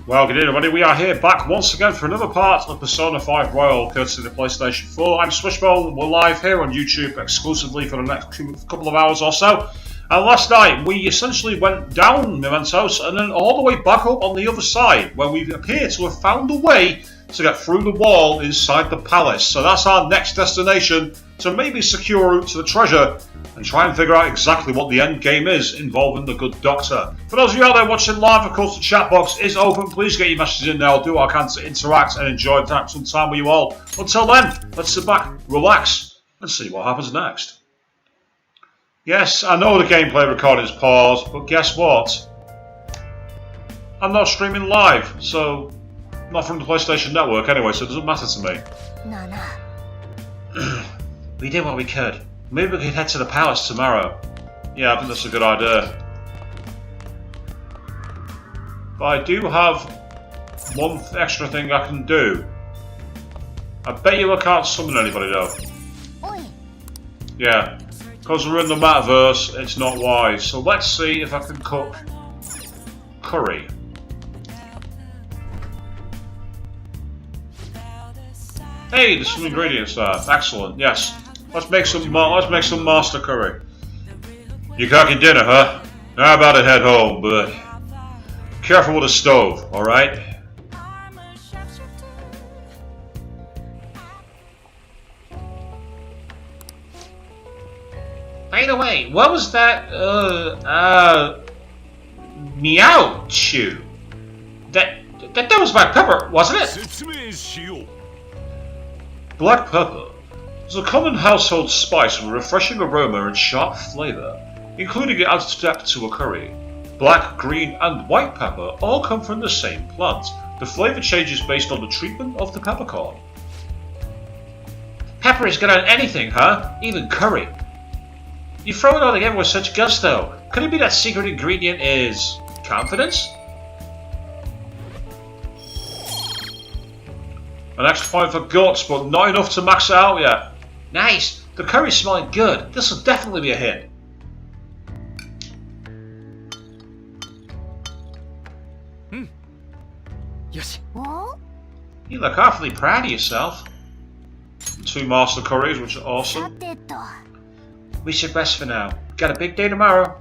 Well, good evening, everybody. We are here back once again for another part of Persona 5 Royal, courtesy of the PlayStation 4. I'm Swishbone. We're live here on YouTube exclusively for the next couple of hours or so. And last night, we essentially went down Memntos and then all the way back up on the other side, where we appear to have found a way to get through the wall inside the palace. So that's our next destination, to maybe secure a route to the treasure and try and figure out exactly what the end game is involving the good doctor. For those of you out there watching live, of course the chat box is open. Please get your messages in there. I'll do what I can to interact and enjoy some time with you all. Until then, let's sit back, relax, and see what happens next. Yes, I know the gameplay recording is paused, but guess what? I'm not streaming live, so not from the PlayStation Network anyway, so it doesn't matter to me. We did what we could. Maybe we could head to the palace tomorrow. Yeah, I think that's a good idea. But I do have one extra thing I can do. I bet you I can't summon anybody though. Yeah, because we're in the metaverse, it's not wise. So let's see if I can cook curry. Hey, there's some ingredients there. Excellent. Yes. Let's make some master curry. You cooking dinner, huh? How about to head home, but careful with the stove, all right? By the way, what was that? Meow chew. That was black pepper, wasn't it? Black pepper is a common household spice with a refreshing aroma and sharp flavour, including it adds depth to a curry. Black, green and white pepper all come from the same plant. The flavour changes based on the treatment of the peppercorn. Pepper is good on anything, huh? Even curry. You throw it all together with such gusto. Could it be that secret ingredient is confidence? An extra point for guts, but not enough to max it out yet. Nice! The curry's smelling good. This will definitely be a hit. Yes. You look awfully proud of yourself. 2 master curries, which are awesome. We should rest for now. Got a big day tomorrow.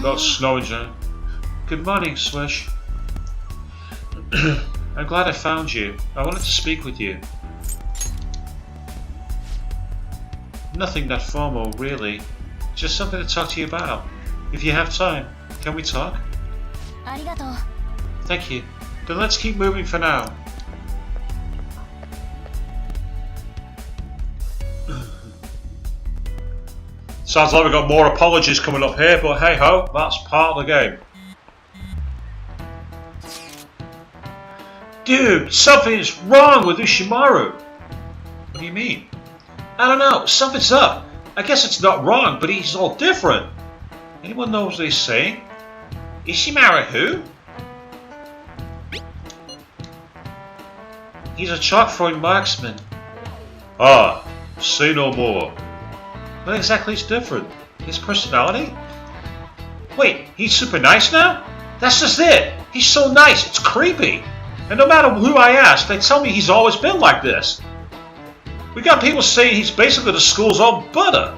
Got snow in Jen. Good morning, Swish. I'm glad I found you. I wanted to speak with you. Nothing that formal, really. Just something to talk to you about. If you have time, can we talk? Thank you. Then let's keep moving for now. Sounds like we've got more apologies coming up here, but hey ho, that's part of the game. Dude, something's wrong with Ushimaru. What do you mean? I don't know, something's up. I guess it's not wrong, but he's all different. Anyone knows what he's saying? Ushimaru who? He's a chalk-throwing marksman. Ah, say no more. What exactly is different? His personality? Wait, he's super nice now? That's just it! He's so nice, it's creepy! And no matter who I ask, they tell me he's always been like this. We got people saying he's basically the school's own butter.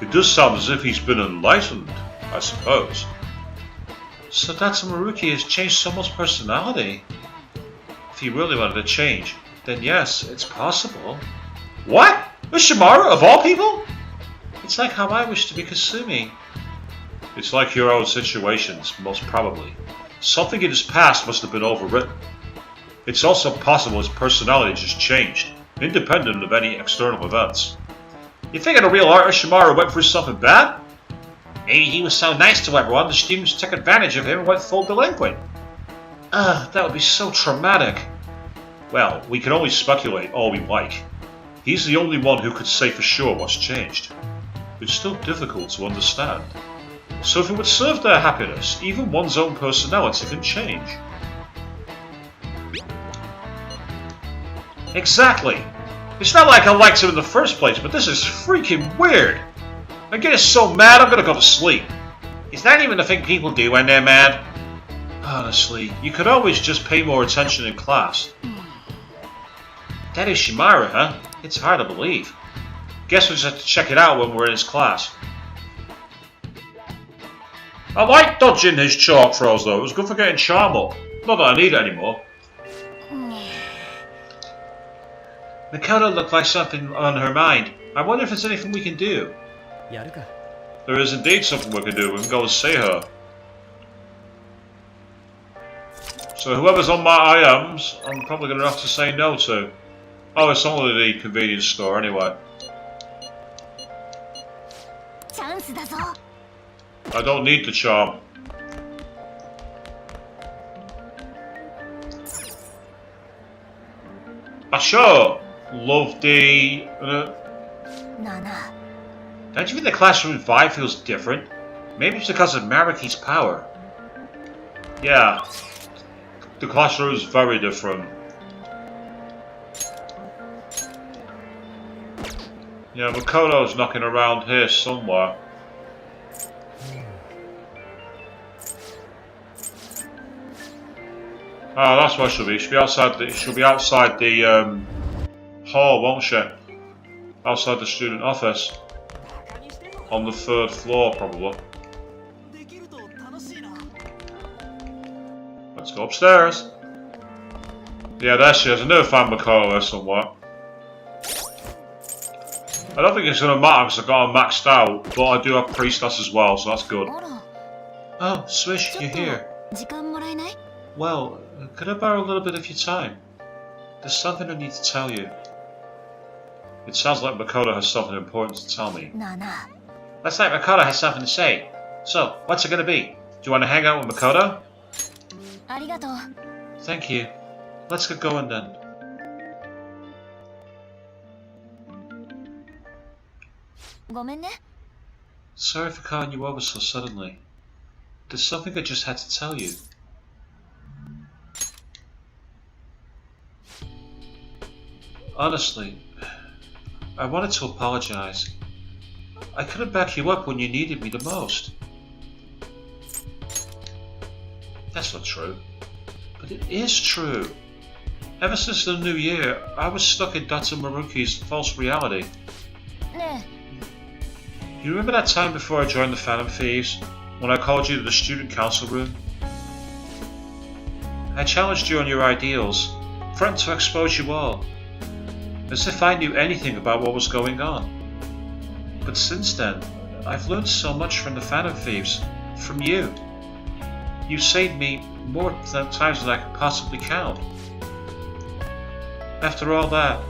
It does sound as if he's been enlightened, I suppose. So Data Maruki has changed someone's personality. If he really wanted to change, then yes, it's possible. What? Ushimaru, of all people? It's like how I wish to be Kasumi. It's like your own situations, most probably. Something in his past must have been overwritten. It's also possible his personality just changed, independent of any external events. You think in a real art Ushimaru went through something bad? Maybe he was so nice to everyone, the students took advantage of him and went full delinquent. That would be so traumatic. Well, we can only speculate all we like. He's the only one who could say for sure what's changed. It's still difficult to understand. So if it would serve their happiness, even one's own personality can change. Exactly. It's not like I liked him in the first place, but this is freaking weird. I'm getting so mad I'm gonna go to sleep. Is that even a thing people do when they're mad? Honestly, you could always just pay more attention in class. That is Shimara, huh? It's hard to believe. Guess we'll just have to check it out when we're in his class. I like dodging his chalk throws though, it was good for getting charm up. Not that I need it anymore. Makoto looked like something on her mind. I wonder if there's anything we can do. There is indeed something we can do. We can go and see her. So whoever's on my IMs, I'm probably going to have to say no to. Oh, it's only the convenience store anyway. I don't need the charm. I sure love the... Don't you think the classroom vibe feels different? Maybe it's because of Mariki's power. Yeah, the classroom is very different. Yeah, Makoto's knocking around here somewhere. Oh, that's where she'll be. She'll be outside the hall, won't she? Outside the student office. On the 3rd floor, probably. Let's go upstairs. Yeah, there she is. I knew I found Makoto there somewhere. I don't think it's going to matter because I've got her maxed out, but I do have Priestess as well, so that's good. Oh, Swish, you're here. Well, could I borrow a little bit of your time? There's something I need to tell you. It sounds like Makoto has something important to tell me. Looks like Makoto has something to say. So, what's it going to be? Do you want to hang out with Makoto? Thank you. Let's get going then. Sorry for calling you over so suddenly. There's something I just had to tell you. Honestly, I wanted to apologize. I couldn't back you up when you needed me the most. That's not true. But it is true. Ever since the new year, I was stuck in Data Maruki's false reality. You remember that time before I joined the Phantom Thieves, when I called you to the student council room? I challenged you on your ideals, threatened to expose you all, as if I knew anything about what was going on. But since then, I've learned so much from the Phantom Thieves, from you. You saved me more times than I could possibly count. After all that,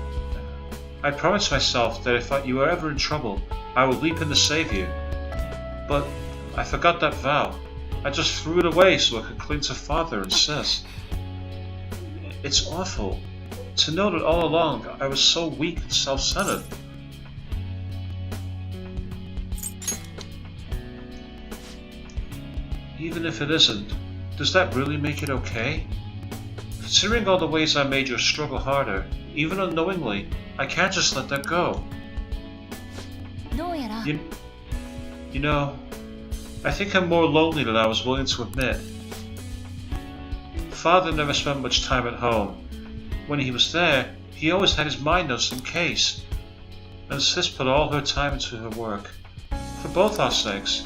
I promised myself that if you were ever in trouble, I would leap in to save you. But I forgot that vow. I just threw it away so I could cling to father and sis. It's awful to know that all along I was so weak and self-centered. Even if it isn't, does that really make it okay? Considering all the ways I made you struggle harder, even unknowingly, I can't just let that go. You know, I think I'm more lonely than I was willing to admit. Father never spent much time at home. When he was there, he always had his mind on some case. And Sis put all her time into her work. For both our sakes.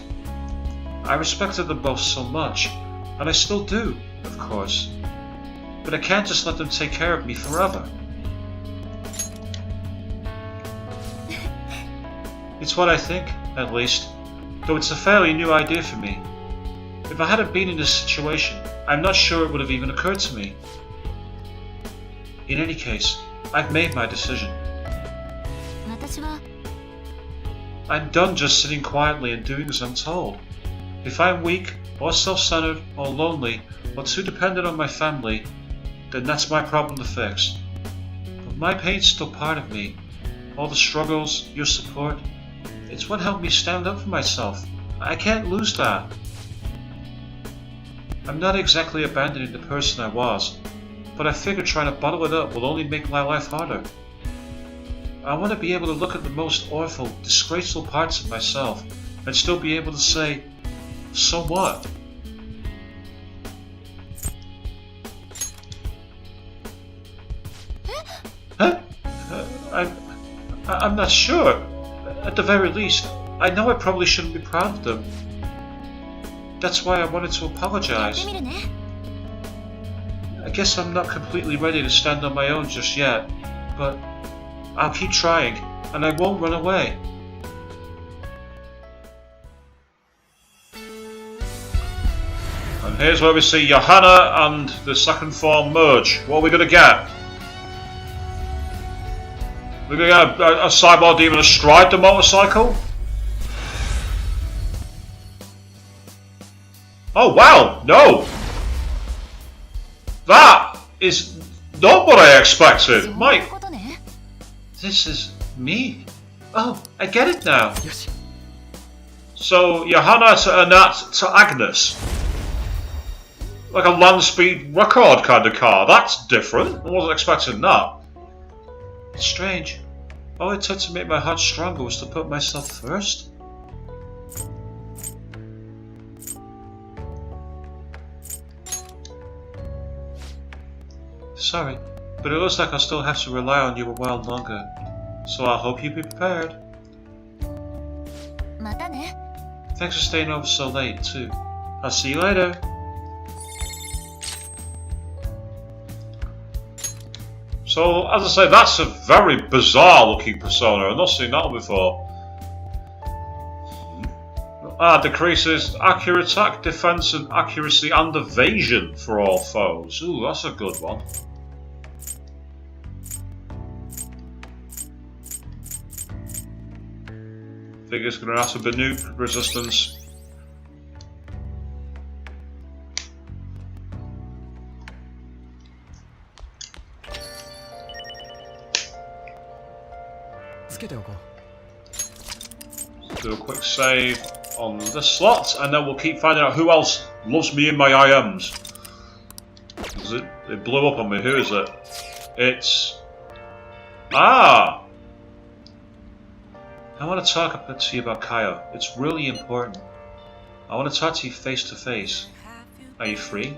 I respected them both so much, and I still do, of course. But I can't just let them take care of me forever. It's what I think, at least, though it's a fairly new idea for me. If I hadn't been in this situation, I'm not sure it would have even occurred to me. In any case, I've made my decision. I'm done just sitting quietly and doing as I'm told. If I'm weak, or self-centered, or lonely, or too dependent on my family, then that's my problem to fix. But my pain's still part of me. All the struggles, your support, it's what helped me stand up for myself. I can't lose that. I'm not exactly abandoning the person I was. but I figured trying to bottle it up will only make my life harder. I want to be able to look at the most awful, disgraceful parts of myself and still be able to say, so what? Huh? I'm not sure. At the very least, I know I probably shouldn't be proud of them. That's why I wanted to apologize. I guess I'm not completely ready to stand on my own just yet, but I'll keep trying, and I won't run away. And here's where we see Johanna and the second form merge. What are we going to get? We're going to get a cyborg demon astride the motorcycle? Oh wow, no! That is not what I expected! Mike, this is me? Oh, I get it now. So, Johanna to Anat to Agnes. Like a land speed record kind of car. That's different. I wasn't expecting that. It's strange. All it took to make my heart stronger was to put myself first. Sorry, but it looks like I'll still have to rely on you a while longer. So I hope you be prepared. Thanks for staying over so late, too. I'll see you later. So, as I say, that's a very bizarre looking persona. I've not seen that before. Decreases accurate attack, defense, and accuracy and evasion for all foes. Ooh, that's a good one. I think it's going to have to be nuke resistance. Do a quick save on this slot, and then we'll keep finding out who else loves me in my IMs. It blew up on me. Who is it? It's... Ah! I want to talk a bit to you about Kaio. It's really important. I want to talk to you face to face. Are you free?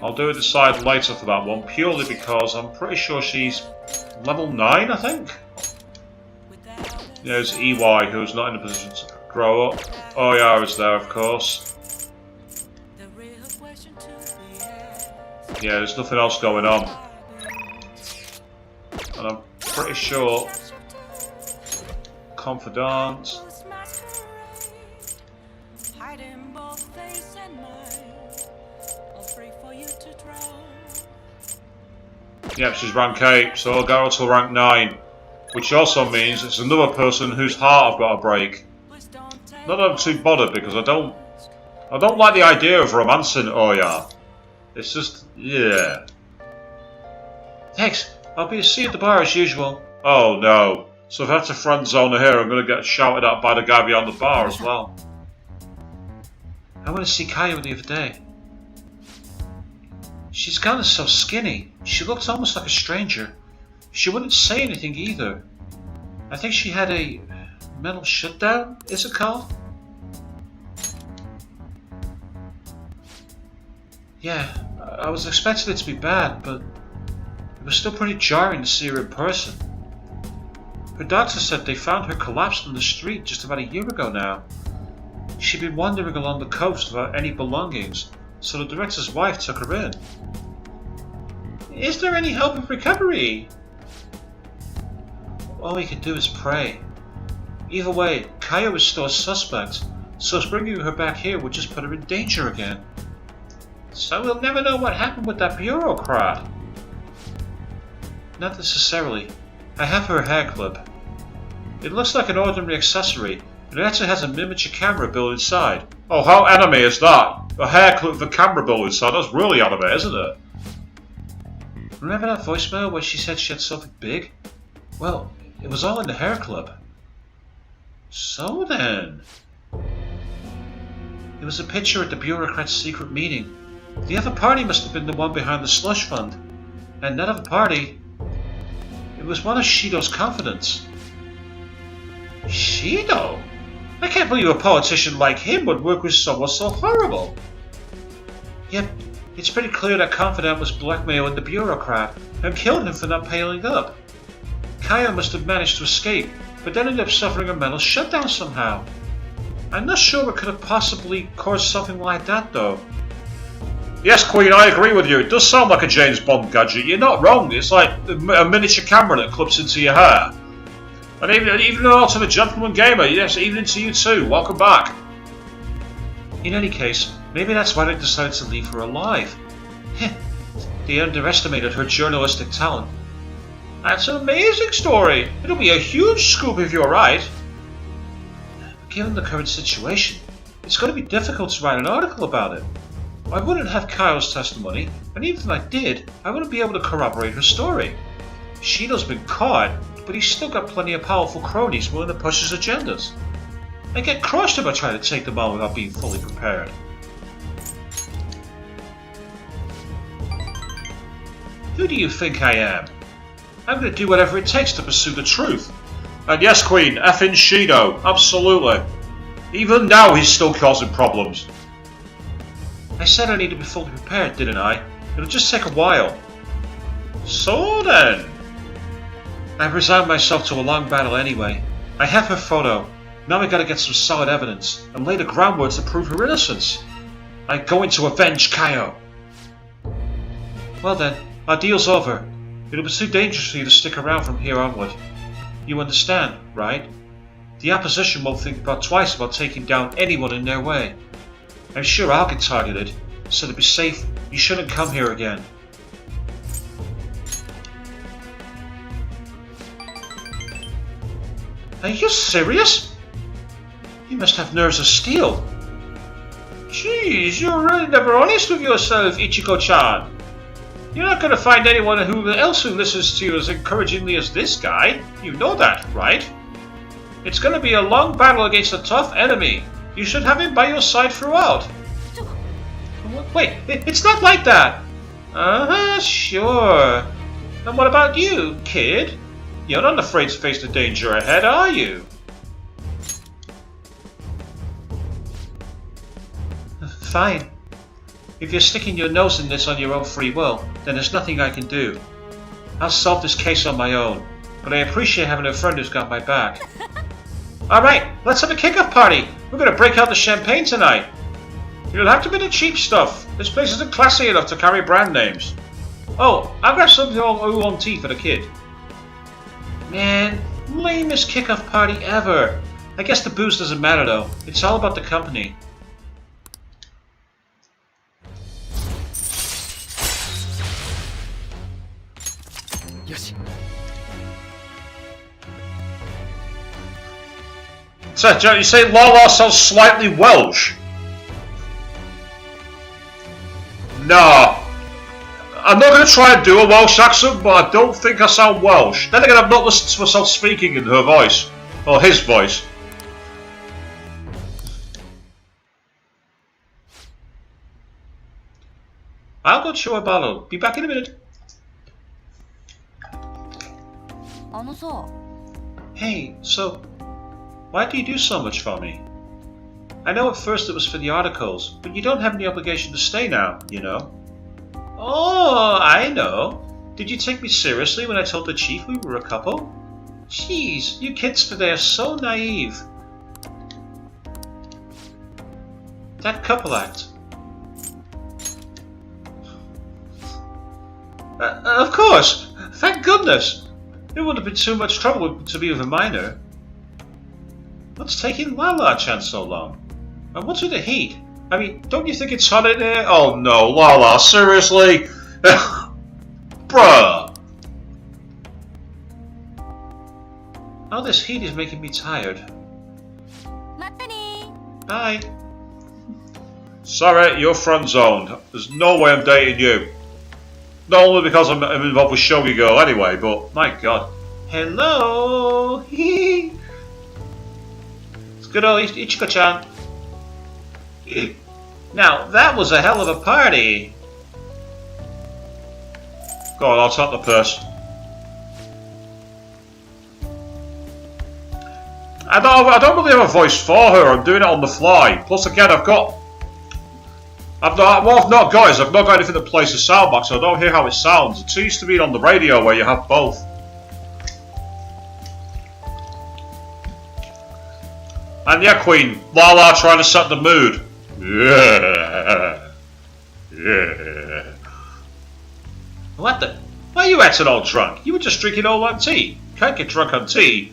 I'll do a decide later for that one, purely because I'm pretty sure she's level 9, I think? There's EY, who's not in a position to grow up. Oh yeah, is there, of course. Yeah, there's nothing else going on. And I'm pretty sure Confidant. Yep, she's rank 8, so I'll go to rank 9. Which also means it's another person whose heart I've got to break. Not that I'm too bothered, because I don't like the idea of romancing Oya. It's just, yeah. Thanks. I'll be see you at the bar as usual. Oh no. So if I have to friend zone her here, I'm going to get shouted at by the guy behind the bar as well. I went to see Kaio the other day. She's gotten so skinny. She looked almost like a stranger. She wouldn't say anything either. I think she had a mental shutdown, is it called? Yeah, I was expecting it to be bad, but it was still pretty jarring to see her in person. Her doctor said they found her collapsed on the street just about a year ago now. She'd been wandering along the coast without any belongings, so the director's wife took her in. Is there any hope of recovery? All we can do is pray. Either way, Kaio is still a suspect, so bringing her back here would just put her in danger again. So we'll never know what happened with that bureaucrat. Not necessarily. I have her hair clip. It looks like an ordinary accessory, but it actually has a miniature camera built inside. Oh, how anime is that? A hair clip with a camera built inside? That's really anime, isn't it? Remember that voicemail where she said she had something big? Well, it was all in the hair clip. So then... It was a picture at the bureaucrat's secret meeting. The other party must have been the one behind the slush fund. And that other party... It was one of Shido's confidants. Shido? I can't believe a politician like him would work with someone so horrible. Yep, it's pretty clear that confidant was blackmailing the bureaucrat and killed him for not paying up. Kaio must have managed to escape, but then ended up suffering a mental shutdown somehow. I'm not sure what could have possibly caused something like that, though. Yes, Queen, I agree with you. It does sound like a James Bond gadget. You're not wrong. It's like a miniature camera that clips into your hair. And even an ultimate gentleman gamer. Yes, evening to you too. Welcome back. In any case, maybe that's why they decided to leave her alive. They underestimated her journalistic talent. That's an amazing story. It'll be a huge scoop if you're right. Given the current situation, it's going to be difficult to write an article about it. I wouldn't have Kaio's testimony, and even if I did, I wouldn't be able to corroborate her story. Shido's been caught, but he's still got plenty of powerful cronies willing to push his agendas. I get crushed if I try to take them on without being fully prepared. Who do you think I am? I'm going to do whatever it takes to pursue the truth. And yes, Queen, effing Shido, absolutely. Even now he's still causing problems. I said I need to be fully prepared, didn't I? It'll just take a while. So then... I've resigned myself to a long battle anyway. I have her photo. Now I gotta get some solid evidence, and lay the groundwork to prove her innocence. I'm going to avenge Kaio. Well then, our deal's over. It'll be too dangerous for you to stick around from here onward. You understand, right? The opposition won't think twice about taking down anyone in their way. I'm sure I'll get targeted, so to be safe, you shouldn't come here again. Are you serious? You must have nerves of steel. Jeez, you're really never honest with yourself, Ichigo-chan. You're not going to find anyone else who listens to you as encouragingly as this guy. You know that, right? It's going to be a long battle against a tough enemy. You should have him by your side throughout. Wait, it's not like that. Sure. And what about you, kid? You're not afraid to face the danger ahead, are you? Fine. If you're sticking your nose in this on your own free will, then there's nothing I can do. I'll solve this case on my own, but I appreciate having a friend who's got my back. Alright, let's have a kick-off party! We're gonna break out the champagne tonight! It'll have to be the cheap stuff. This place isn't classy enough to carry brand names. Oh, I'll grab something oolong tea for the kid. Man, lamest kick-off party ever. I guess the booze doesn't matter though. It's all about the company. So, you say Lala sounds slightly Welsh? Nah. I'm not going to try and do a Welsh accent, but I don't think I sound Welsh. Then again, I've not listened to myself speaking in her voice. Or his voice. I'll go chew a bottle. Be back in a minute. Hey, so... why do you do so much for me? I know at first it was for the articles, but you don't have any obligation to stay now, you know? Oh, I know. Did you take me seriously when I told the chief we were a couple? Jeez, you kids today are so naive. That couple act. Of course! Thank goodness! It would have been too much trouble to be with a minor. What's taking Lala-chan so long? And what's with the heat? I mean, don't you think it's hot in there? Oh no, Lala, seriously? Bruh! All this heat is making me tired. Bye. Sorry, you're friend-zoned. There's no way I'm dating you. Not only because I'm involved with Shogi Girl anyway, but my god. Hello! It's good old Ichiko-chan. Now, that was a hell of a party. Go on, I'll take the purse. I don't really have a voice for her. I'm doing it on the fly. Plus, again, I've not got anything that plays the sound box, so I don't hear how it sounds. It seems to be on the radio where you have both. And yeah, Queen, Lala trying to set the mood. Yeah. Yeah. What the? Why are you acting all drunk? You were just drinking all that tea. Can't get drunk on tea.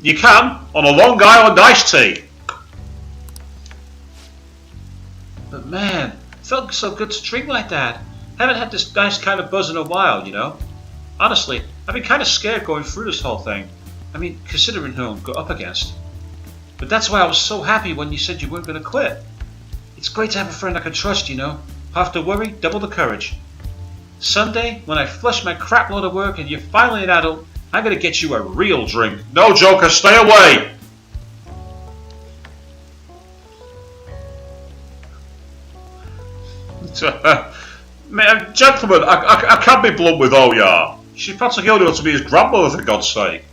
You can, on a Long Island iced tea. But man, it felt so good to drink like that. Haven't had this nice kind of buzz in a while, you know? Honestly, I've been kind of scared going through this whole thing. I mean, considering who I'm up against. But that's why I was so happy when you said you weren't going to quit. It's great to have a friend I can trust, you know? Half the worry, double the courage. Someday, when I flush my crap load of work and you're finally an adult, I'm going to get you a real drink. No, Joker, stay away! Man, gentlemen, I can't be blunt with Oya. She's practically only to be his grandmother, for God's sake.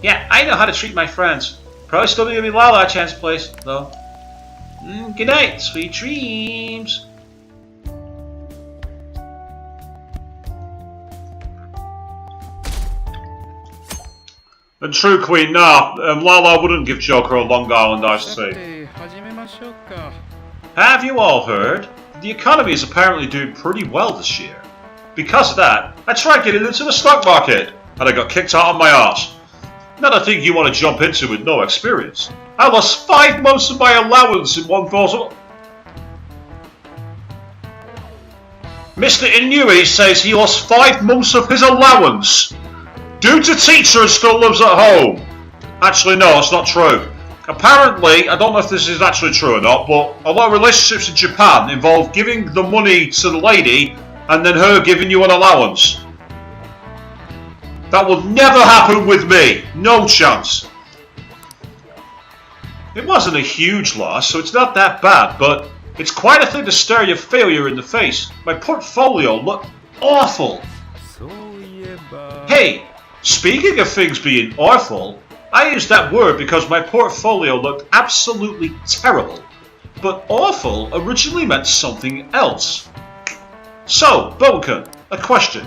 Yeah, I know how to treat my friends. Probably still gonna give me Lala a chance place, though. Good night, sweet dreams. And true, Queen, nah, Lala wouldn't give Joker a Long Island iced tea. Have you all heard? The economy is apparently doing pretty well this year. Because of that, I tried getting into the stock market, and I got kicked out on my arse. Not a thing you want to jump into with no experience. I lost 5 months of my allowance in one fall. Mr. Inui says he lost 5 months of his allowance due to teacher and still lives at home. Actually, no, that's not true. Apparently, I don't know if this is actually true or not, but a lot of relationships in Japan involve giving the money to the lady and then her giving you an allowance. That would never happen with me. No chance. It wasn't a huge loss, so it's not that bad, but it's quite a thing to stare your failure in the face. My portfolio looked awful. Hey, speaking of things being awful, I used that word because my portfolio looked absolutely terrible. But awful originally meant something else. So, Boken, a question.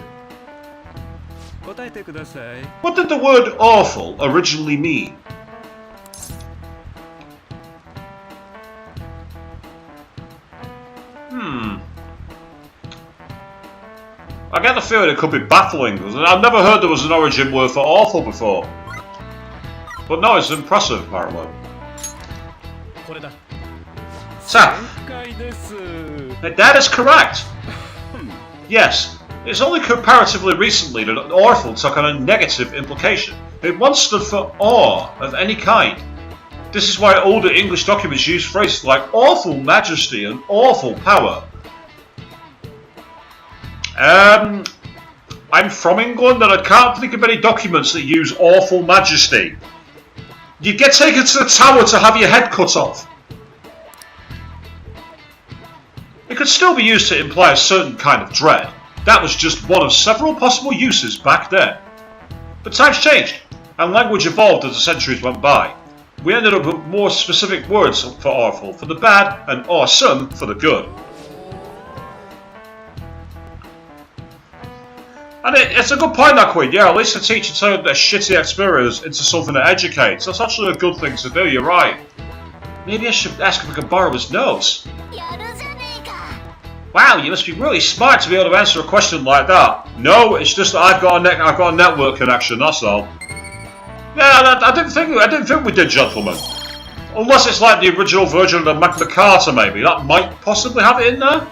What did the word awful originally mean? I get the feeling it could be baffling. I've never heard there was an origin word for awful before. But no, it's impressive, apparently. So, that is correct. Yes, it's only comparatively recently that awful took on a negative implication. It once stood for awe of any kind. This is why older English documents use phrases like awful majesty and awful power. I'm from England and I can't think of any documents that use awful majesty. You'd get taken to the tower to have your head cut off. It could still be used to imply a certain kind of dread. That was just one of several possible uses back then. But times changed, and language evolved as the centuries went by. We ended up with more specific words for awful for the bad and awesome for the good. And it's a good point, that Queen. Yeah, at least the teacher turned a shitty experience into something that educates. That's actually a good thing to do, you're right. Maybe I should ask if I can borrow his notes. Wow, you must be really smart to be able to answer a question like that. No, it's just that I've got a network connection, that's all. Yeah, I didn't think we did, gentlemen. Unless it's like the original version of the Magna Carta, maybe. That might possibly have it in there.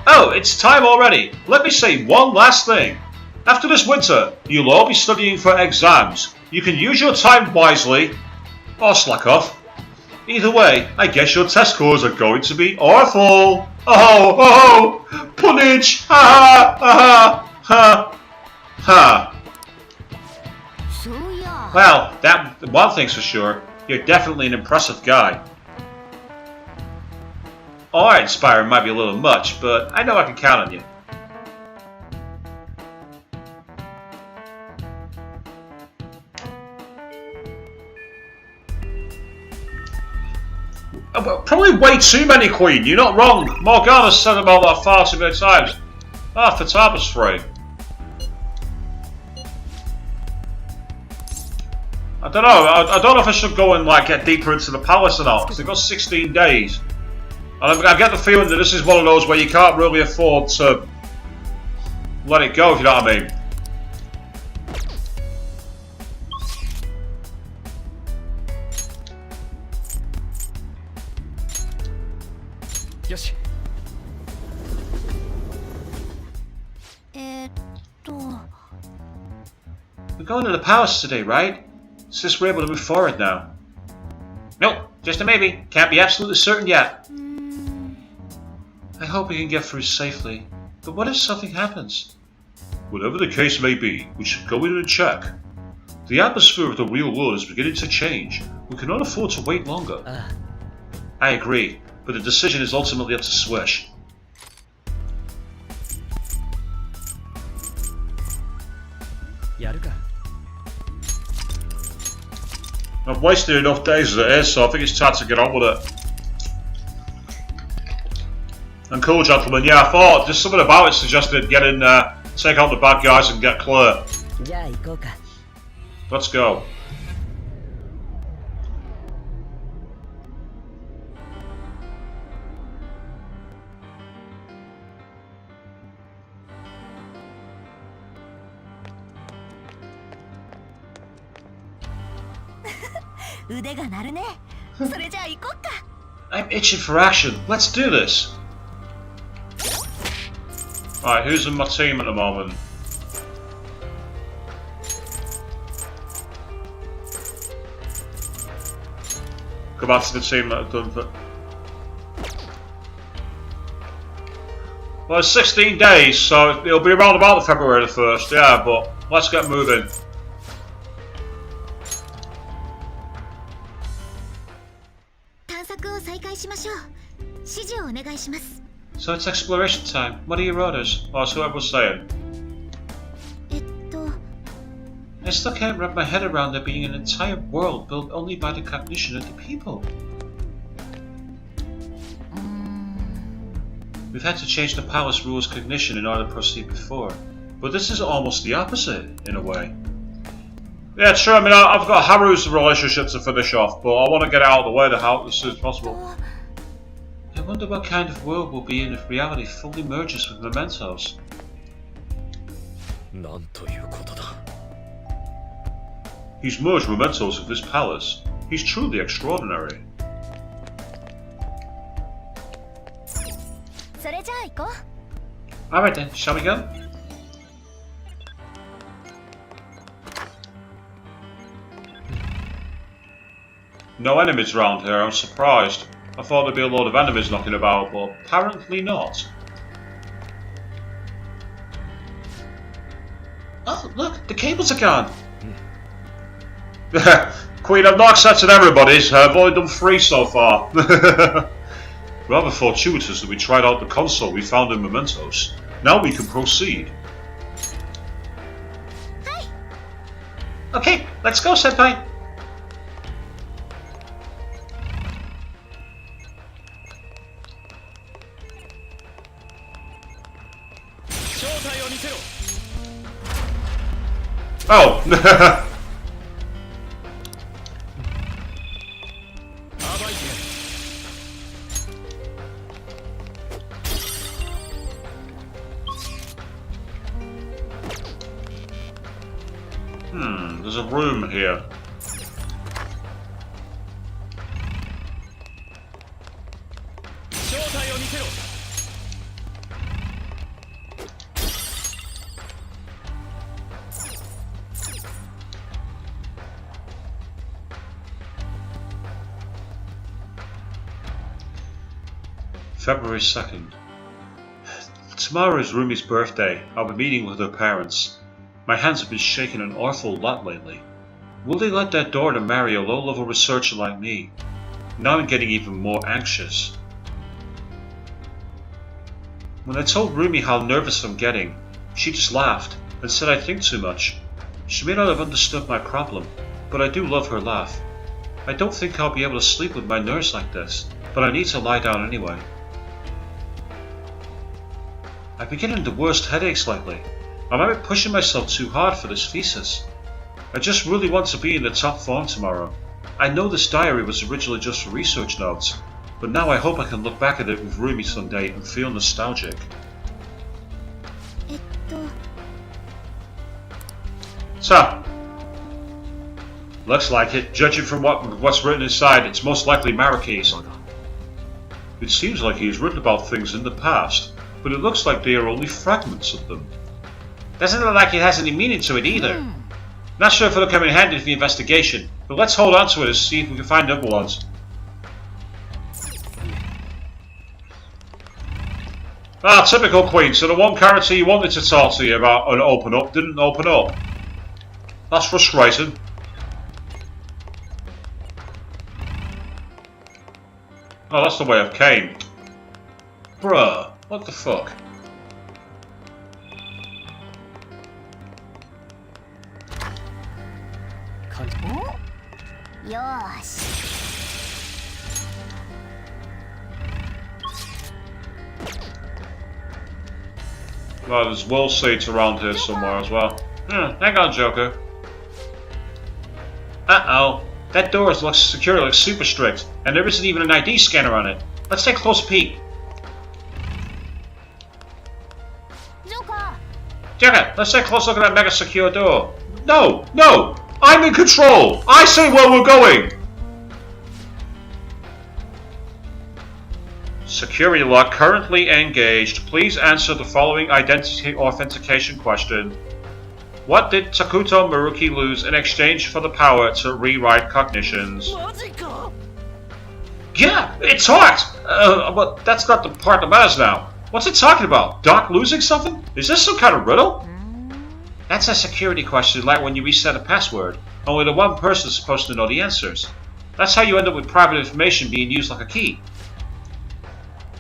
Oh, it's time already. Let me say one last thing. After this winter, you'll all be studying for exams. You can use your time wisely, or slack off. Either way, I guess your test scores are going to be awful. Oh, punnage! Ha ha ha ha. Well, that one thing's for sure. You're definitely an impressive guy. Awe-inspiring might be a little much, but I know I can count on you. Probably way too many, Queen. You're not wrong. Morgana's said about that far too many times. Ah, for tapestry. I don't know. I don't know if I should go and like get deeper into the palace or not, because they've got 16 days. And I get the feeling that this is one of those where you can't really afford to let it go, if you know what I mean. Yoshi. We're going to the palace today, right? Since we're able to move forward now. Nope, just a maybe. Can't be absolutely certain yet. I hope we can get through safely. But what if something happens? Whatever the case may be, we should go in and check. The atmosphere of the real world is beginning to change. We cannot afford to wait longer. I agree, but the decision is ultimately up to Swish. I've wasted enough days as it is, so I think it's time to get on with it. And cool, gentlemen, yeah, I thought just something about it suggested get in there, take out the bad guys and get clear. Let's go. I'm itching for action. Let's do this. Alright, who's in my team at the moment? Go back to the team that I've done for... Well, it's 16 days, so it'll be around about the February the 1st, yeah, but let's get moving. So it's exploration time. What are your orders? Oh, that's what I was saying. I still can't wrap my head around there being an entire world built only by the cognition of the people. We've had to change the palace rules cognition in order to proceed before. But this is almost the opposite, in a way. Yeah, sure, I mean, I've got Haru's relationship to finish off, but I want to get it out of the way as soon as possible. I wonder what kind of world we'll be in if reality fully merges with Memntos. He's merged Memntos with this palace. He's truly extraordinary. Alright then, shall we go? No enemies around here, I'm surprised. I thought there'd be a load of enemies knocking about, but apparently not. Oh, look, the cables are gone. Queen, I've not accepted everybody's. I've only done 3 so far. Rather fortuitous that we tried out the console we found in Memntos. Now we can proceed. Hi. Okay, let's go, Senpai. Oh! There's a room here. February 2nd. Tomorrow is Rumi's birthday. I'll be meeting with her parents. My hands have been shaking an awful lot lately. Will they let their daughter marry a low-level researcher like me? Now I'm getting even more anxious. When I told Rumi how nervous I'm getting, she just laughed and said I think too much. She may not have understood my problem, but I do love her laugh. I don't think I'll be able to sleep with my nerves like this, but I need to lie down anyway. I've been getting the worst headaches lately. I might be pushing myself too hard for this thesis. I just really want to be in the top form tomorrow. I know this diary was originally just for research notes, but now I hope I can look back at it with Rumi someday and feel nostalgic. So, looks like it. Judging from what's written inside, it's most likely Marrakesh. It seems like he has written about things in the past, but it looks like they are only fragments of them. Doesn't look like it has any meaning to it either. Not sure if it'll come in handy for the investigation, but let's hold on to it and see if we can find other ones. Ah, typical Queen. So the one character you wanted to talk to you about and open up didn't open up. That's frustrating. Oh, that's the way I came. Bruh, what the fuck? Well, there's world seats around here somewhere as well. Hang on, Joker. Uh-oh. That door looks secure, looks super strict, and there isn't even an ID scanner on it. Let's take a close peek. Joker, let's take a close look at that mega secure door. No! No! I'm in control! I say where we're going! Security lock currently engaged. Please answer the following identity authentication question. What did Takuto Maruki lose in exchange for the power to rewrite cognitions? Yeah, it talked! But that's not the part that matters now. What's it talking about? Doc losing something? Is this some kind of riddle? That's a security question like when you reset a password. Only the one person is supposed to know the answers. That's how you end up with private information being used like a key.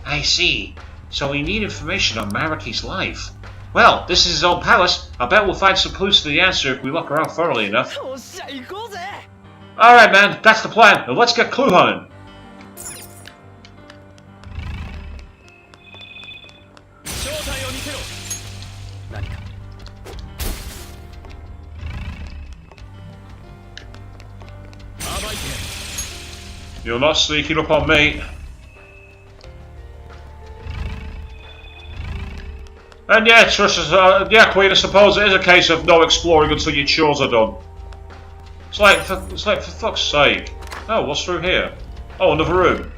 I see. So we need information on Maraki's life. Well, this is his own palace. I bet we'll find some clues to the answer if we look around thoroughly enough. Alright man, that's the plan. Now let's get clue hunting. You're not sneaking up on me. And yeah, yeah, Queen, I suppose it is a case of no exploring until your chores are done. It's like for fuck's sake. Oh, what's through here? Oh, another room.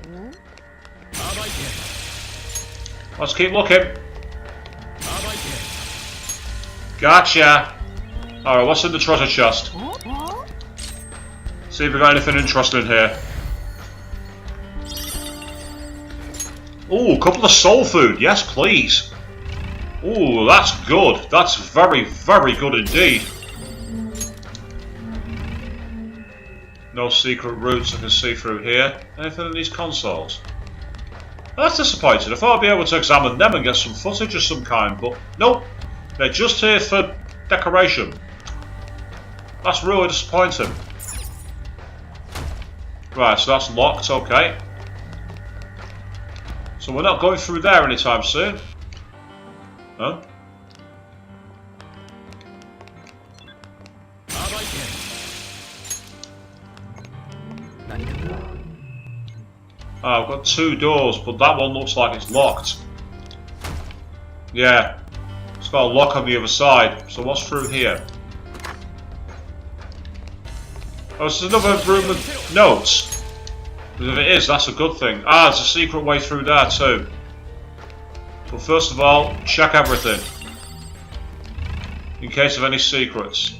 Let's keep looking. Gotcha. Alright, what's in the treasure chest? See if we got anything interesting in here. Ooh, a couple of soul food. Yes, please. Ooh, that's good. That's very, very good indeed. No secret routes I can see through here. Anything in these consoles? That's disappointing. I thought I'd be able to examine them and get some footage of some kind, but nope. They're just here for decoration. That's really disappointing. Right, so that's locked, okay. So we're not going through there anytime soon. Huh? Oh, I've got two doors, but that one looks like it's locked. Yeah, it's got a lock on the other side. So what's through here? Oh, this is another room with notes. But if it is, that's a good thing. Ah, there's a secret way through there too. But first of all, check everything. In case of any secrets.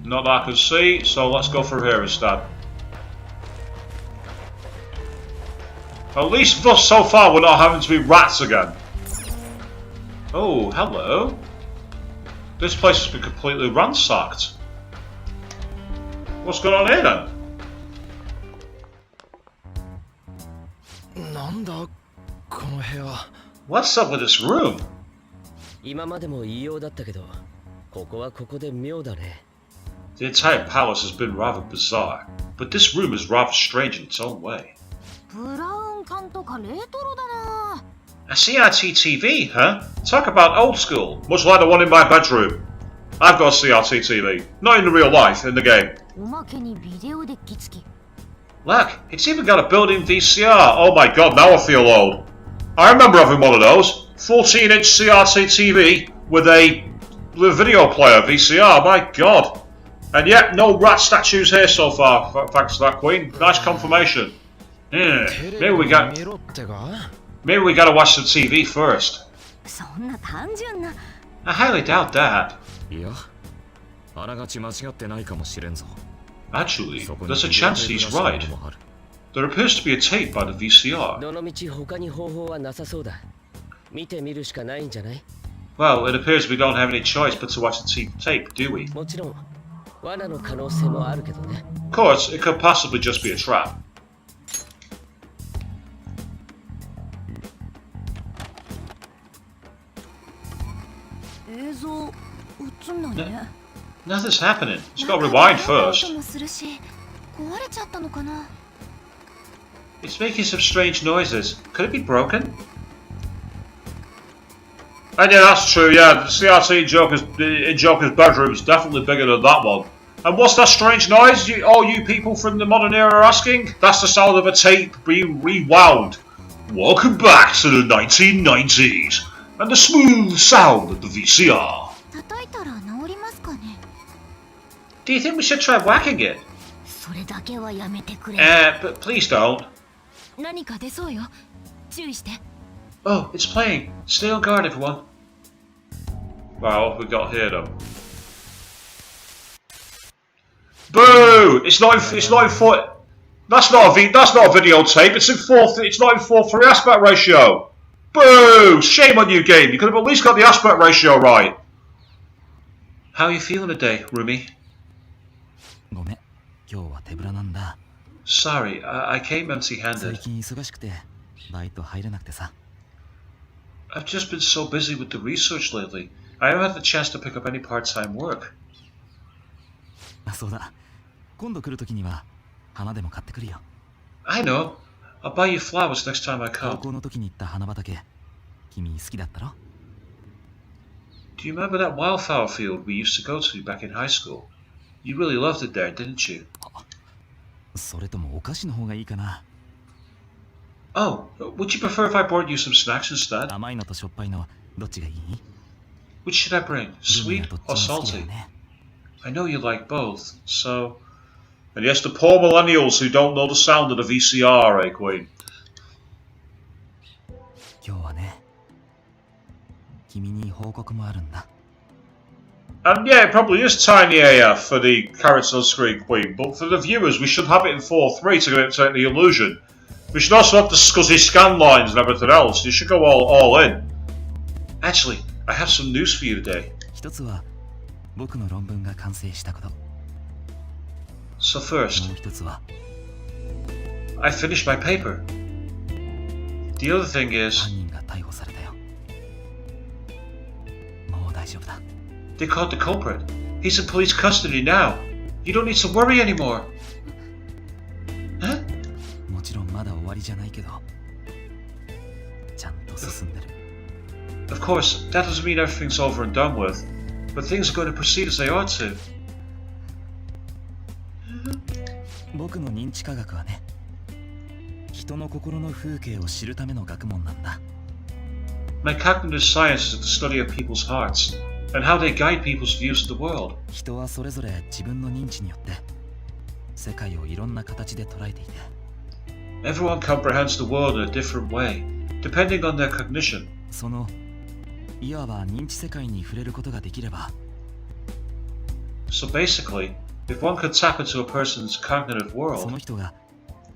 Not that I can see, so let's go through here instead. At least thus so far we're not having to be rats again. Oh, hello. This place has been completely ransacked. What's going on here then? なんだこの部屋。What's up with this room? 今までも異様だったけど、ここはここで妙だね。The entire palace has been rather bizarre, but this room is rather strange in its own way. ブラウン管とかレトロだな。A CRT TV, huh? Talk about old school, much like the one in my bedroom. I've got a CRT TV, not in the real life, in the game. おまけにビデオデッキ付き。 Look, it's even got a built-in VCR. Oh my god, now I feel old. I remember having one of those. 14-inch CRT TV with a video player, VCR, my god. And yet, no rat statues here so far, thanks to that queen. Nice confirmation. Yeah, maybe we gotta watch some TV first. そんな単純な。 I highly doubt that. いや、あながち間違ってないかもしれんぞ。 Actually, there's a chance he's right. There appears to be a tape by the VCR. どのみち他に方法はなさそうだ。見てみるしかないんじゃない？ Well, it appears we don't have any choice but to watch the tape, do we? もちろん、罠の可能性もあるけどね。Of course, it could possibly just be a trap. 映像映んないね。 Nothing's happening. It's got to rewind first. 音もするし、壊れちゃったのかな。 It's making some strange noises. Could it be broken? And yeah, that's true. Yeah, the CRT in Joker's bedroom is definitely bigger than that one. And what's that strange noise? All you people from the modern era are asking? That's the sound of a tape being rewound. Welcome back to the 1990s and the smooth sound of the VCR. 叩いたら治りますかね。 Do you think we should try whacking it? それだけはやめてくれ。 But please don't. 何か出そうよ。注意して。 Oh, it's playing. Stay on guard, everyone. Wow, what have we got here, though? Boo! It's not in four. That's not a videotape. It's not in 4:3 aspect ratio. Boo! Shame on you, game. You could have at least got the aspect ratio right. How are you feeling today, Rumi? ごめん、今日は手ぶらなんだ。 Sorry, I came empty-handed. 最近忙しくてバイト入れなくてさ。 I've just been so busy with the research lately. I haven't had the chance to pick up any part-time work. あ、そうだ。今度来るときには花でも買ってくるよ。 I know. I'll buy you flowers next time I 高 come. 校の時に行った花畑、君好きだったろ？ Do you remember that wildflower field we used to go to back in high school? You really loved it there, didn't you? それともお菓子の方がいいかな。 Oh, would you prefer if I brought you some snacks instead? 甘いのとしょっぱいのどっちがいい？ Which should I bring? ルミ Sweet はどっ or ちも好きだ salty? よね。 I know you like both, so... And yes, the poor millennials who don't know the sound of the VCR, eh, Queen? 今日はね、君に報告もあるんだ。 And yeah, it probably is tiny AF for the character on screen, Queen, but for the viewers, we should have it in 4:3 to get the illusion. We should also have the scuzzy scan lines and everything else. You should go all in. Actually, I have some news for you today. 一つは僕の論文が完成したこと。 So first, もう一つは I finished my paper. The other thing 犯 is, 人が逮捕されたよ。もう大丈夫だ。 they caught the culprit. He's in police custody now. You don't need to worry anymore. Huh? もちろんまだ終わりじゃないけど、ちゃんと進んでる。 Of course, that doesn't mean everything's over and done with, but things are going to proceed as they ought to. 僕の認知科学はね、人の心の風景を知るための学問なんだ。 My cognitive science is the study of people's hearts, and how they guide people's views of the world. 人はそれぞれ自分の認知によって世界をいろんな形で捉えていて、 Everyone comprehends the world in a different way, depending on their cognition. そのいわば認知世界に触れることができれば、 So basically, if one could tap into a person's cognitive そ world, の人が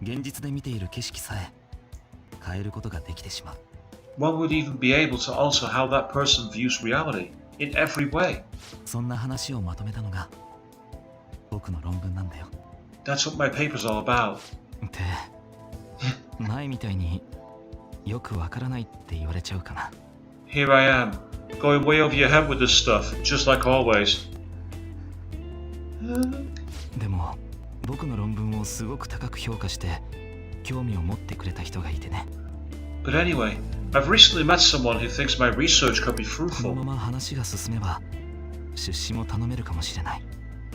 現実で見ている景色さえ変えることができてしまう。 one would even be able to alter how that person views reality in every way. そんな話をまとめたのが僕の論文なんだよ。 That's what my paper's all about. って前みたいによくわからないって言われちゃうかな。 Here I am, going way over your head with this stuff, just like always. でも僕の論文をすごく高く評価して興味を持ってくれた人がいてね。 But anyway, I've recently met someone who thinks my research could be この fruitful. まま話が進めば出資も頼めるかもしれない。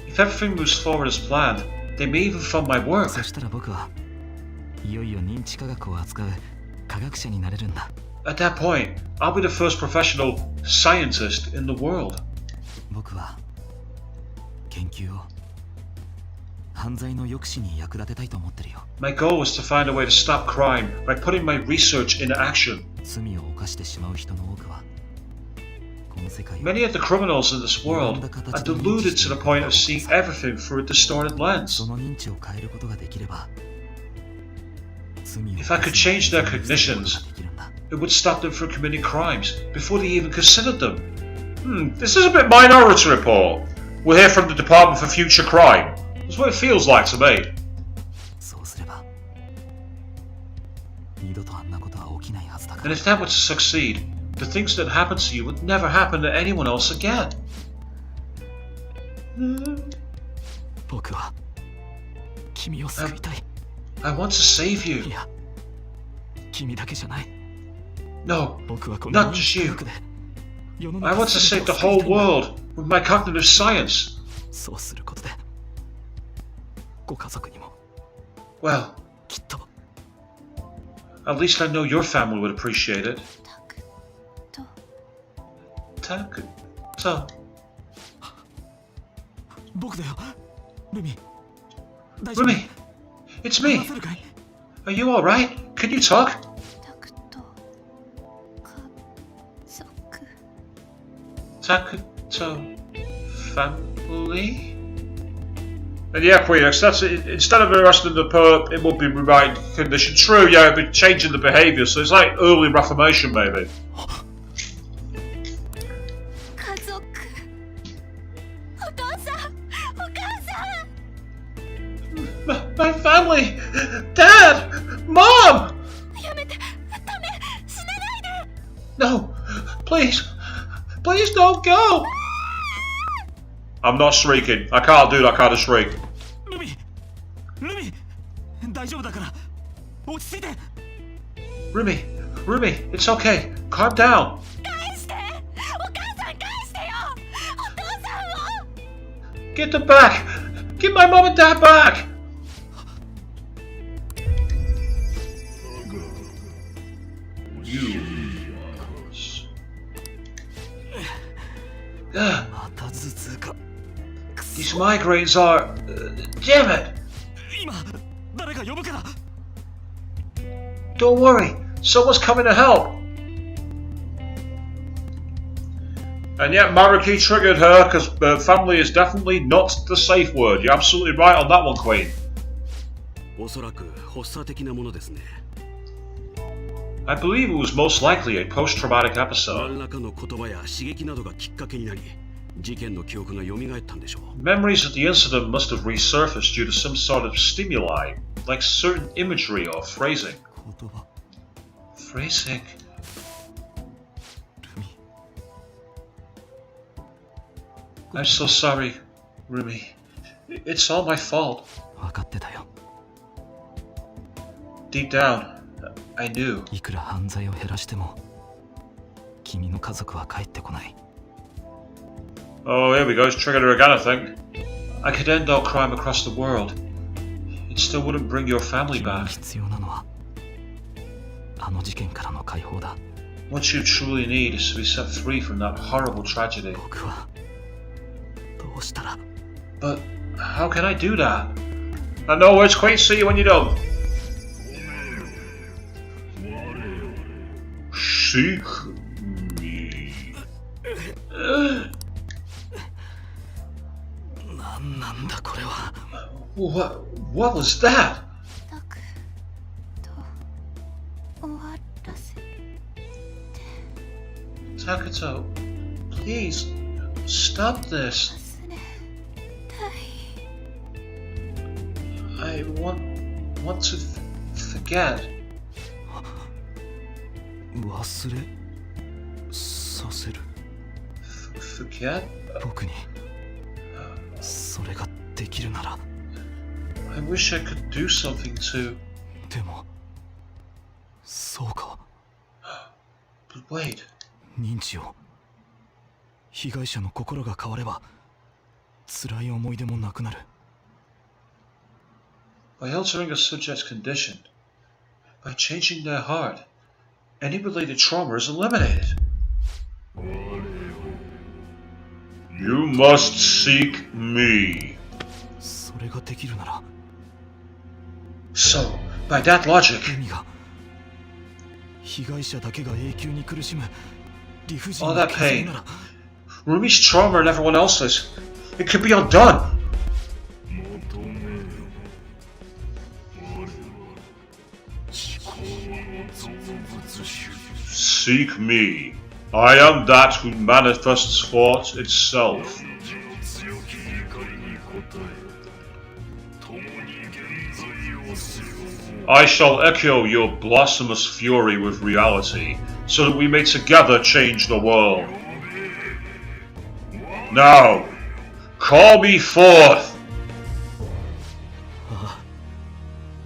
If everything moves forward as planned, they may even fund my そ work. したら僕はいよいよ認知科学を扱う科学者になれるんだ。 At that point, I'll be the first professional scientist in the world. 僕は研究を犯罪の抑止に役立てたいと思ってるよ。 My goal is to find a way to stop crime by putting my research into action. 罪を犯してしまう人の多くはこの世界を Many of the criminals in this world are deluded to the point of seeing everything through a distorted そ lens. の認知を変えることができれば罪を If I could change their cognitions, できるんだ。 it would stop them from committing crimes before they even considered them. This is a bit Minority Report. We'll hear from the Department for Future Crime. That's what it feels like to me. そうすれば二度とあんなことは起きないはずだか And ら。 if that were to succeed, the things that happened to you would never happen to anyone else again. 僕は君を救いたい。 I want to save you. いや君だけじゃない。 No, 僕はこの not 認 just 知科 you. 学で世の I 中 want to 全 save て the を救い whole たいんだ。 world with my cognitive science. そうすることでご家族にも Well, きっと at least I know your family would appreciate it. タクト So, 僕だよルミ。大丈夫？ Rumi, it's me. 話せるかい？ Are you alright? Can you talk? タクト家族 Takuto family? And yeah, Queen, that's it. Instead of arresting the perp, it would be rewriting condition. True, yeah, it'd be changing the behaviour, so it's like early reformation, maybe. 家族お父さんお母さん My family! Dad! Mom! やめてダメ死なないで No! Please! Please don't go! I'm not shrieking. I can't do that kind of shriek. ルミルミ大丈夫だから落ち着いて。 Rumi, it's okay. Calm down. 返してお母さん返してよお父さんを Get them back! Get my mom and dad back! Ugh, また頭痛か。 these migraines are... damn it! 今誰か呼ぶから。 Don't worry, someone's coming to help. And yet Mariki triggered her because family is definitely not the safe word. You're absolutely right on that one, Queen. おそらく発作的なものですね。 I believe it was most likely a post-traumatic episode. 何らかの言葉や刺激などがきっかけになり、事件の記憶が蘇ったんでしょう。 Memories of the incident must have resurfaced due to some sort of stimuli, like certain imagery or phrasing. 言葉 Phrasing? ルミ I'm so sorry, Rumi. It's all my fault. 分かってたよ。 Deep down, I knew. いくら犯罪を減らしても君の家族は帰ってこない。 Oh, here we go. It's triggered her again, I think. I could end all crime across the world. It still wouldn't bring your family 君に back. 必要なのはあの事件からの解放だ。 What you truly need is to be set free from that horrible tragedy. 僕はどうしたら But how can I do that? I know words, Queen. See you when you're done. Seek me. 何なんだこれは。 What was that? タクト終わらせ Takuto, please stop this. 忘れたい I want to forget. 忘れさせる。 Forget? 僕にそれができるなら。 I wish I could do something to... でもそうか。 But wait. 認知を、被害者の心が変われば辛い思い出もなくなる。 By altering a subject's condition, by changing their heart, any related trauma is eliminated. You must seek me. それができるなら。 So, by that logic, 海が被害者だけが永久に苦しむ理不尽 all な that 傷 pain, なら。 Rumi's trauma and everyone else's, it could be undone. Seek me. I am that who manifests thought itself. I shall echo your blasphemous fury with reality, so that we may together change the world. Now, call me forth!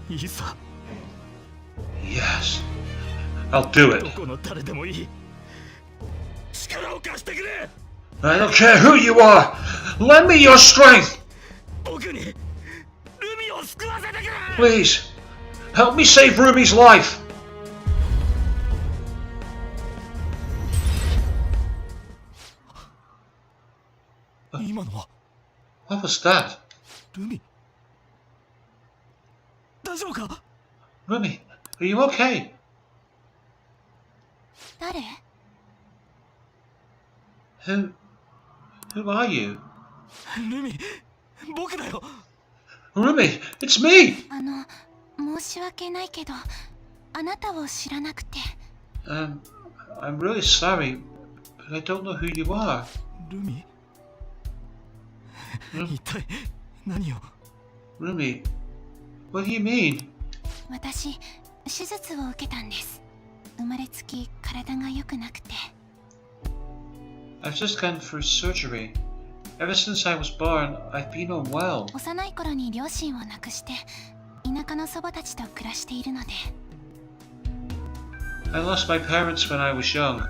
いいさ。 Yes, I'll do ど it. この誰でもいい。力を貸してくれ。 I don't care who you are! Lend me your strength! 僕に海を救わせてくれ。 Please, help me save Rumi's life! 今のは What was that? ルミ。大丈夫か。 Rumi, are you okay? 誰？ Who are you? ルミ、僕だよ。 Rumi, it's me! 申し訳ないけど、あなたを知らなくて。I'm really sorry, but I don't know who you are. ルミ。一体何を。 Rumi, what do you mean? 私、手術を受けたんです。生まれつき体が良くなくて。I've just gone through surgery. Ever since I was born, I've been unwell. 幼い頃に両親を亡くして、田舎の祖母たちと暮らしているので。I lost my parents when I was young,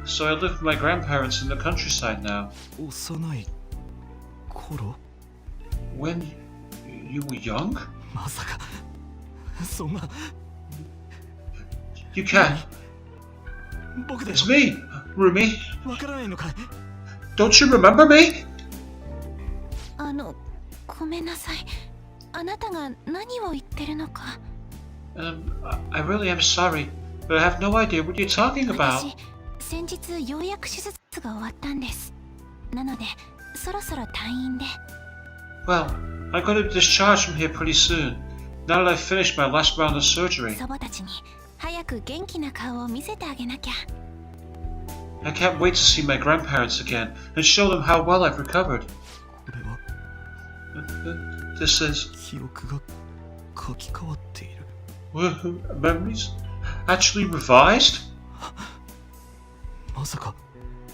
so I live with my grandparents in the countryside now. 幼い頃。 When you were young? まさかそんな。 You can't. 僕だよ。 It's me, Rumi. わからないのかい。 Don't you remember me? ごめんなさい。あなたが何を言ってるのか。I really am sorry, but I have no idea what you're talking about. 私、先日ようやく手術が終わったんです。なので、そろそろ退院で。Well, I'm going to be discharged from here pretty soon, now that I've finished my last round of surgery. 祖母たちに早く元気な顔を見せてあげなきゃ。I can't wait to see my grandparents again and show them how well I've recovered. これは This is 記憶が書き換わっている。 memories actually revised? まさか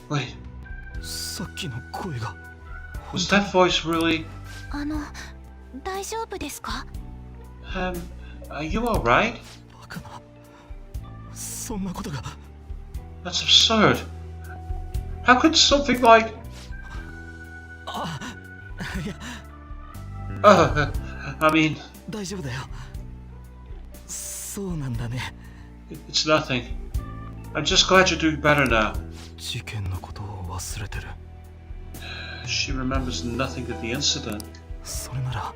Wait, さっきの声が。 was that voice really? 大丈夫ですか？ Are you alright? バカな。そんなことが。 That's absurd. How could something like... いや I mean, 大丈夫だよ。そうなんだね。 it's nothing. I'm just glad you're doing better now. 事件のことを忘れてる。 She remembers nothing of the incident. それなら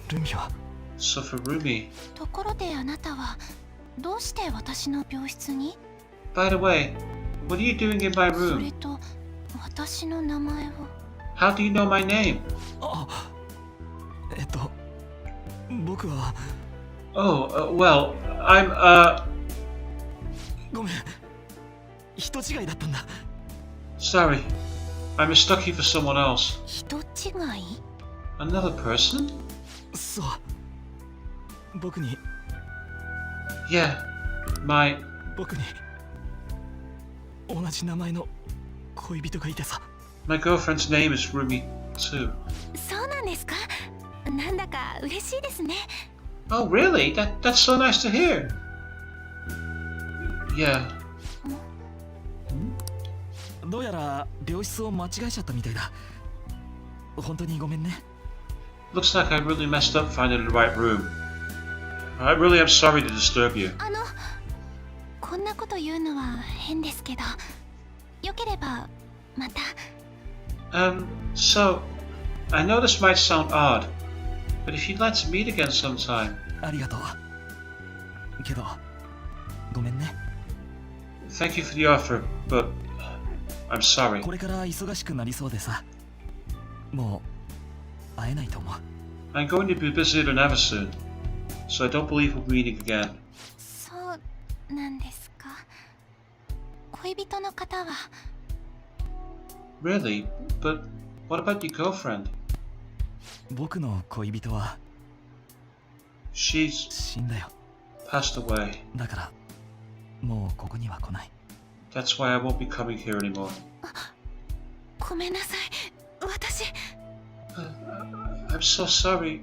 ルミは。 So for Rumi... ところであなたはどうして私の病室に？ By the way, what are you doing in my それ room? と私の名前を。 How do you know my name? 僕は。 Oh, well, I'm, ごめん。人違いだったんだ。 sorry. I mistook you for someone else. 人違い？ Another person? そう。僕に。 Yeah, my... 僕に同じ名前の恋人がいてさ。 My girlfriend's name is Rumi too. そうなんですか。なんだか嬉しいですね。 Oh, really? That's so nice to hear. Yeah. どうやら病室を間違えちゃったみたいだ。本当にごめんね。 Looks like I really messed up finding the right room. I really am sorry to disturb you. こんなこと言うのは変ですけど、よければまた。So, I know this might sound odd, but if you'd like to meet again sometime. ありがとう。けど、ごめんね。 Thank you for the offer, but I'm sorry. これから忙しくなりそうでさ。もう会えないと思う。 I'm going to be busier than ever soon, so I don't believe we'll be meeting again. そうなんですか。恋人の方は。 Really? But what about your girlfriend? 僕の恋人は She's 死んだよ。 passed away. だからもうここには来ない。 That's why I won't be coming here anymore. ごめんなさい。私。I'm so sorry.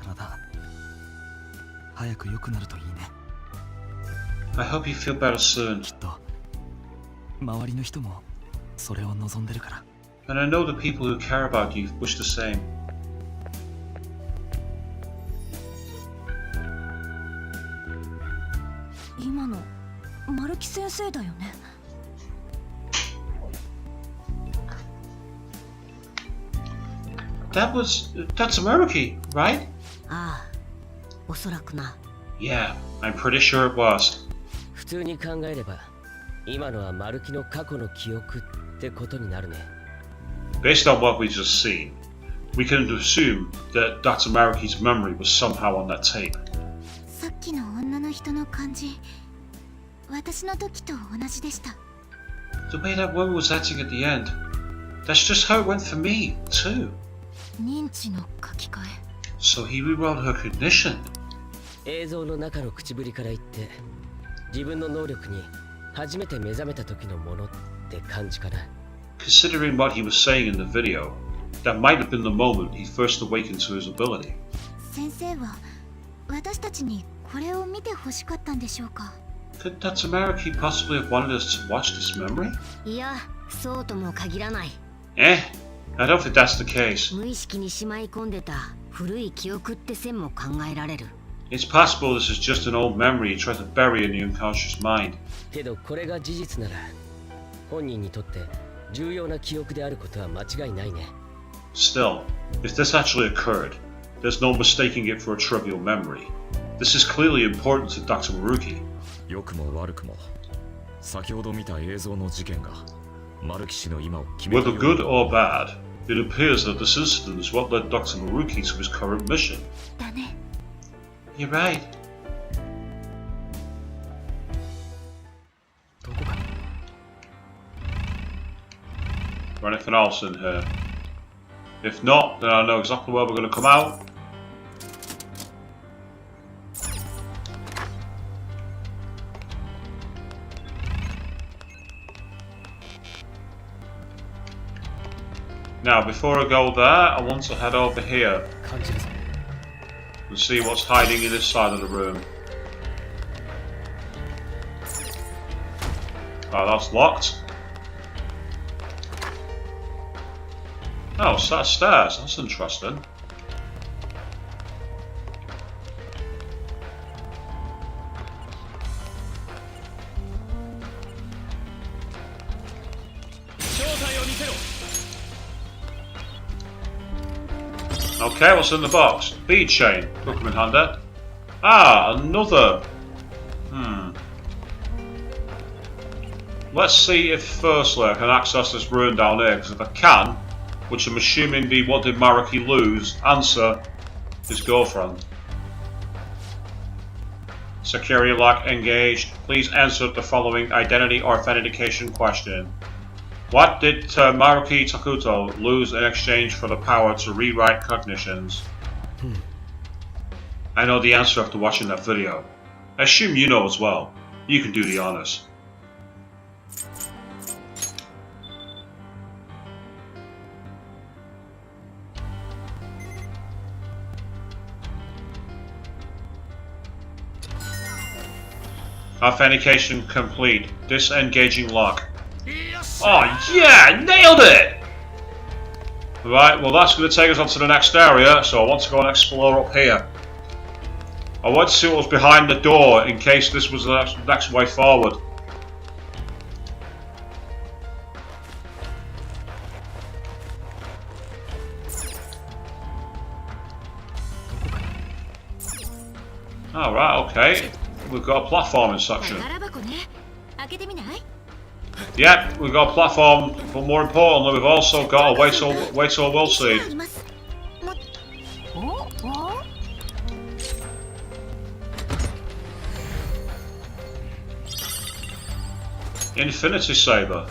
体早く良くなるといいね。 I hope you feel better soon. きっと周りの人もそれを望んでるから。 And I know the people who care about you wish the same. 今の丸木先生だよね。 That's Maruki, right? ああ、おそらくな。 Yeah, I'm pretty sure it was. 普通に考えれば今のはマルキの過去の記憶ってことになるね。 Based on what we've just seen, we can assume that Dr. Maruki's memory was somehow on that tape. さっきの女の人の感じ、私の時と同じでした。 The way that woman was acting at the end, that's just how it went for me, too. 認知の書き換え。 So he rewrote her cognition. 映像の中の口ぶりから言って自分の能力に初めて目覚めた時のものって感じかな。 Considering what he was saying in the video, that might have been the moment he first awakened to his ability. 先生は私たちにこれを見て欲しかったんでしょうか。 Could Dr. Maruki possibly have wanted us to watch this memory? いや、そうとも限らない。 I don't think that's the case. 無意識にしまい込んでた古い記憶って線も考えられる。 It's possible this is just an old memory he tried to bury in the unconscious mind. けどこれが事実なら本人にとって重要な記憶であることは間違いないね。 Still, if this actually occurred, there's no mistaking it for a trivial memory. This is clearly important to Dr. Maruki. 良くも悪くも先ほど見た映像の事件がマルキ氏の今を決めた Whether よう good or bad, it appears that this incident is what led Dr. Maruki to his current mission. だね。 You're right. どこかな。 Or anything else in here? If not, then I know exactly where we're going to come out. Now, before I go there, I want to head over here 感じるぞ。 and see what's hiding in this side of the room. Oh, that's locked. Oh, it's that stairs. That's interesting. Okay, what's in the box? Bead chain. Could come in handy. Ah, another. Let's see if firstly I can access this room down here, because if I can, which I'm assuming the what did Maruki lose answer his girlfriend. Security lock engaged. Please answer the following identity or authentication question. What did Maruki Takuto lose in exchange for the power to rewrite cognitions? I know the answer after watching that video. I assume you know as well. You can do the honors. Authentication complete. Disengaging lock. Oh yeah, nailed it! Right, well that's going to take us on to the next area, so I want to go and explore up here. I want to see what was behind the door in case this was the next way forward. Alright, okay. We've got a platforming section. 宝箱ね。開けてみない？ Yep, we've got a platform, but more importantly, we've also got a wait till a will seed. あります。もお？ Infinity Saber.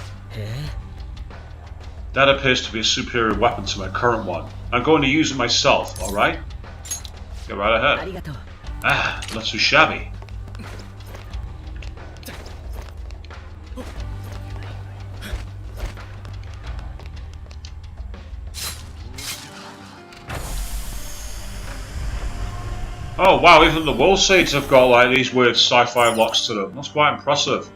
That appears to be a superior weapon to my current one. I'm going to use it myself, alright? Get right あ ahead. りがとう。 Ah, not too shabby. Oh wow, even the will seeds have got like these weird sci-fi locks to them. That's quite impressive.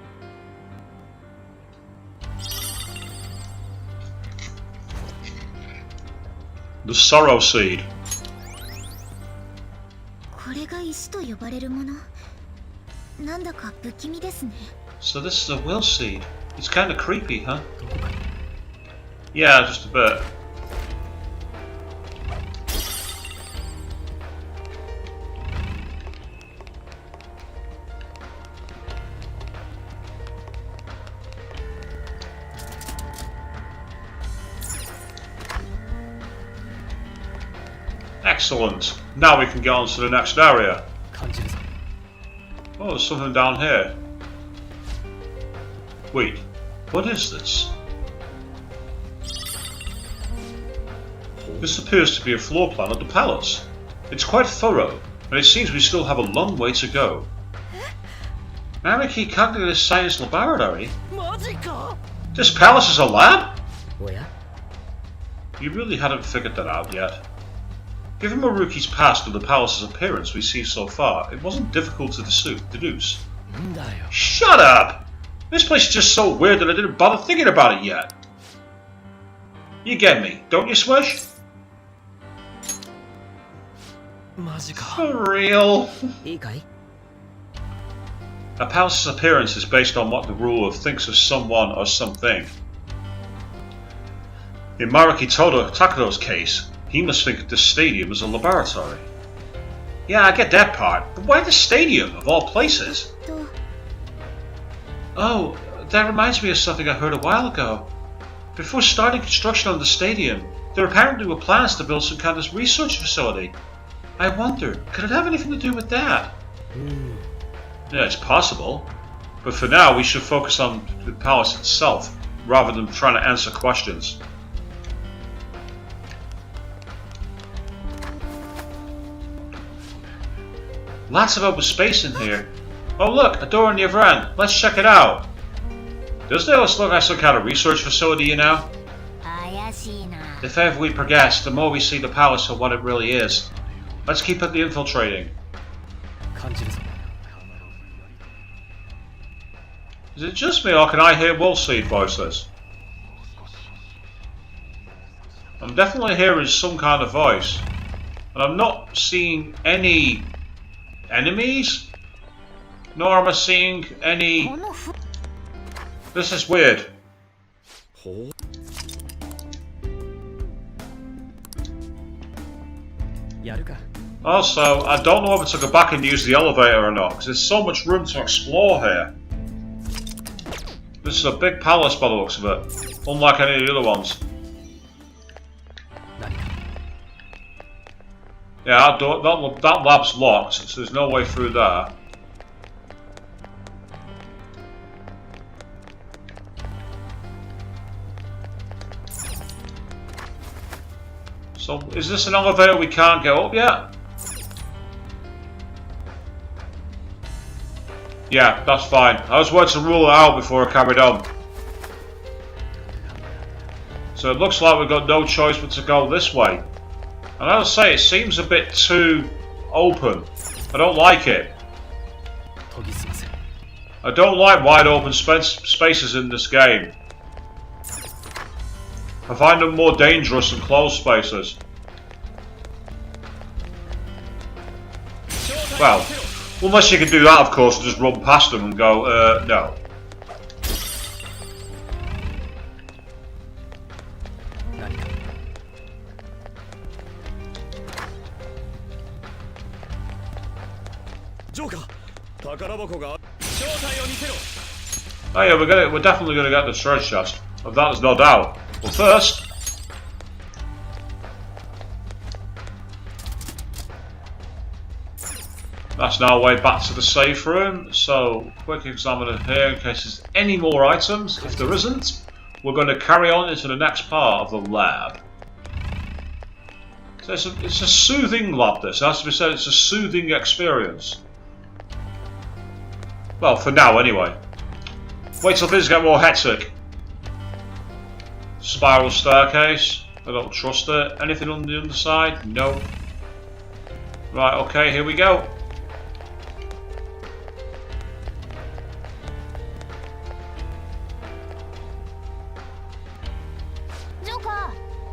The Sorrow Seed. これが石と呼ばれるもの。なんだか不気味ですね。 So this is a will seed. It's kind of creepy, huh? Yeah, just a bit. Excellent. Now we can get on to the next area. 感じるぞ。 Oh, there's something down here. Wait, what is this? This appears to be a floor plan of the palace. It's quite thorough, and it seems we still have a long way to go. Mariki Cognitive Science Laboratory? マジか。 This palace is a lab? おや？ You really hadn't figured that out yet. Given Maruki's past and the palace's appearance we've seen so far, it wasn't difficult to deduce. なんだよ。 Shut up! This place is just so weird that I didn't bother thinking about it yet. You get me, don't you, Swish? マジか。 For real? いいかい？ A palace's appearance is based on what the ruler thinks of someone or something. In Maruki Takado's case, he must think of this stadium as a laboratory. Yeah, I get that part, but why the stadium, of all places? と、 Oh, that reminds me of something I heard a while ago. Before starting construction on the stadium, there apparently were plans to build some kind of research facility. I wonder, could it have anything to do with that? Yeah, it's possible. But for now, we should focus on the palace itself, rather than trying to answer questions. Lots of open space in here. Oh look, a door on the other end. Let's check it out. Doesn't this look like some kind of research facility, you know? 怪しいな。 The further we progress, the more we see the palace for what it really is. Let's keep at the infiltrating. 感じるぞ。 Is it just me or can I hear Wolfseed voices? I'm definitely hearing some kind of voice. And I'm not seeing any enemies? Nor am I seeing any... このふ This is weird. ほう。 やるか。 Also, I don't know if to go back and use the elevator or not, because there's so much room to explore here. This is a big palace by the looks of it, unlike any of the other ones. 何か。 Yeah, that lab's locked, so there's no way through there. So, is this an elevator we can't get up yet? Yeah, that's fine. I just wanted to rule it out before I carried on. So it looks like we've got no choice but to go this way. And I would say it seems a bit too open. I don't like it. I don't like wide open spaces in this game. I find them more dangerous than closed spaces. Well, unless you can do that, of course, and just run past them and go, no. Oh yeah, we're definitely gonna get the treasure chest. Of that, there's no doubt. But first, that's now our way back to the safe room. So, quick examiner here in case there's any more items. If there isn't, we're going to carry on into the next part of the lab. So it's a soothing lab, this. It has to be said, it's a soothing experience. Well, for now anyway. Wait till things get more hectic. Spiral staircase. I don't trust it. Anything on the underside? No. Right, okay, here we go.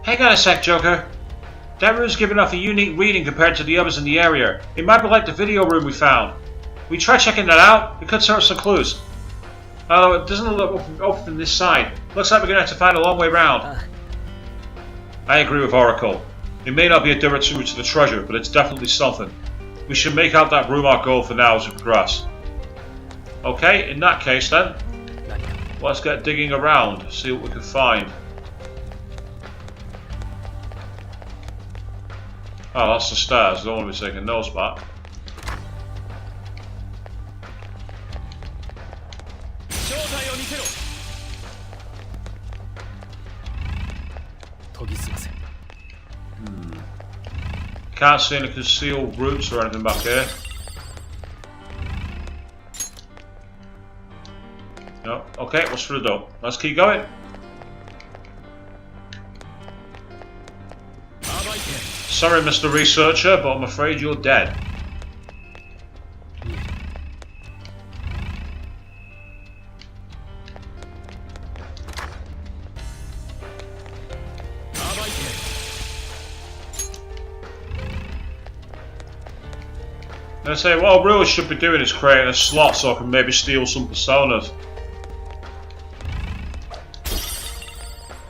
Hang on a sec, Joker. That room's giving off a unique reading compared to the others in the area. It might be like the video room we found. We try checking that out. It could serve some clues. Oh, it doesn't look open from this side. Looks like we're going to have to find a long way round. I agree with Oracle. It may not be a direct route to the treasure, but it's definitely something. We should make out that room our goal for now as we progress. Okay, in that case then, let's get digging around, see what we can find. Oh, that's the stairs. I don't want to be taking those back. Can't see any concealed routes or anything back here. No. Okay, what's through the door? Let's keep going. Sorry, Mr. Researcher, but I'm afraid you're dead. I say, what I really should be doing is creating a slot so I can maybe steal some personas.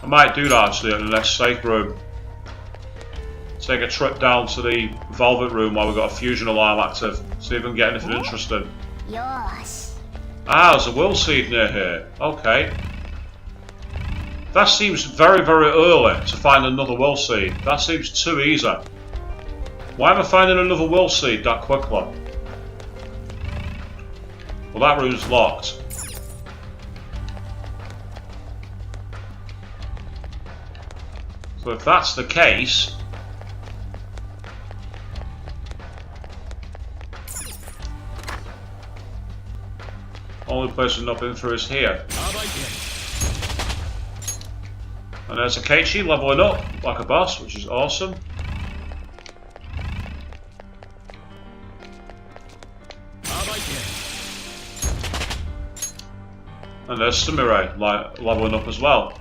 I might do that actually in the next safe room. Take a trip down to the Velvet room while we've got a fusion alarm active. See if we can get anything interesting. Ah, there's a will seed near here. Okay. That seems very, very early to find another will seed. That seems too easy. Why am I finding another will seed that quickly? Well, that room's locked. So if that's the case, only place we've not been through is here. And there's Akechi leveling up like a boss, which is awesome. And there's Sumire leveling up as well.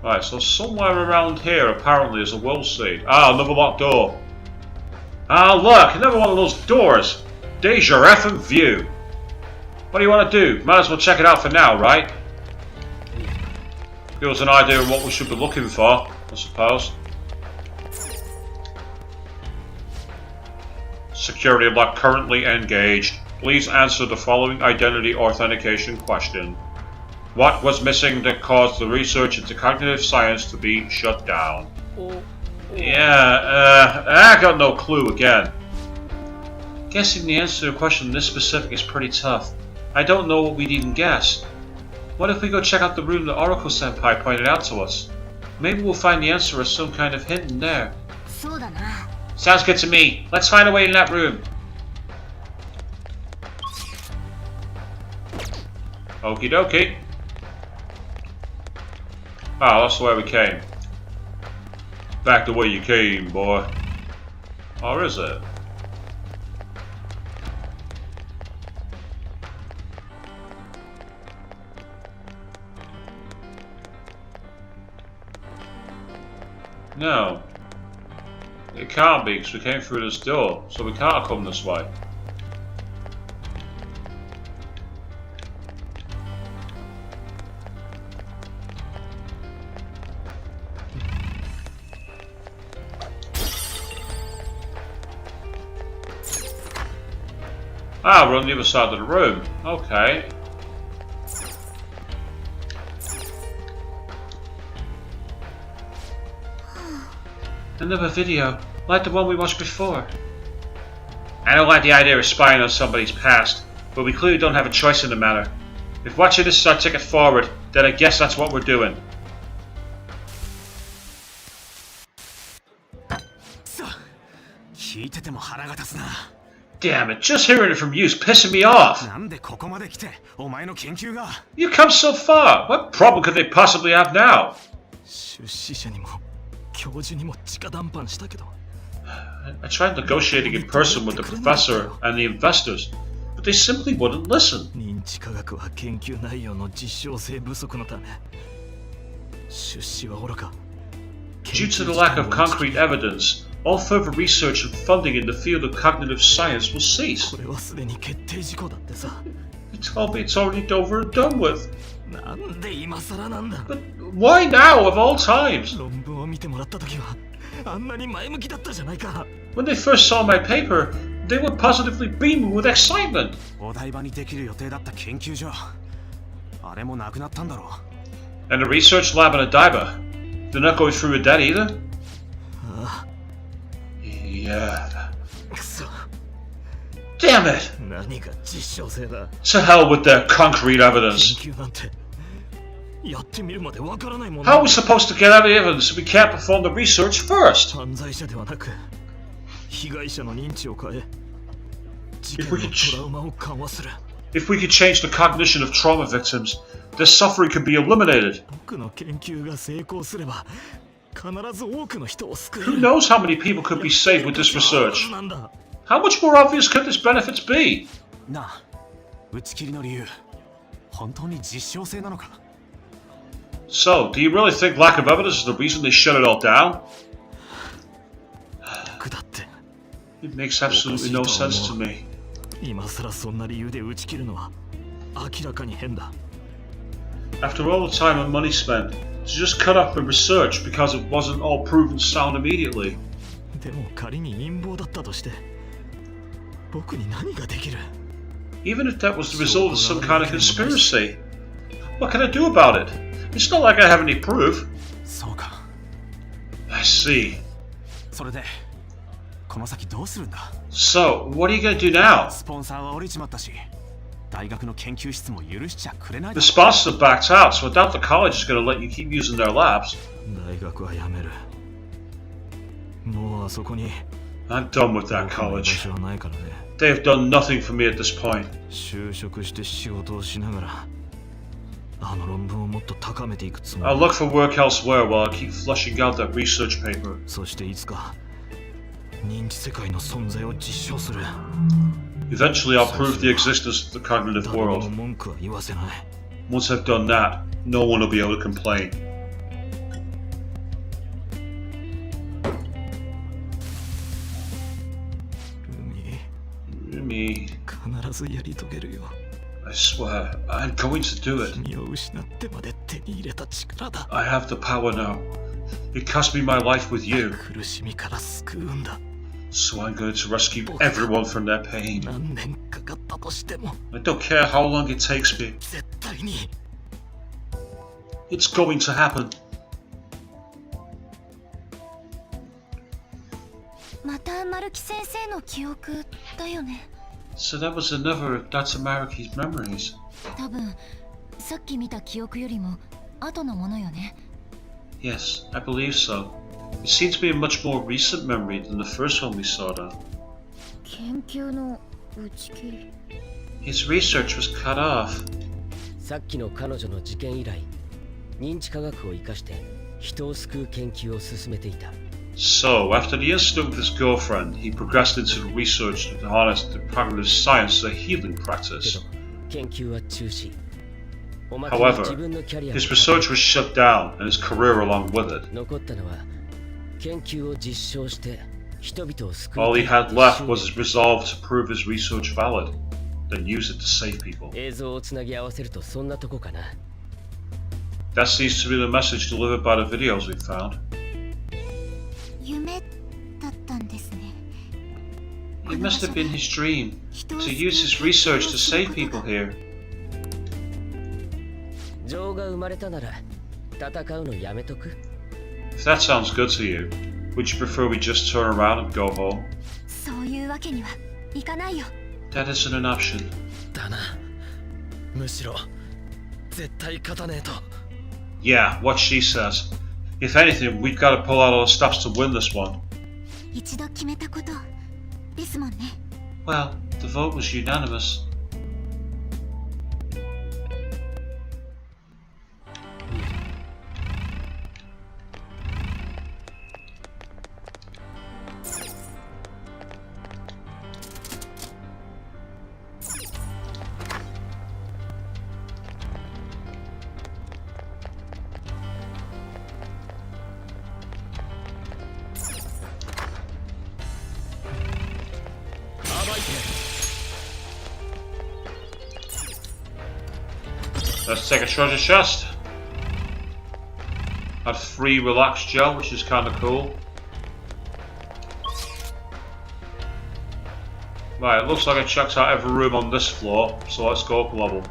Right, so somewhere around here apparently is a will seed. Ah, another locked door. Ah, look, another one of those doors. Deja effing view. What do you want to do? Might as well check it out for now, right? Give us an idea of what we should be looking for, I suppose. Security lab currently engaged. Please answer the following identity authentication question. What was missing that caused the research into cognitive science to be shut down? Yeah, I got no clue again. Guessing the answer to a question this specific is pretty tough. I don't know what we'd even guess. What if we go check out the room that Oracle Senpai pointed out to us? Maybe we'll find the answer as some kind of hint in there. Sounds good to me. Let's find a way in that room. Okie dokie. Ah, that's the way we came. Back the way you came, boy. Or is it? No. It can't be, because we came through this door, so we can't come this way. Ah, we're on the other side of the room. Okay. Another video, like the one we watched before. I don't like the idea of spying on somebody's past, but we clearly don't have a choice in the matter. If watching this is our ticket forward, then I guess that's what we're doing. Damn it, just hearing it from you is pissing me off. You come so far. What problem could they possibly have now? I tried negotiating in person with the professor and the investors, but they simply wouldn't listen. Due to the lack of concrete evidence, all further research and funding in the field of cognitive science will cease. They told me it's already over and done with. But why now, of all times? When they first saw my paper, they were positively beaming with excitement. And the research lab in Odaiba, they're not going through with that either? Yeah. Damn it! To hell with their concrete evidence. How are we supposed to get any evidence if we can't perform the research first? If we could change the cognition of trauma victims, their suffering could be eliminated. Who knows how many people could be saved with this research? How much more obvious could this benefits be? So, do you really think lack of evidence is the reason they shut it all down? It makes absolutely no sense to me. After all the time and money spent, to just cut off the research because it wasn't all proven sound immediately. Even if that was the result of some kind of conspiracy, what can I do about it? It's not like I have any proof. I see. So, what are you going to do now? The sponsors have backed out, so I doubt the college is going to let you keep using their labs. I'm done with that college. They have done nothing for me at this point. I'll look for work elsewhere while I keep flushing out that research paper. Eventually I'll prove the existence of the cognitive world. Once I've done that, no one will be able to complain. Rumi, I swear, I'm going to do it. I have the power now. It cost me my life with you. So I'm going to rescue everyone from their pain. I don't care how long it takes me. It's going to happen. So that was another of Dr. Maruki's memories. Yes, I believe so. It seems to be a much more recent memory than the first one we saw though. 研究の打ち切り。 His research was cut off. さっきの彼女の事件以来、認知科学を生かして人を救う研究を進めていた。 So, after the incident with his girlfriend, he progressed into the research to harness the pragmatist science as a healing け practice. ど研究は中止。おまけ However, に自分のキャリア his research was shut down and his career along with it. 残ったのは研究を実証して人々を救う All he had left was his resolve to prove his research valid, then use it to save people. 映像をつなぎ合わせるとそんなとこかな。 That seems to be the message delivered by the videos we found. 夢だったんですね。 It must have been his dream to use his research to save people here. 情が生まれたなら戦うのやめとく。 If that sounds good to you, would you prefer we just turn around and go home? そういうわけにはいかないよ。 That isn't an option. だな。むしろ絶対勝たねえと。 Yeah, what she says. If anything, we've got to pull out all the stops to win this one. 一度決めたことですもんね。 Well, the vote was unanimous. Let's take a treasure chest. Had free relaxed gel, which is kind of cool. Right, it looks like it checks out every room on this floor, so let's go up a level.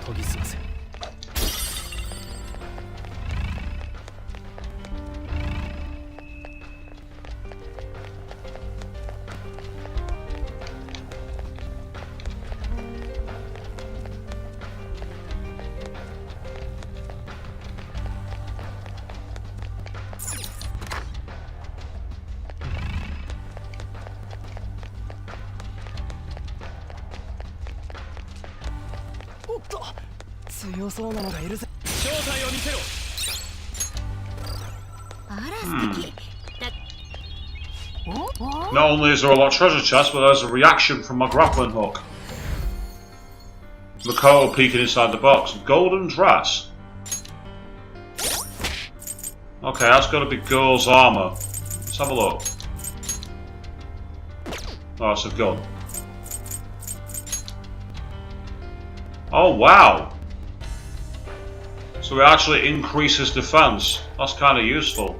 研ぎ澄ませ。 おっと、強そうなのがいるぜ。正体を見せろ。あら素敵。お Not only is there a lot of treasure chests, but there's a reaction from my grappling hook. Makoto peeking inside the box. Golden dress. Okay, that's got to be girl's armor. Let's have a look. Oh, it's a gun. Oh, wow. So it actually increases defense. That's kind of useful.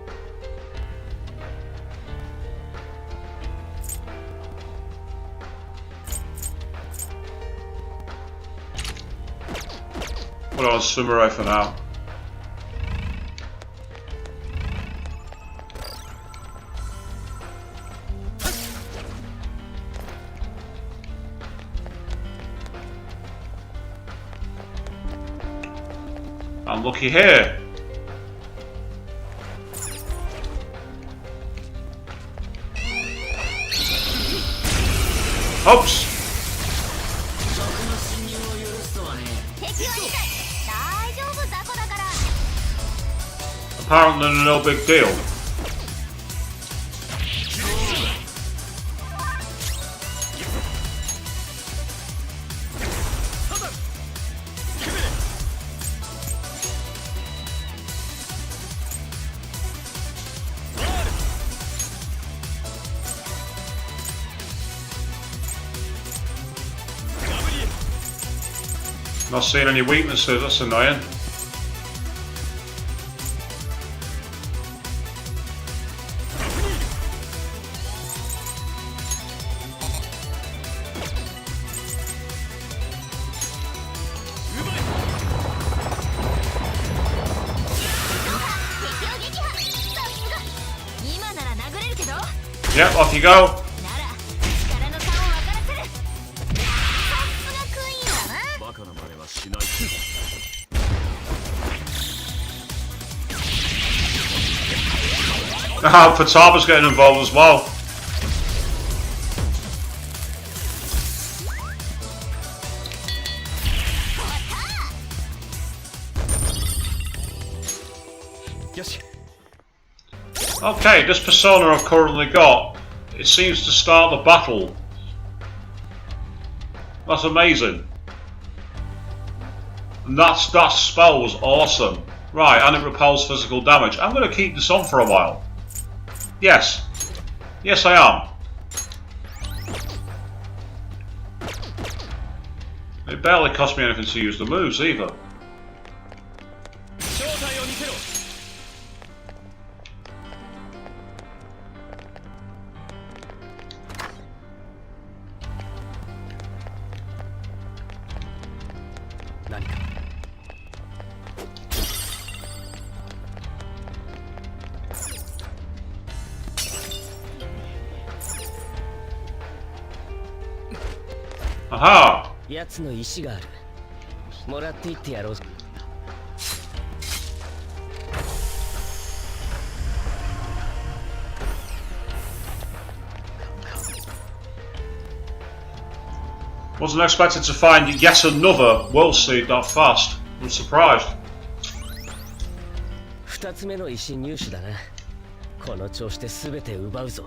Put on a samurai for now. And looky here. Oops. 敵は理解。大丈夫雑魚だから。 Apparently no big deal. Not seeing any weaknesses, that's annoying. Yep, off you go. なら力の差を分からせる。さすがクイーンだな。バカな真似はしない。Fatama's getting involved as well. Okay, this persona I've currently got, it seems to start the battle. That's amazing. And that spell was awesome. Right, and it repels physical damage. I'm going to keep this on for a while. Yes. Yes, I am. It barely cost me anything to use the moves either. Aha! やつの石がある。もらっていってやろう。Wasn't expected to find yet another world seed that fast. I'm surprised. 2つ目の石入手だな。この調子で全て奪うぞ。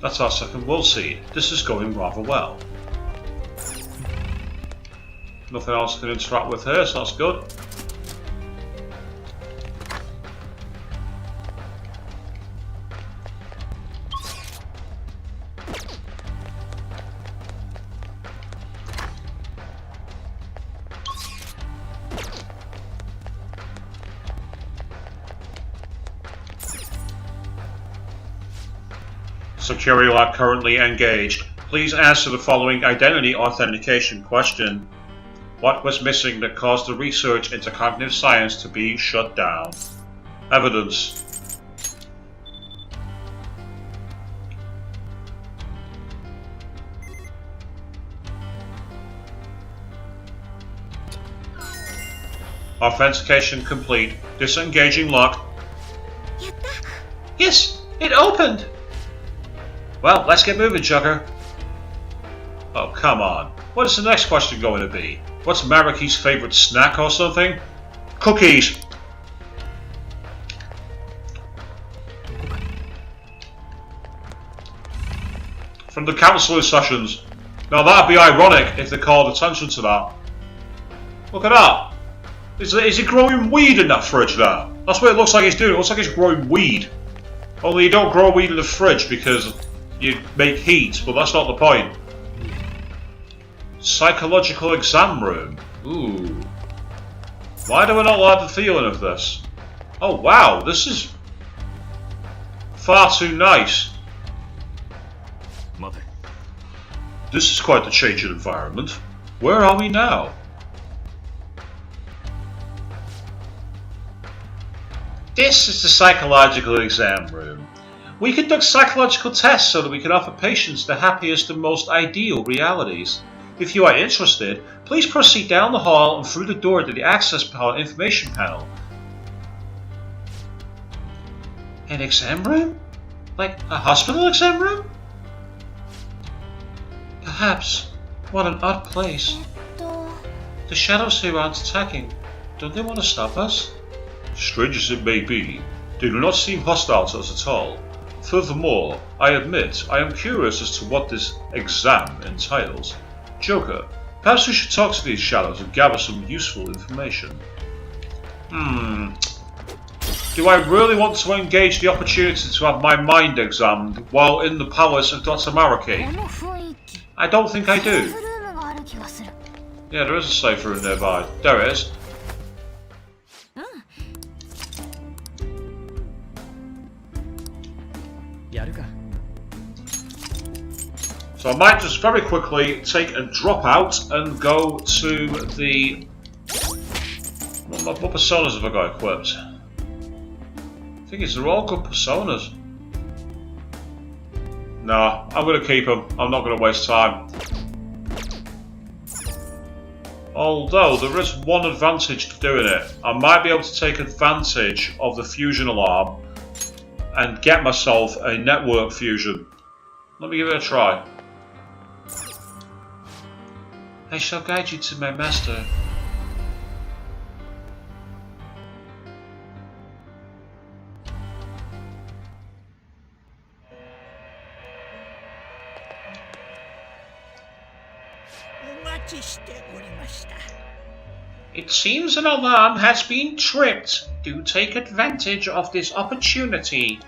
That's our second world seed. This is going rather well. Nothing else can interact with her, so that's good. Security lab currently engaged. Please answer the following identity authentication question. What was missing that caused the research into cognitive science to be shut down? Evidence. Authentication complete. Disengaging lock. Yes, it opened! Well, let's get moving, Chucker. Oh, come on. What is the next question going to be? What's Mariki's favourite snack or something? Cookies! From the counselling sessions. Now that'd be ironic if they called attention to that. Look at that! Is he growing weed in that fridge now? That's what it looks like he's doing. It looks like he's growing weed. Only you don't grow weed in the fridge because you make heat, but that's not the point. Psychological exam room. Ooh. Why do I not like the feeling of this? Oh wow, this is far too nice. This is quite the change in environment. Where are we now? This is the psychological exam room. We conduct psychological tests so that we can offer patients the happiest and most ideal realities. If you are interested, please proceed down the hall and through the door to the access panel information panel. An exam room? Like a hospital exam room? Perhaps. What an odd place. The shadows here aren't attacking. Don't they want to stop us? Strange as it may be, they do not seem hostile to us at all. Furthermore, I admit I am curious as to what this exam entails. Joker, perhaps we should talk to these shadows and gather some useful information. Do I really want to engage the opportunity to have my mind examined while in the palace of Dr. Mariki? I don't think I do. Yeah, there is a safe room nearby. There it is. So I might just very quickly take a drop out and go to the... What personas have I got equipped? I think they're all good personas. Nah, I'm going to keep them. I'm not going to waste time. Although there is one advantage to doing it. I might be able to take advantage of the fusion alarm and get myself a network fusion. Let me give it a try. I shall guide you to my master. It seems an alarm has been tripped. Do take advantage of this opportunity.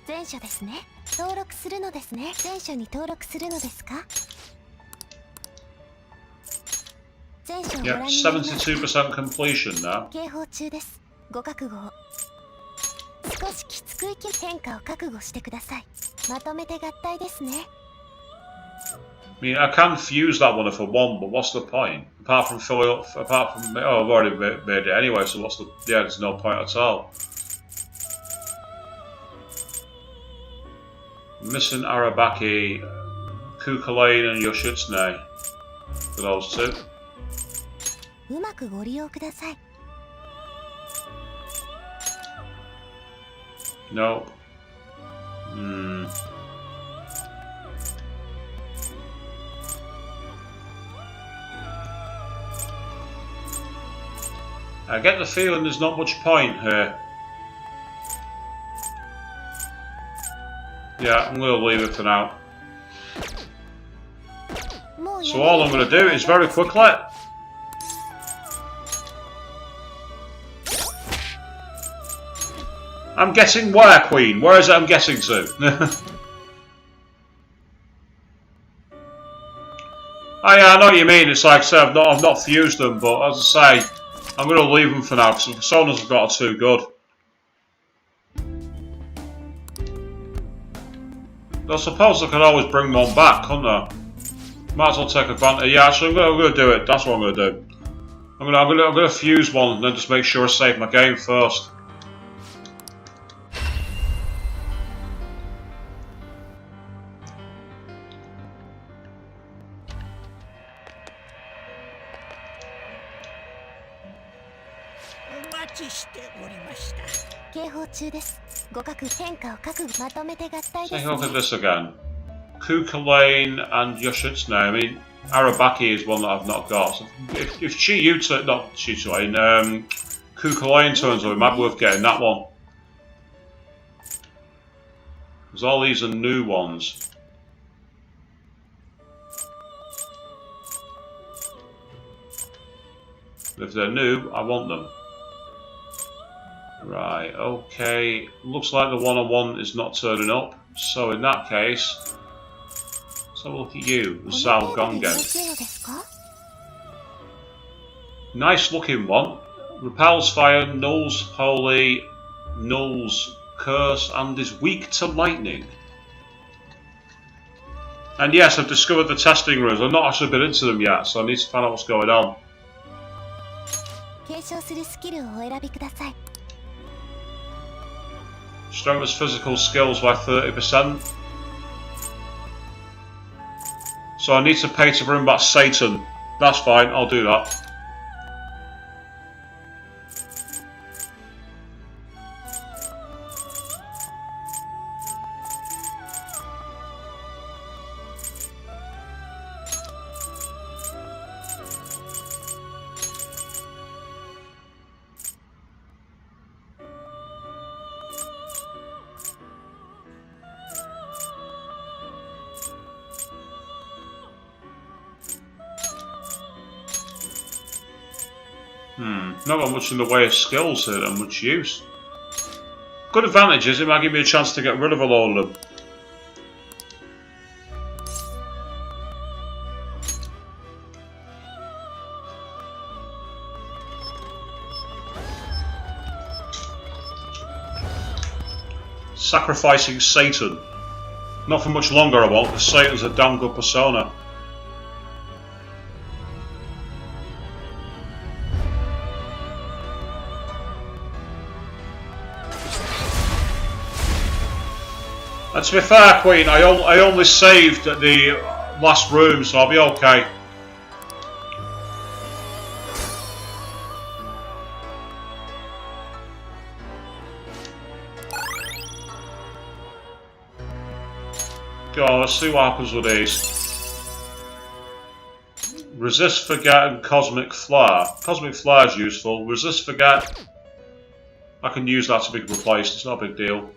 前書ですね。登録するのですね。前書に登録するのですか？前書をご Yep, 覧になりますか？ 72% completion now. 警報中です。ご覚悟を。少しきつくいき変化を覚悟してください。まとめて合体ですね。I mean, I can fuse that one if I want, but what's the point? Apart from filling up, apart from, oh, I've already made it anyway, so what's the, yeah, there's no point at all. Missing Arabaki, Kukulane and Yoshitsune. For those two. うまくご利用ください。 No. I get the feeling there's not much point here. Yeah, I'm going to leave it for now. So all I'm going to do is very quickly. I'm guessing where, Queen? Where is it I'm guessing to? Oh yeah, I know what you mean. It's like I said, I've not fused them, but as I say, I'm going to leave them for now because the personas I've got are too good. I suppose I could always bring one back, couldn't I? Might as well take advantage. Yeah, actually, I'm going to do it. That's what I'm going to do. I'm going to fuse one and then just make sure I save my game first. Take a look at this again. Kukulane and Yoshitsune. I mean, Arabaki is one that I've not got. So if Chiyuta, not Chiyuta, Kukulane turns up, it might be worth getting that one. Because all these are new ones. If they're new, I want them. Right, okay. Looks like the one-on-one is not turning up. So in that case, let's have a look at you, Zal Gongen. Nice looking one. Repels fire, nulls holy, nulls curse, and is weak to lightning. And yes, I've discovered the testing rooms. I've not actually been into them yet, so I need to find out what's going on. Strengthens physical skills by 30%. So I need to pay to bring back Satan. That's fine, I'll do that. Not got much in the way of skills here and much use. Good advantage is it might give me a chance to get rid of a load of them. Sacrificing Satan. Not for much longer I won't, because Satan's a damn good persona. And to be fair, Queen, I only saved at the last room, so I'll be okay. Go on, let's see what happens with these. Resist, forget, and cosmic flare. Cosmic flare is useful. Resist, forget. I can use that to be replaced. It's not a big deal.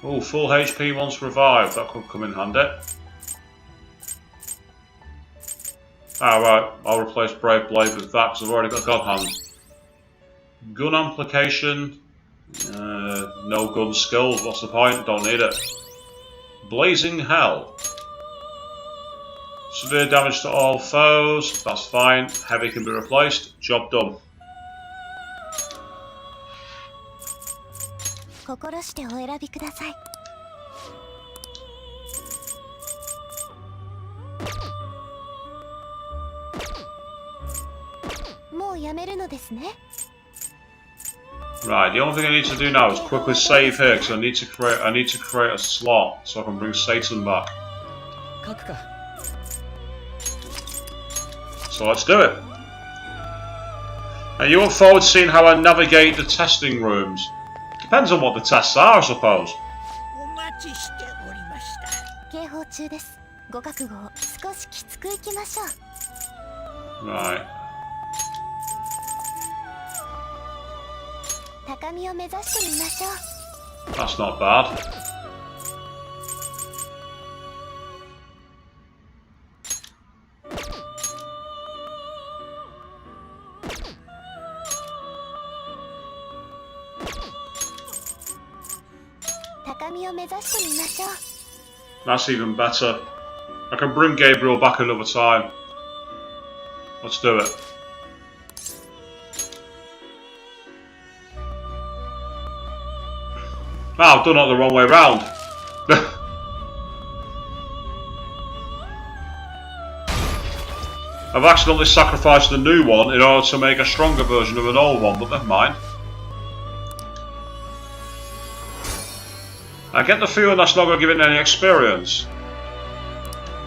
Oh, full HP once revived. That could come in handy. Alright, I'll replace Brave Blade with that because I've already got God Hand. Gun application. No gun skills. What's the point? Don't need it. Blazing Hell. Severe damage to all foes. That's fine. Heavy can be replaced. Job done. 心してお選びください。もうやめるのですね。Right, the only thing I need to do now is quickly save here because I need to create a slot so I can bring Satan back. 書くか。 So let's do it. And you look forward to seeing how I navigate the testing rooms. Depends on what the tests are, I suppose. お待ちしておりました。警報中です。ご覚悟を。少しきつくいきましょう。 Right. 高みを目指してみましょう。 That's not bad. That's even better. I can bring Gabriel back another time. Let's do it. I've done it the wrong way round. I've accidentally sacrificed the new one in order to make a stronger version of an old one, but never mind. I get the feeling that's not going to give it any experience.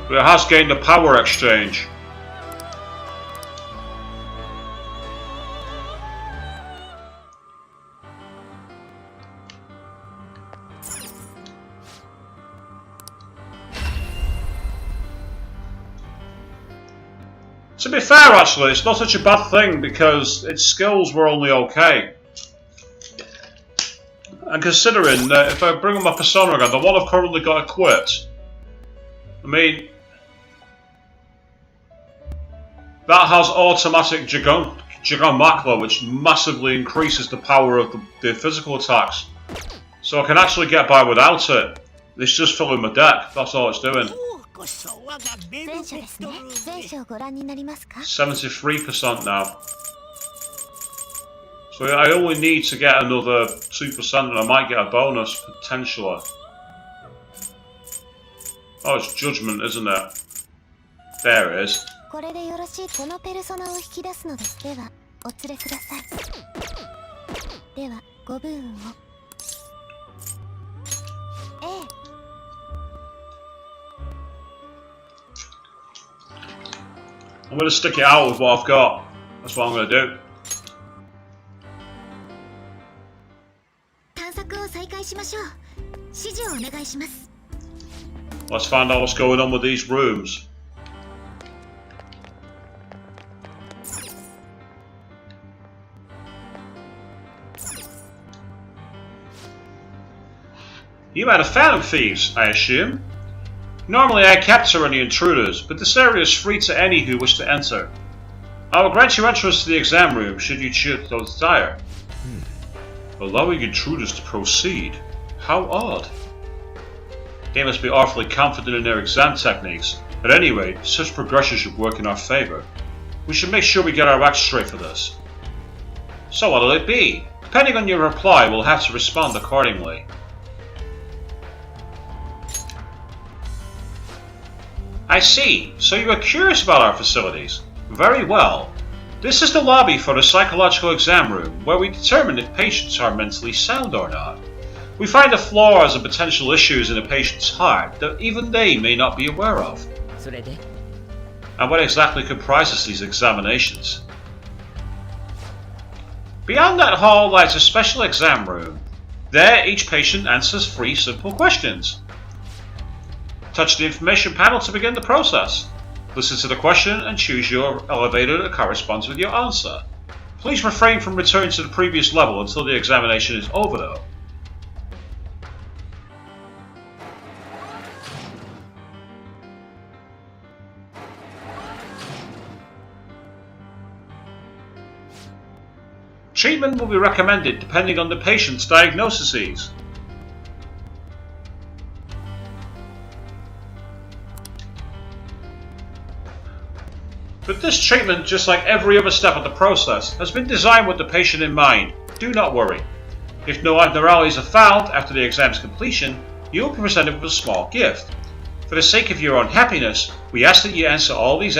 But it has gained a power exchange. To be fair, actually, it's not such a bad thing because its skills were only okay. And considering that if I bring up my persona again, the one I've currently got equipped, I mean, that has automatic Gigamakla, which massively increases the power of the physical attacks. So I can actually get by without it. It's just filling my deck, that's all it's doing. 73% now. So I only need to get another 2% and I might get a bonus, potentially. Oh, it's Judgment, isn't it? There it is. これでよろしい。このペルソナを引き出すのです。では、お連れください。では、ご武運を。ええ。 I'm going to stick it out with what I've got. That's what I'm going to do. 探索を再開しましょう。指示をお願いします。 Let's find out what's going on with these rooms. You had a Phantom Thieves, I assume? Normally I capture any intruders, but this area is free to any who wish to enter. I will grant you entrance to the exam room should you choose so desire. Allowing intruders to proceed? How odd. They must be awfully confident in their exam techniques. At any rate, such progression should work in our favour. We should make sure we get our acts straight for this. So what'll it be? Depending on your reply, we'll have to respond accordingly. I see. So you are curious about our facilities. Very well. This is the lobby for the psychological exam room, where we determine if patients are mentally sound or not. We find the flaws and potential issues in a patient's heart that even they may not be aware of. and what exactly comprises these examinations. Beyond that hall lies a special exam room. There, each patient answers 3 simple questions. Touch the information panel to begin the process. Listen to the question and choose your elevator that corresponds with your answer. Please refrain from returning to the previous level until the examination is over though. Treatment will be recommended depending on the patient's diagnoses. But this treatment, just like every other step of the process, has been designed with the patient in mind. Do not worry. If no abnormalities are found after the exam's completion, you will be presented with a small gift. For the sake of your own happiness, we ask that you answer all these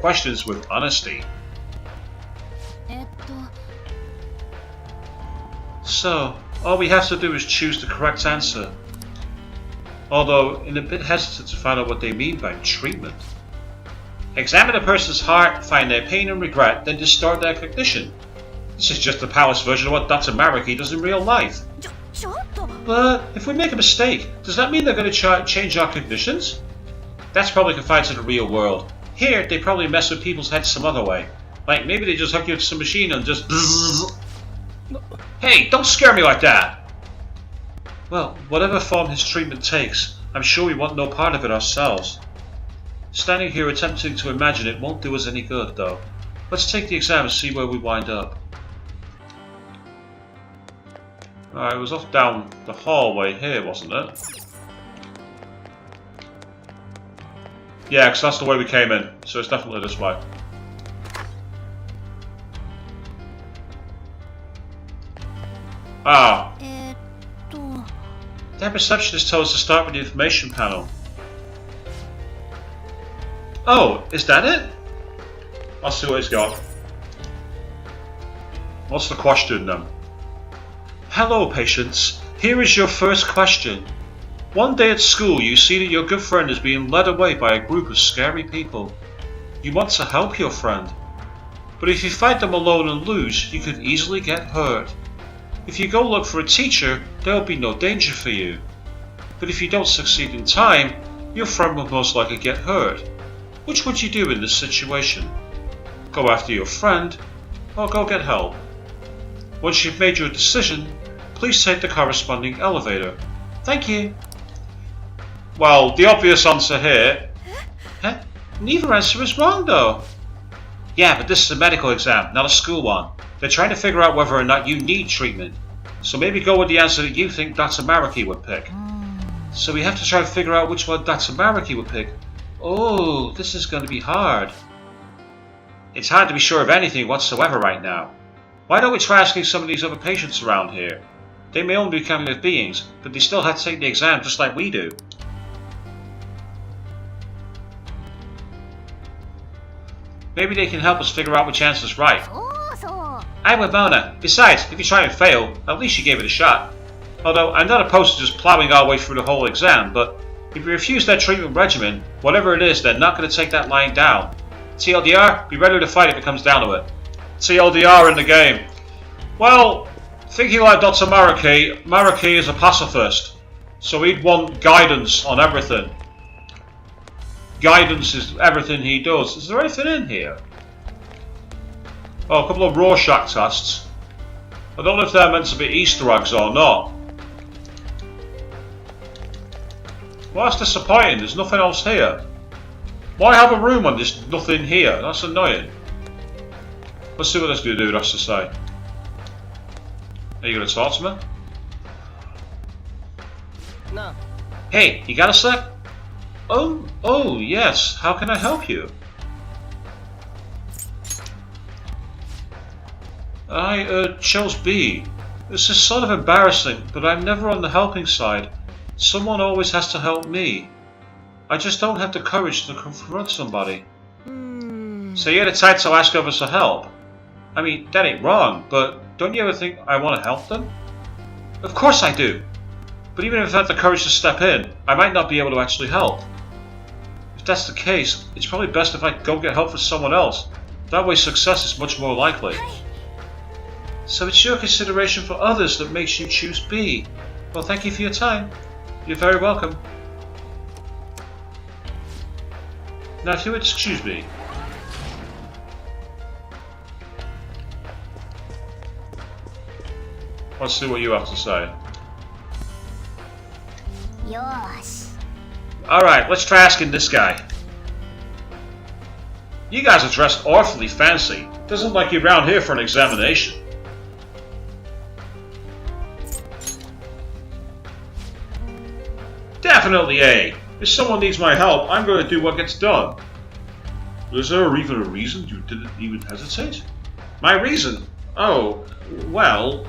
questions with honesty. So, all we have to do is choose the correct answer. Although, I'm a bit hesitant to find out what they mean by treatment. Examine a person's heart, find their pain and regret, then distort their cognition. This is just the palace version of what Dr. Mariki does in real life. But if we make a mistake, does that mean they're going to change our cognitions? That's probably confined to the real world. Here, they probably mess with people's heads some other way. Like maybe they just hook you to some machine and just bzzz. Hey, don't scare me like that! Well, whatever form his treatment takes, I'm sure we want no part of it ourselves. Standing here attempting to imagine it won't do us any good, though. Let's take the exam and see where we wind up. Alright, it was off down the hallway here, wasn't it? Yeah, because that's the way we came in, so it's definitely this way. Ah. That receptionist told us to start with the information panel. Oh, is that it? I'll see what he's got. What's the question then? Hello, patients. Here is your first question. One day at school, you see that your good friend is being led away by a group of scary people. You want to help your friend. But if you fight them alone and lose, you could easily get hurt. If you go look for a teacher, there will be no danger for you. But if you don't succeed in time, your friend will most likely get hurt. Which would you do in this situation? Go after your friend, or go get help? Once you've made your decision, please take the corresponding elevator. Thank you. Well, the obvious answer here... Huh? Neither answer is wrong though. Yeah, but this is a medical exam, not a school one. They're trying to figure out whether or not you need treatment. So maybe go with the answer that you think Dr. Mariki would pick. So we have to try to figure out which one Dr. Mariki would pick. Oh, this is going to be hard. It's hard to be sure of anything whatsoever right now. Why don't we try asking some of these other patients around here? They may only be cognitive beings, but they still have to take the exam just like we do. Maybe they can help us figure out which answer's right. I'm with Mona. Besides, if you try and fail, at least you gave it a shot. Although, I'm not opposed to just plowing our way through the whole exam, but if you refuse their treatment regimen, whatever it is, they're not going to take that lying down. TLDR, be ready to fight if it comes down to it. TLDR in the game. Well, thinking like Dr. Mariki, Mariki is a pacifist, so he'd want guidance on everything. Guidance is everything he does. Is there anything in here? Oh, a couple of Rorschach tests. I don't know if they're meant to be Easter eggs or not. Well, that's disappointing. There's nothing else here. Why have a room when there's nothing here? That's annoying. Let's see what this dude has to say. Are you going to talk to me? No. Hey, you got a sec? Oh, yes. How can I help you? I chose B. This is sort of embarrassing, but I'm never on the helping side. Someone always has to help me. I just don't have the courage to confront somebody. So you're the type to ask others for help? I mean, that ain't wrong, but don't you ever think I want to help them? Of course I do. But even if I had the courage to step in, I might not be able to actually help. If that's the case, it's probably best if I go get help for someone else. That way success is much more likely. So it's your consideration for others that makes you choose B. Well, thank you for your time. You're very welcome. Now, if you would excuse me. Let's see what you have to say. Yosh. Alright, let's try asking this guy. You guys are dressed awfully fancy. Doesn't look like you're around here for an examination. Definitely A. If someone needs my help, I'm going to do what gets done. Is there even a reason you didn't even hesitate? My reason? Oh, well...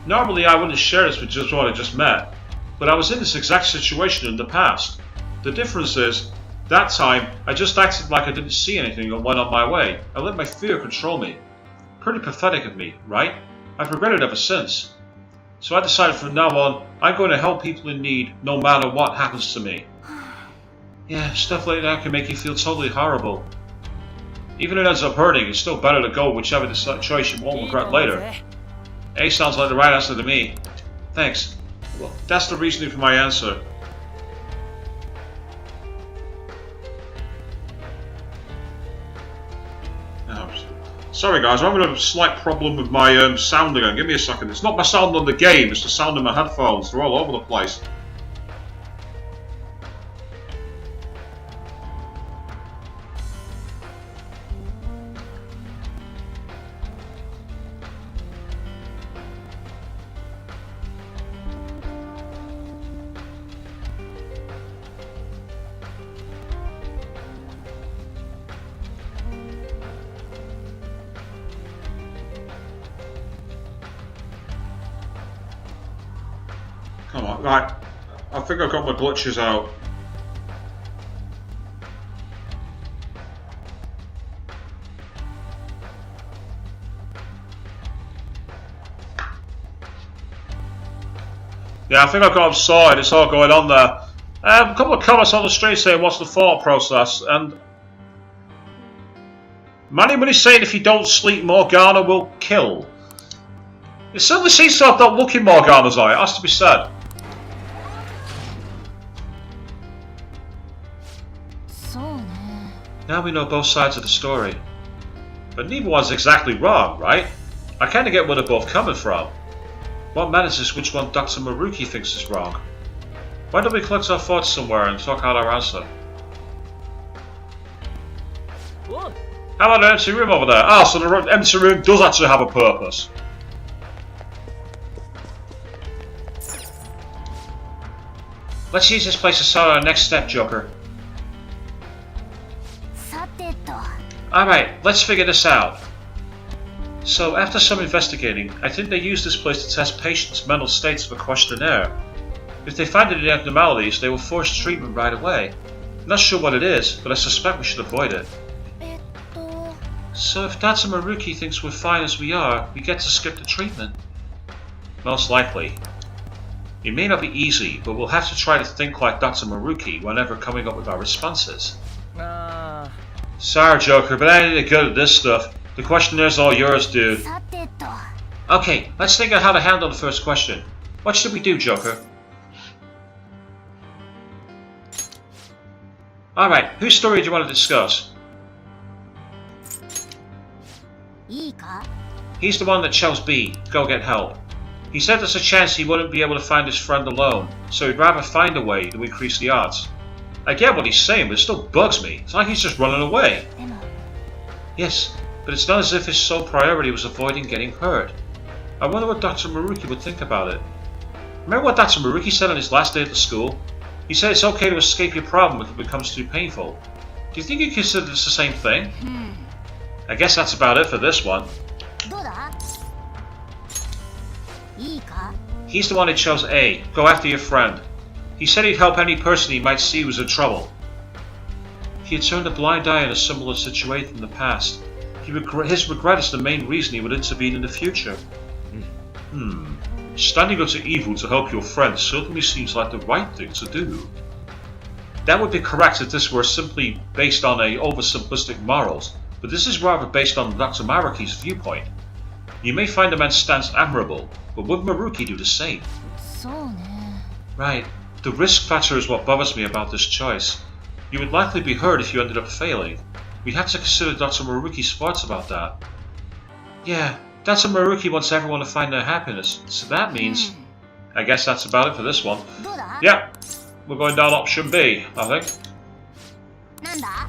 Normally I wouldn't share this with just what I just met, but I was in this exact situation in the past. The difference is, that time I just acted like I didn't see anything and went on my way. I let my fear control me. Pretty pathetic of me, right? I've regretted it ever since. So I decided from now on, I'm going to help people in need no matter what happens to me. Yeah, stuff like that can make you feel totally horrible. Even if it ends up hurting, it's still better to go whichever choice you won't regret later. A sounds like the right answer to me. Thanks. Well, that's the reasoning for my answer. Oh, sorry guys, I'm having a slight problem with my sound again. Give me a second. It's not my sound on the game, it's the sound in my headphones. They're all over the place. Come on, right. I think I've got my glitches out. Yeah, I think I've got them sorted. It's all going on there. A couple of comments on the stream saying what's the thought process, and Money's saying if you don't sleep, Morgana will kill. It certainly seems to have that look in Morgana's eye, it has to be said. Now we know both sides of the story. But neither one's exactly wrong, right? I kinda get where they're both coming from. What matters is which one Dr. Maruki thinks is wrong. Why don't we collect our thoughts somewhere and talk out our answer? How about the empty room over there? Ah, so the empty room does actually have a purpose. Let's use this place to start our next step, Joker. Alright, let's figure this out. So, after some investigating, I think they used this place to test patients' mental states of a questionnaire. If they find any abnormalities, they will force treatment right away. I'm not sure what it is, but I suspect we should avoid it. So if Dr. Maruki thinks we're fine as we are, we get to skip the treatment. Most likely. It may not be easy, but we'll have to try to think like Dr. Maruki whenever coming up with our responses. Sorry, Joker, but I ain't any good at this stuff. The questionnaires all yours, dude. Okay, let's think of how to handle the first question. What should we do, Joker? Alright, whose story do you want to discuss? He's the one that chose B, go get help. He said there's a chance he wouldn't be able to find his friend alone, so he'd rather find a way to increase the odds. I get what he's saying, but it still bugs me. It's like he's just running away. Yes, but it's not as if his sole priority was avoiding getting hurt. I wonder what Dr. Maruki would think about it. Remember what Dr. Maruki said on his last day at the school? He said it's okay to escape your problem if it becomes too painful. Do you think he considered this the same thing? I guess that's about it for this one. He's the one who chose A. Go after your friend. He said he'd help any person he might see who's in trouble. He had turned a blind eye in a similar situation in the past. His regret is the main reason he would intervene in the future. Standing up to evil to help your friend certainly seems like the right thing to do. That would be correct if this were simply based on a oversimplistic morals, but this is rather based on Dr. Maruki's viewpoint. You may find the man's stance admirable, but would Maruki do the same? そうね。 Right. The risk factor is what bothers me about this choice. You would likely be hurt if you ended up failing. We have to consider Dr. Maruki's thoughts about that. Yeah, Dr. Maruki wants everyone to find their happiness, so that means... I guess that's about it for this one. どうだ？ Yeah, we're going down option B, I think. なんだ？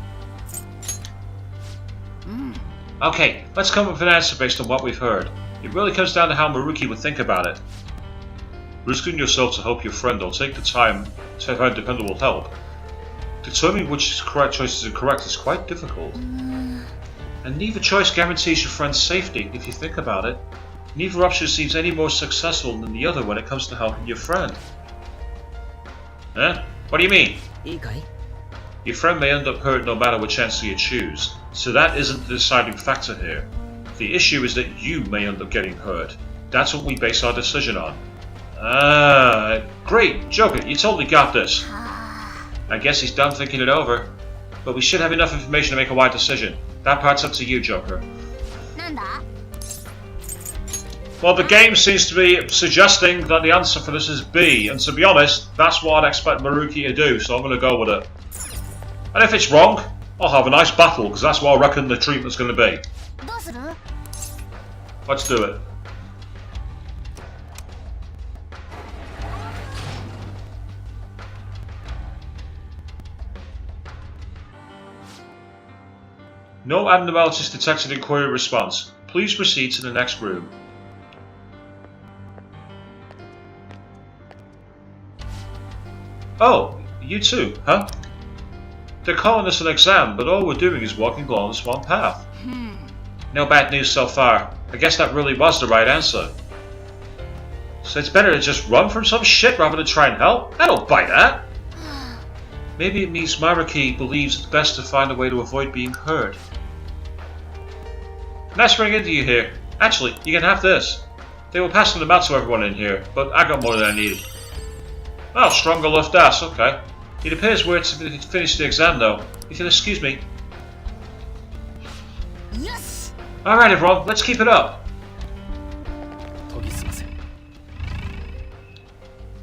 Okay, let's come up with an answer based on what we've heard. It really comes down to how Maruki would think about it. Risking yourself to help your friend or take the time to find dependable help. Determining which correct choice is incorrect is quite difficult. And neither choice guarantees your friend's safety, if you think about it. Neither option seems any more successful than the other when it comes to helping your friend. Huh? What do you mean? いいかい？ Your friend may end up hurt no matter which answer you choose, so that isn't the deciding factor here. The issue is that you may end up getting hurt. That's what we base our decision on. Ah, great, Joker, you totally got this. I guess he's done thinking it over. But we should have enough information to make a wise decision. That part's up to you, Joker. なんだ？ Well, the game seems to be suggesting that the answer for this is B, and to be honest, that's what I'd expect Maruki to do, so I'm going to go with it. And if it's wrong, I'll have a nice battle, because that's what I reckon the treatment's going to be. どうする？ Let's do it. No abnormalities detected in query response. Please proceed to the next room. Oh, you too, huh? They're calling us an exam, but all we're doing is walking along this one path. No bad news so far. I guess that really was the right answer. So it's better to just run from some shit rather than try and help? I don't buy that. Maybe it means Maruki believes it's best to find a way to avoid being hurt. Nice running into you here. Actually, you can have this. They were passing them out to everyone in here, but I got more than I needed. Oh, stronger left ass, okay. It appears we're to finish the exam though. If you'll excuse me. よし！ Alright everyone, let's keep it up. 研ぎ澄ませ。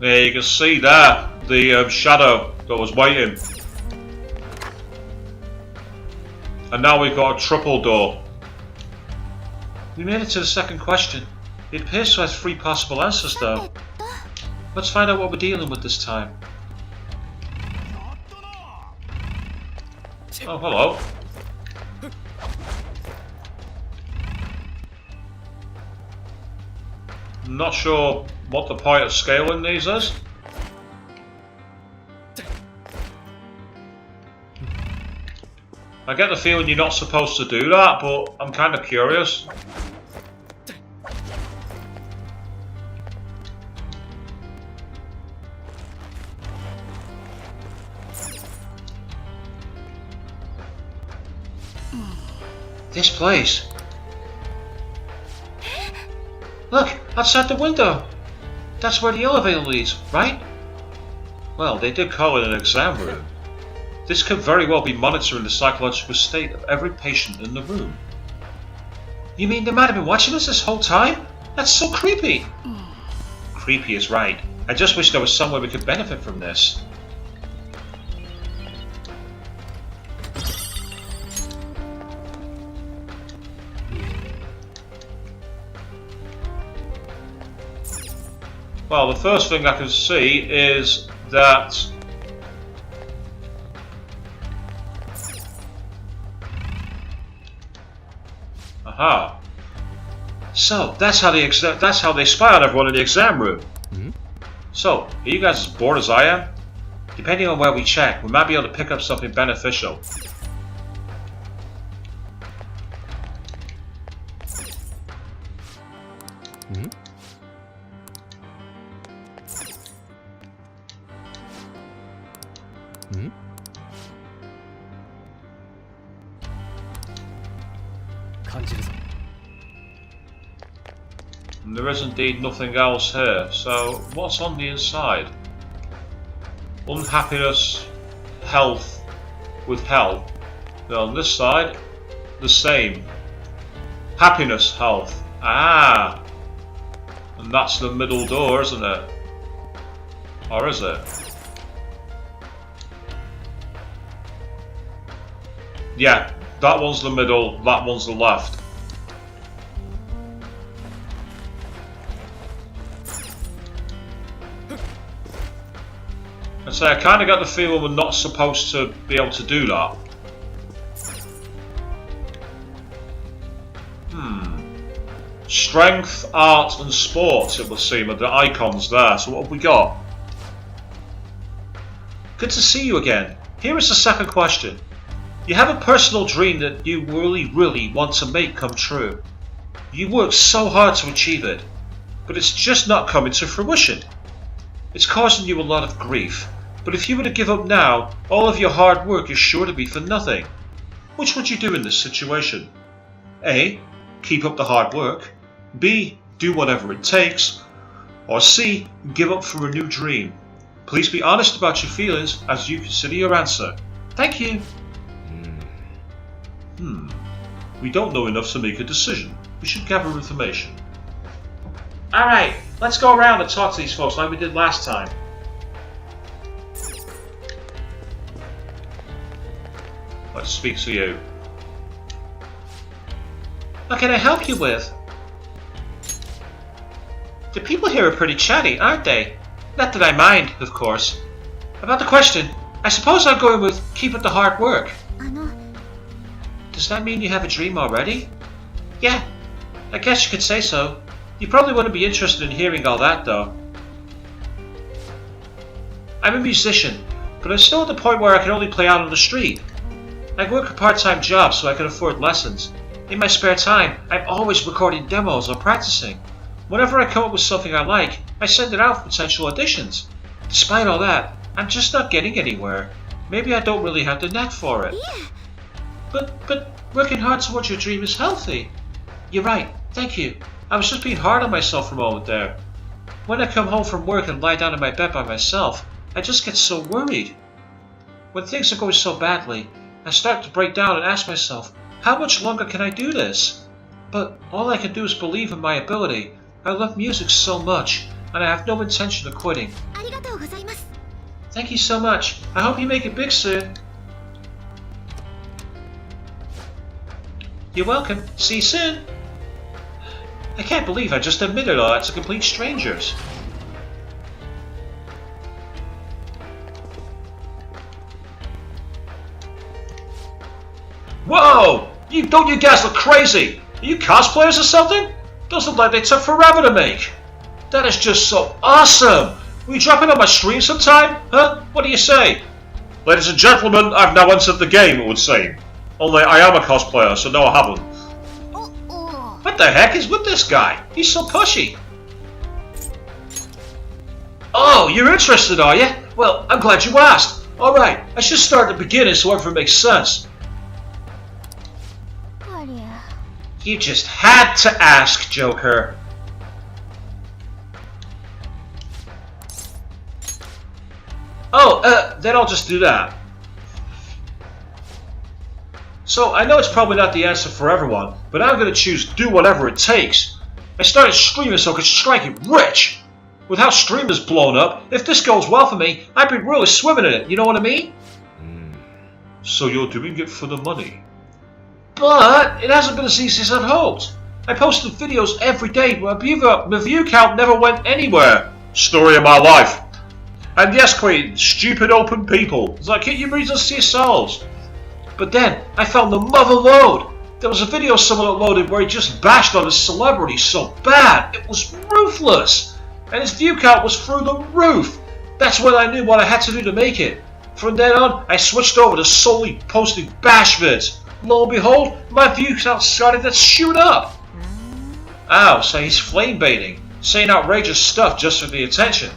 There you can see that, the shadow that was waiting. And now we've got a triple door. We made it to the second question. It appears to have 3 possible answers though. Let's find out what we're dealing with this time. Oh, hello. Not sure what the point of scaling these is. I get the feeling you're not supposed to do that, but I'm kind of curious. This place. Look, outside the window. That's where the elevator leads, right? Well, they did call it an exam room. This could very well be monitoring the psychological state of every patient in the room. You mean they might have been watching us this whole time? That's so creepy. Creepy is right. I just wish there was some way we could benefit from this. Well, the first thing I can see is that aha. So that's how they spy on everyone in the exam room. So, are you guys as bored as I am? Depending on where we check, we might be able to pick up something beneficial. And there is indeed nothing else here. So, what's on the inside? Unhappiness, health, with hell. Then on this side, the same. Happiness, health. Ah! And that's the middle door, isn't it? Or is it? Yeah, that one's the middle, that one's the left. And so I kind of got the feeling we're not supposed to be able to do that. Strength, art and sports, it would seem, are the icons there. So what have we got? Good to see you again. Here is the second question. You have a personal dream that you really want to make come true. You work so hard to achieve it, but it's just not coming to fruition. It's causing you a lot of grief, but if you were to give up now, all of your hard work is sure to be for nothing. Which would you do in this situation? A. Keep up the hard work. B. Do whatever it takes. Or C. Give up for a new dream. Please be honest about your feelings as you consider your answer. Thank you. We don't know enough to make a decision. We should gather information. Alright, let's go around and talk to these folks like we did last time. Let's speak to you. What can I help you with? The people here are pretty chatty, aren't they? Not that I mind, of course. About the question, I suppose I'm going with keep up the hard work. Does that mean you have a dream already? Yeah, I guess you could say so. You probably wouldn't be interested in hearing all that, though. I'm a musician, but I'm still at the point where I can only play out on the street. I work a part-time job so I can afford lessons. In my spare time, I'm always recording demos or practicing. Whenever I come up with something I like, I send it out for potential auditions. Despite all that, I'm just not getting anywhere. Maybe I don't really have the knack for it. Yeah. But working hard towards your dream is healthy. You're right, thank you. I was just being hard on myself for a moment there. When I come home from work and lie down in my bed by myself, I just get so worried. When things are going so badly, I start to break down and ask myself, how much longer can I do this? But all I can do is believe in my ability. I love music so much, and I have no intention of quitting. Thank you so much. I hope you make it big soon. You're welcome. See you soon. I can't believe I just admitted all that to complete strangers. Whoa! Don't you guys look crazy? Are you cosplayers or something? Those look like they took forever to make. That is just so awesome! Will you drop in on my stream sometime? Huh? What do you say? Ladies and gentlemen, I've now entered the game, it would seem. Only I am a cosplayer, so no I haven't. What the heck is with this guy? He's so pushy. Oh, you're interested, are you? Well, I'm glad you asked. Alright, I should start at the beginning so everything makes sense. You just had to ask, Joker. Oh, then I'll just do that. So, I know it's probably not the answer for everyone, but I'm going to choose do whatever it takes. I started streaming so I could strike it rich. With how streaming's blown up, if this goes well for me, I'd be really swimming in it, you know what I mean? So you're doing it for the money. But it hasn't been as easy as I'd hoped. I posted videos every day, but my view count never went anywhere. Story of my life. And yes, Queen, stupid open people. It's like, keep your reasons to yourselves. But then, I found the mother load. There was a video someone uploaded where he just bashed on his celebrity so bad. It was ruthless. And his view count was through the roof. That's when I knew what I had to do to make it. From then on, I switched over to solely posting bash vids. Lo and behold, my view count started to shoot up. Ow, so he's flame baiting, saying outrageous stuff just for the attention.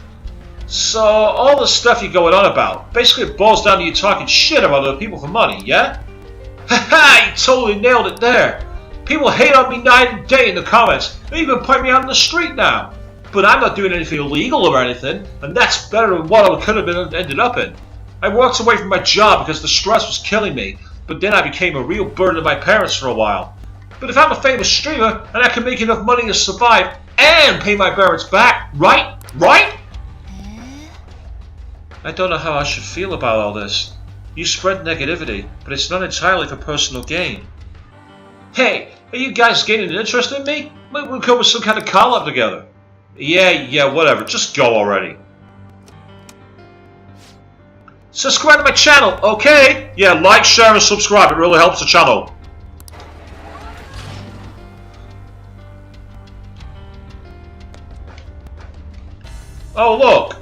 So, all the stuff you're going on about, basically it boils down to you talking shit about other people for money, yeah? Haha, you totally nailed it there. People hate on me night and day in the comments. They even point me out in the street now. But I'm not doing anything illegal or anything, and that's better than what I could have been ended up in. I walked away from my job because the stress was killing me, but then I became a real burden to my parents for a while. But if I'm a famous streamer and I can make enough money to survive and pay my parents back, right? Right? I don't know how I should feel about all this. You spread negativity, but it's not entirely for personal gain. Hey, are you guys gaining an interest in me? Maybe we'll come with some kind of collab together. Yeah, whatever. Just go already. Subscribe to my channel, okay? Yeah, like, share, and subscribe. It really helps the channel. Oh, look.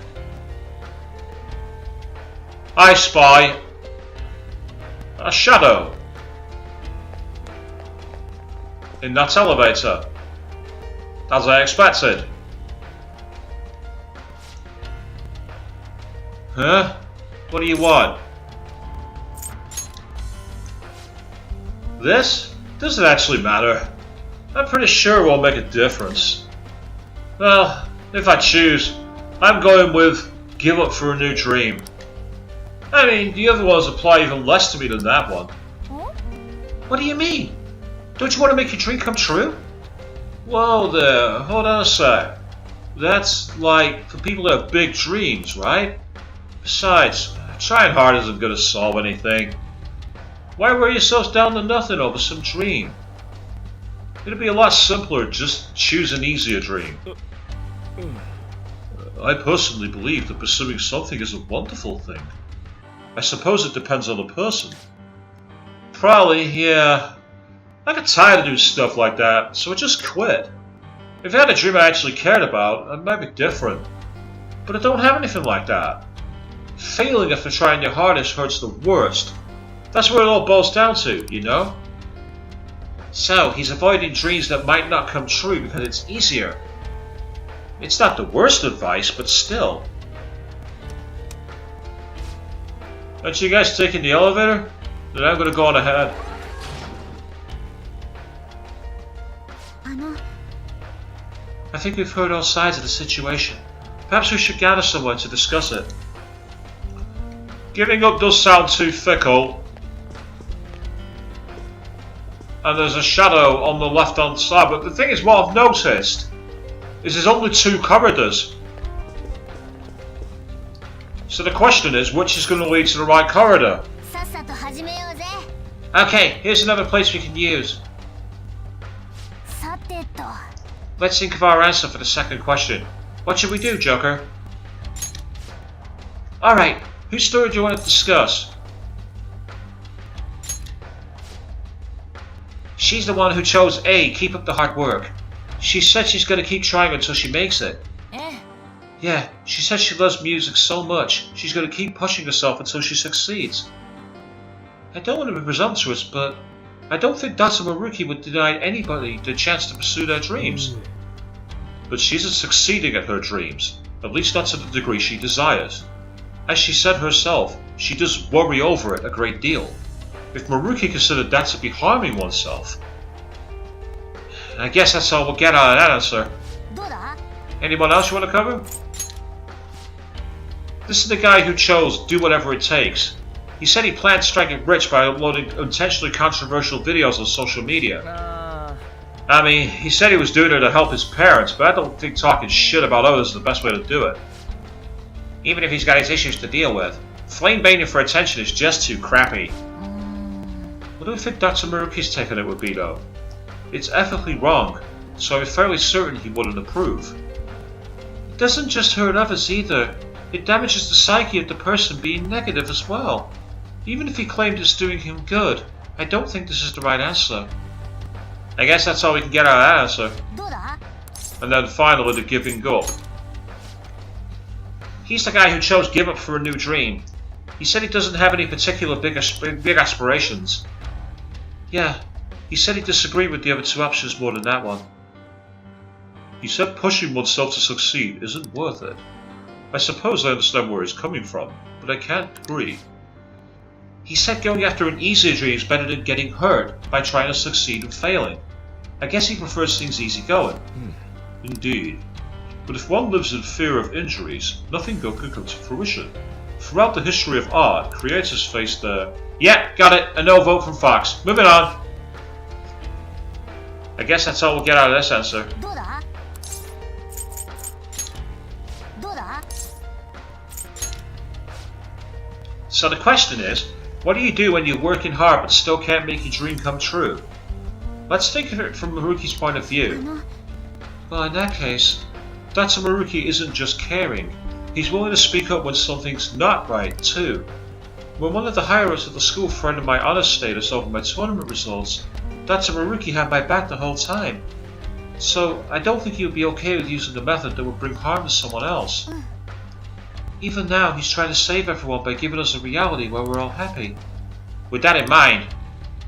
I spy a shadow in that elevator, as I expected. Huh? What do you want? This? Doesn't actually matter. I'm pretty sure it won't make a difference. Well, if I choose, I'm going with give up for a new dream. I mean, the other ones apply even less to me than that one. What do you mean? Don't you want to make your dream come true? Whoa there, hold on a sec. That's like for people that have big dreams, right? Besides, trying hard isn't going to solve anything. Why wear yourselves down to nothing over some dream? It'd be a lot simpler to just choose an easier dream. I personally believe that pursuing something is a wonderful thing. I suppose it depends on the person. Probably, yeah. I get tired of doing stuff like that, so I just quit. If I had a dream I actually cared about, it might be different. But I don't have anything like that. Failing after trying your hardest hurts the worst. That's what it all boils down to, you know? So, he's avoiding dreams that might not come true because it's easier. It's not the worst advice, but still. Aren't you guys taking the elevator? Then I'm gonna go on ahead. I think we've heard all sides of the situation. Perhaps we should gather somewhere to discuss it. Giving up does sound too fickle. And there's a shadow on the left hand side, but the thing is, what I've noticed is there's only two corridors. So the question is, which is going to lead to the right corridor? Okay, here's another place we can use. Let's think of our answer for the second question. What should we do, Joker? Alright, whose story do you want to discuss? She's the one who chose A, keep up the hard work. She said she's going to keep trying until she makes it. Yeah, she said she loves music so much, she's going to keep pushing herself until she succeeds. I don't want to be presumptuous, but I don't think Dr. Maruki would deny anybody the chance to pursue their dreams. But she isn't succeeding at her dreams, at least not to the degree she desires. As she said herself, she does worry over it a great deal. If Maruki considered that to be harming oneself, I guess that's all we'll get out of that answer. Anyone else you want to cover? This is the guy who chose do whatever it takes. He said he planned striking rich by uploading intentionally controversial videos on social media. I mean, he said he was doing it to help his parents, but I don't think talking shit about others is the best way to do it. Even if he's got his issues to deal with, flame baiting for attention is just too crappy. What do you think Dr. Maruki's take on it would be, though? It's ethically wrong, so I'm fairly certain he wouldn't approve. It doesn't just hurt others either, it damages the psyche of the person being negative as well. Even if he claimed it's doing him good, I don't think this is the right answer. I guess that's all we can get out of that answer. And then finally the giving up. He's the guy who chose give up for a new dream. He said he doesn't have any particular big aspirations. Yeah, he said he disagreed with the other two options more than that one. He said pushing oneself to succeed isn't worth it. I suppose I understand where he's coming from, but I can't agree. He said going after an easier dream is better than getting hurt by trying to succeed and failing. I guess he prefers things easygoing. Indeed. But if one lives in fear of injuries, nothing good can come to fruition. Throughout the history of art, creators faced the... Yeah, got it, a no vote from Fox. Moving on. I guess that's all we'll get out of this answer. どうだどうだ So the question is, what do you do when you're working hard but still can't make your dream come true? Let's think of it from Maruki's point of view. Well, in that case, Dr. Maruki isn't just caring. He's willing to speak up when something's not right, too. When one of the higher-ups of the school threatened my honor status over my tournament results, Dr. Maruki had my back the whole time. So, I don't think he would be okay with using a method that would bring harm to someone else. Even now, he's trying to save everyone by giving us a reality where we're all happy. With that in mind,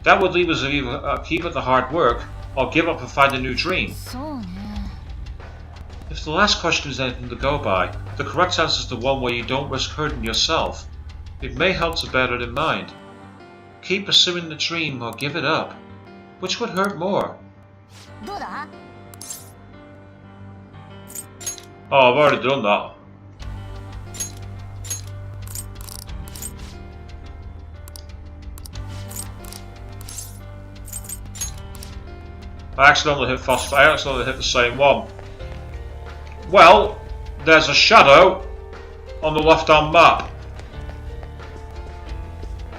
that would leave us to either keep up the hard work, or give up and find a new dream. そうね If the last question is anything to go by, the correct answer is the one where you don't risk hurting yourself. It may help to bear it in mind. Keep pursuing the dream or give it up. Which would hurt more? どうだ Oh, I've already done that. I accidentally hit the same one. Well, there's a shadow on the left-hand map.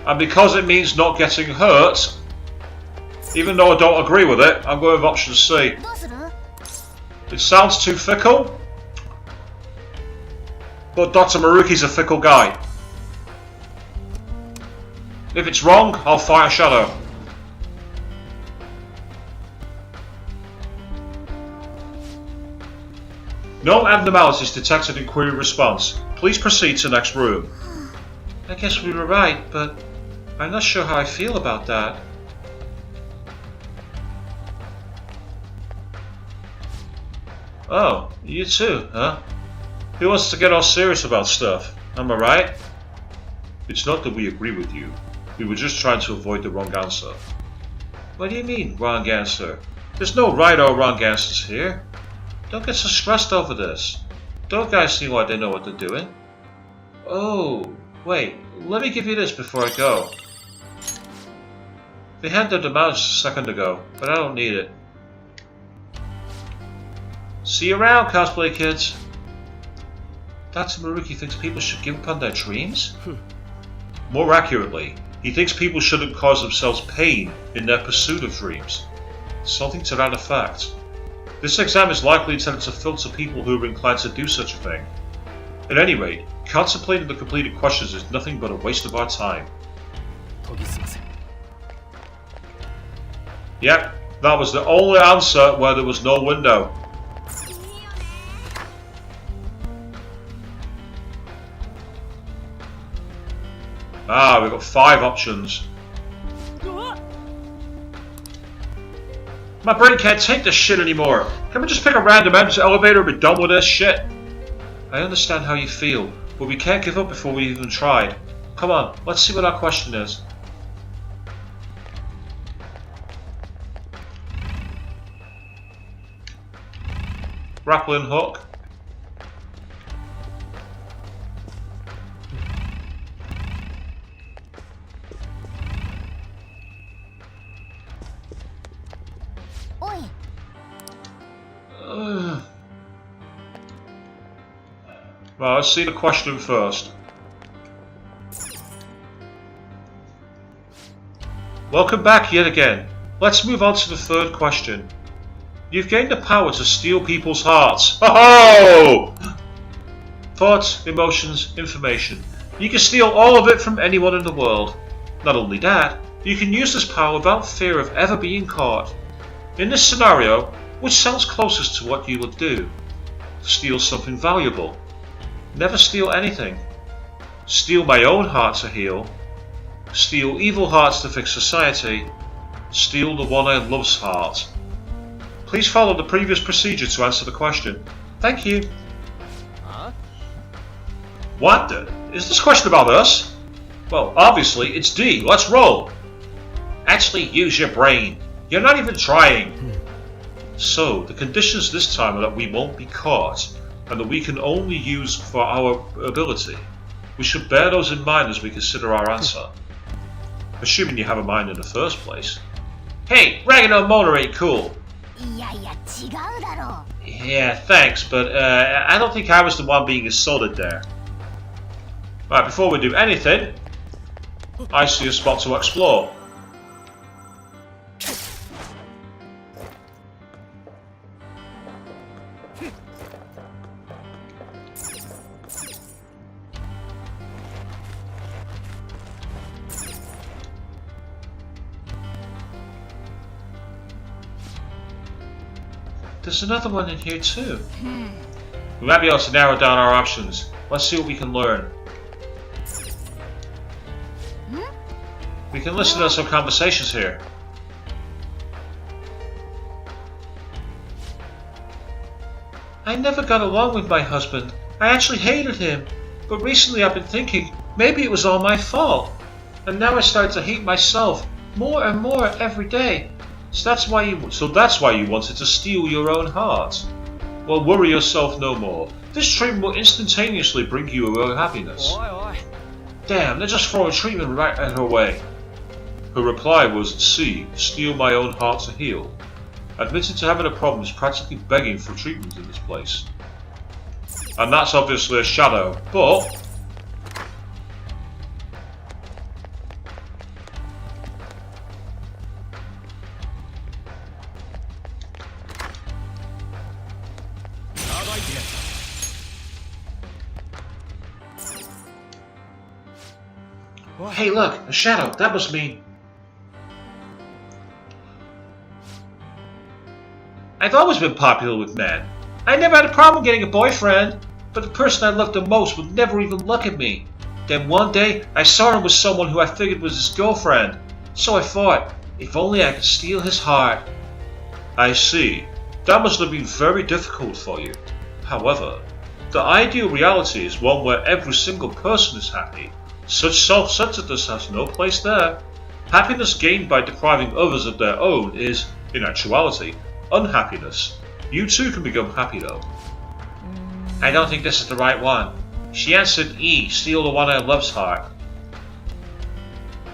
And because it means not getting hurt, even though I don't agree with it, I'm going with option C. どうする It sounds too fickle, but Dr. Maruki's a fickle guy. If it's wrong, I'll fight a shadow. No abnormalities detected in query response. Please proceed to next room. I guess we were right, but I'm not sure how I feel about that. Oh, you too, huh? Who wants to get all serious about stuff? Am I right? It's not that we agree with you. We were just trying to avoid the wrong answer. What do you mean, wrong answer? There's no right or wrong answers here. Don't get so stressed over this. Don't guys see why they know what they're doing? Oh, wait, let me give you this before I go. They handed them out a second ago, but I don't need it. See you around, cosplay kids. Dr. Maruki thinks people should give up on their dreams? More accurately, he thinks people shouldn't cause themselves pain in their pursuit of dreams. Something to that effect. This exam is likely intended to filter people who are inclined to do such a thing. At any rate, contemplating the completed questions is nothing but a waste of our time. Yep, that was the only answer where there was no window. Ah, we've got 5 options. My brain can't take this shit anymore. Can we just pick a random elevator and be done with this shit? I understand how you feel, but we can't give up before we even tried. Come on, let's see what our question is. Grappling hook. Well, let's see the question first. Welcome back yet again. Let's move on to the third question. You've gained the power to steal people's hearts. Ho-ho! Thoughts, emotions, information. You can steal all of it from anyone in the world. Not only that, you can use this power without fear of ever being caught. In this scenario, which sounds closest to what you would do? Steal something valuable. Never steal anything. Steal my own heart to heal. Steal evil hearts to fix society. Steal the one I love's heart. Please follow the previous procedure to answer the question. Thank you. What the? Is this question about us? Well, obviously it's D. Let's roll. Actually use your brain. You're not even trying. So, the conditions this time are that we won't be caught, and that we can only use for our ability. We should bear those in mind as we consider our answer. Assuming you have a mind in the first place. Hey, ragging on motor ain't cool. いやいや違うだろ Yeah, thanks, but I don't think I was the one being assaulted there. Right, before we do anything, I see a spot to explore. There's another one in here too. We might be able to narrow down our options. Let's see what we can learn. We can listen to some conversations here. I never got along with my husband. I actually hated him. But recently I've been thinking, maybe it was all my fault. And now I start to hate myself more and more every day. So that's why you wanted to steal your own heart. Well, worry yourself no more. This treatment will instantaneously bring you your own happiness. Damn, they're just throwing treatment right at her way. Her reply was, see, steal my own heart to heal. Admitting to having a problem is practically begging for treatment in this place. And that's obviously a shadow, but... Hey look, a shadow, that must mean... I've always been popular with men. I never had a problem getting a boyfriend, but the person I loved the most would never even look at me. Then one day, I saw him with someone who I figured was his girlfriend. So I thought, if only I could steal his heart. I see. That must have been very difficult for you. However, the ideal reality is one where every single person is happy. Such self-centeredness has no place there. Happiness gained by depriving others of their own is, in actuality, unhappiness. You too can become happy though. I don't think this is the right one. She answered E, steal the one I love's heart.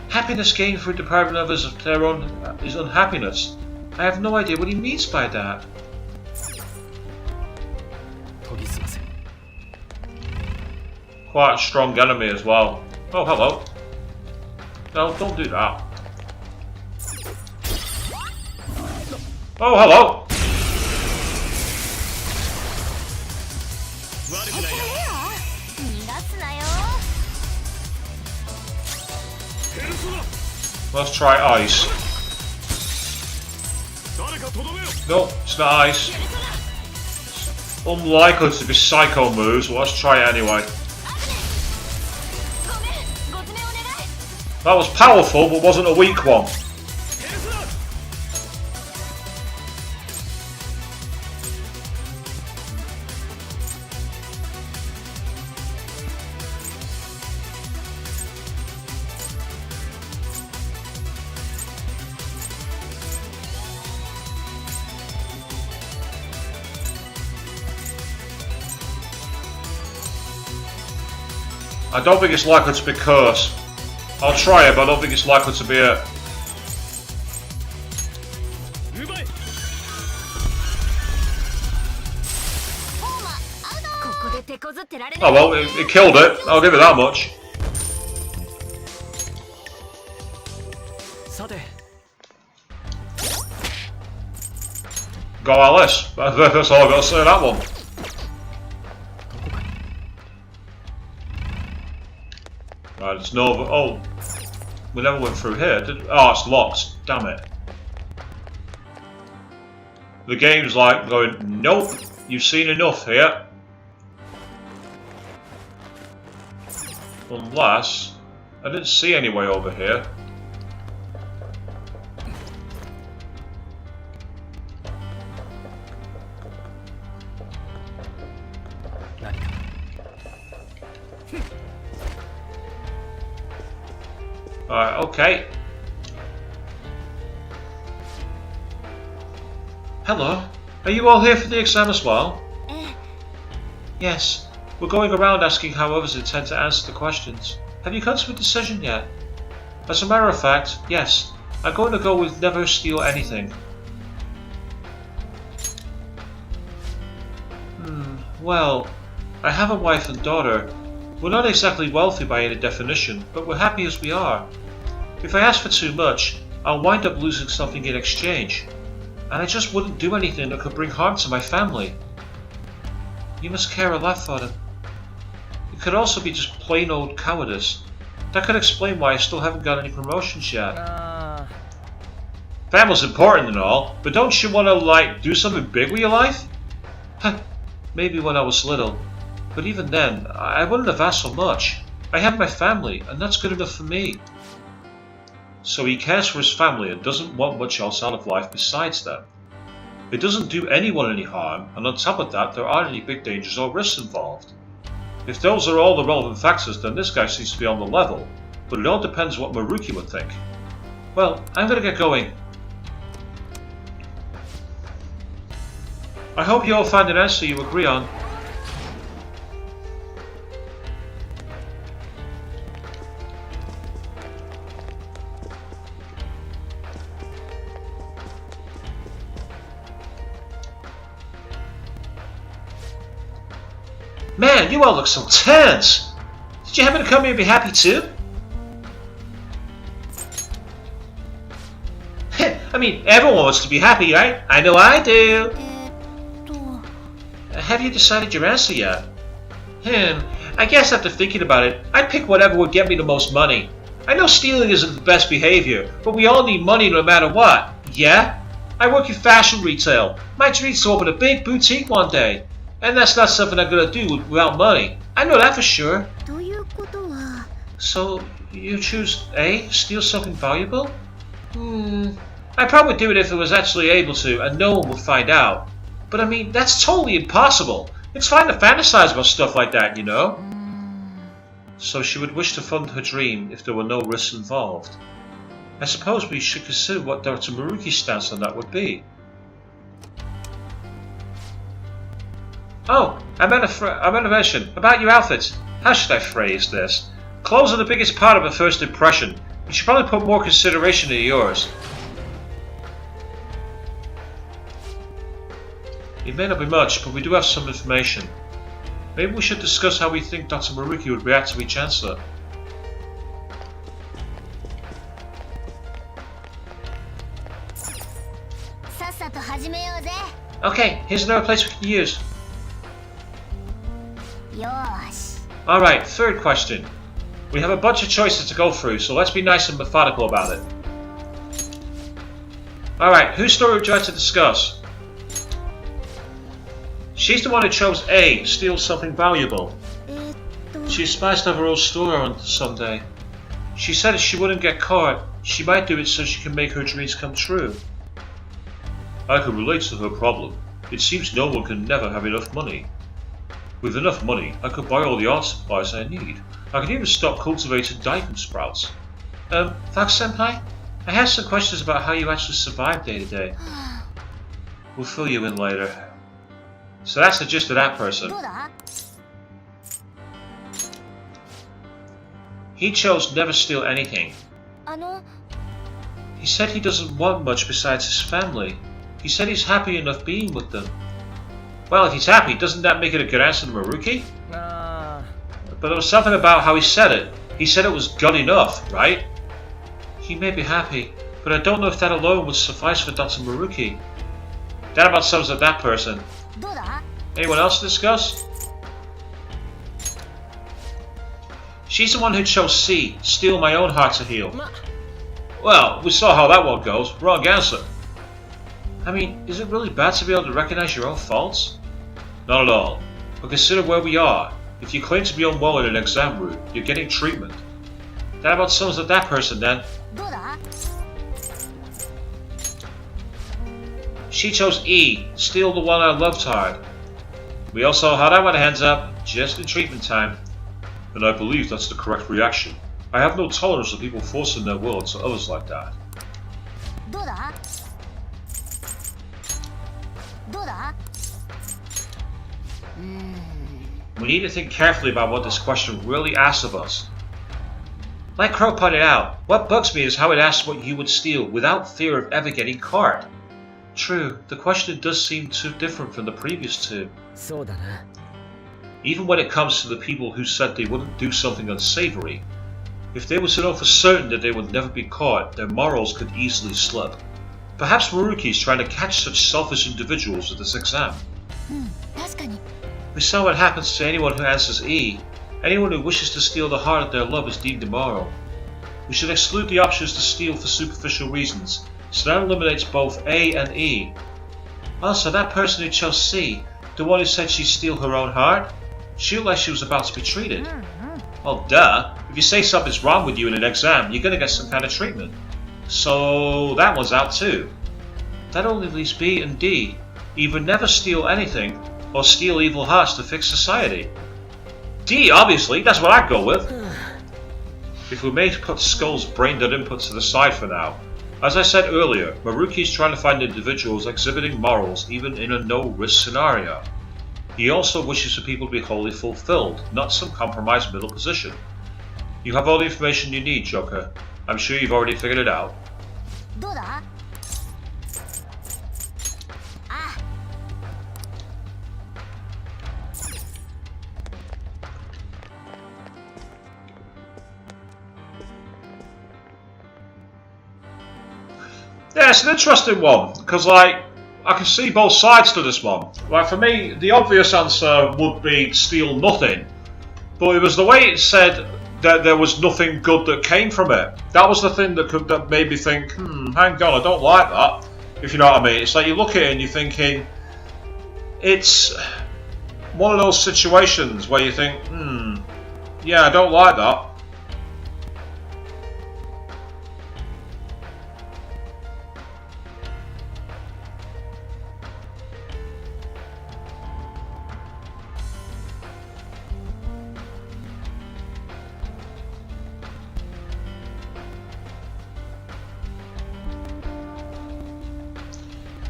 Happiness gained through depriving others of their own is unhappiness. I have no idea what he means by that. Quite a strong enemy as well. Oh, hello. No, don't do that. Oh, hello. Let's try ice. No, it's not ice. It's unlikely to be psycho moves, but let's try it anyway. That was powerful, but wasn't a weak one. I don't think it's likely to be curse. I'll try it, but I don't think it's likely to be it. Oh well, it killed it. I'll give it that much. Go Alice. That's all I've got to say on that one. Right, it's no... Oh, we never went through here, did we? Oh, it's locked. Damn it. The game's like going, nope, you've seen enough here. Unless... I didn't see any way over here. Alright, okay. Hello. Are you all here for the exam as well? ええ Yes. We're going around asking how others intend to answer the questions. Have you come to a decision yet? As a matter of fact, yes. I'm going to go with never steal anything. Well, I have a wife and daughter. We're not exactly wealthy by any definition, but we're happy as we are. If I ask for too much, I'll wind up losing something in exchange. And I just wouldn't do anything that could bring harm to my family. You must care a lot for them. It could also be just plain old cowardice. That could explain why I still haven't got any promotions yet. Family's important and all, but don't you want to, like, do something big with your life? Maybe when I was little. But even then, I wouldn't have asked for much. I have my family, and that's good enough for me. So he cares for his family and doesn't want much else out of life besides them. It doesn't do anyone any harm, and on top of that, there aren't any big dangers or risks involved. If those are all the relevant factors, then this guy seems to be on the level, but it all depends what Maruki would think. Well, I'm gonna get going. I hope you all find an answer you agree on. Man, you all look so tense! Did you happen to come here and be happy too? I mean, everyone wants to be happy, right? I know I do! Have you decided your answer yet? I guess after thinking about it, I'd pick whatever would get me the most money. I know stealing isn't the best behavior, but we all need money no matter what. Yeah? I work in fashion retail. My dream's to open a big boutique one day. And that's not something I'm gonna do without money. I know that for sure. ということは So, you choose A? Steal something valuable? I'd probably do it if I was actually able to, and no one would find out. But I mean, that's totally impossible. It's fine to fantasize about stuff like that, you know? So she would wish to fund her dream if there were no risks involved. I suppose we should consider what Dr. Maruki's stance on that would be. Oh, I meant to mention about your outfits. How should I phrase this? Clothes are the biggest part of a first impression. You should probably put more consideration into yours. It may not be much, but we do have some information. Maybe we should discuss how we think Dr. Maruki would react to each answer. Okay, here's another place we can use. Alright, third question. We have a bunch of choices to go through, so let's be nice and methodical about it. Alright, whose story would you like to discuss? She's the one who chose A, steal something valuable. She aspires to have her own store on someday. She said if she wouldn't get caught, she might do it so she can make her dreams come true. I can relate to her problem. It seems no one can never have enough money. With enough money, I could buy all the art supplies I need. I could even stop cultivating daikon sprouts. Fox-senpai? I have some questions about how you actually survive day to day. We'll fill you in later. So that's the gist of that person. He chose never steal anything. He said he doesn't want much besides his family. He said he's happy enough being with them. Well, if he's happy, doesn't that make it a good answer to Maruki? But there was something about how he said it. He said it was good enough, right? He may be happy, but I don't know if that alone would suffice for Dr. Maruki. That about sums up that person. Anyone else to discuss? She's the one who chose C, steal my own heart to heal. Well, we saw how that one goes. Wrong answer. I mean, is it really bad to be able to recognize your own faults? Not at all. But consider where we are. If you claim to be unwell in an exam room, you're getting treatment. That about sums up that person then. She chose E, steal the one I loved hard. We all saw how that went hands up, just in treatment time. And I believe that's the correct reaction. I have no tolerance of people forcing their will to others like that. We need to think carefully about what this question really asks of us. Like Crow pointed out, what bugs me is how it asks what you would steal without fear of ever getting caught. True, the question does seem too different from the previous two. そうだな。 Even when it comes to the people who said they wouldn't do something unsavory, if they were to know for certain that they would never be caught, their morals could easily slip. Perhaps Maruki is trying to catch such selfish individuals with this exam. 確かに We saw what happens to anyone who answers E. Anyone who wishes to steal the heart of their love is deemed immoral. We should exclude the options to steal for superficial reasons, so that eliminates both A and E. Also, that person who chose C, the one who said she'd steal her own heart, she looked like she was about to be treated. Well, duh. If you say something's wrong with you in an exam, you're gonna get some kind of treatment. So that one's out too. That only leaves B and D. Either never steal anything, or steal evil hearts to fix society. D, obviously, that's what I'd go with. If we may put Skull's brain-dead input to the side for now. As I said earlier, Maruki's trying to find individuals exhibiting morals even in a no-risk scenario. He also wishes for people to be wholly fulfilled, not some compromised middle position. You have all the information you need, Joker. I'm sure you've already figured it out. どうだ Yeah, it's an interesting one, because, like, I can see both sides to this one. Like, for me, the obvious answer would be steal nothing. But it was the way it said that there was nothing good that came from it. That was the thing that made me think, hang on, I don't like that. If you know what I mean. It's like you look at it and you're thinking, it's one of those situations where you think, yeah, I don't like that.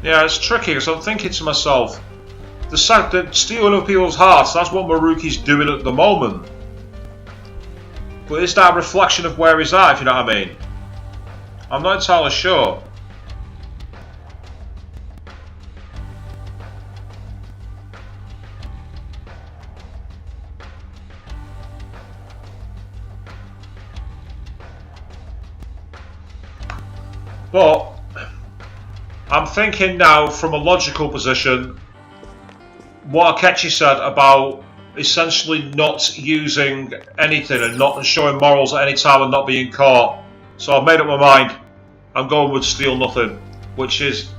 Yeah, it's tricky because I'm thinking to myself, the fact that stealing of people's hearts, that's what Maruki's doing at the moment. But is that a reflection of where he's at, if you know what I mean? I'm not entirely sure. But I'm thinking now from a logical position what Akechi said about essentially not using anything and not showing morals at any time and not being caught. So I've made up my mind. I'm going with steal nothing, which is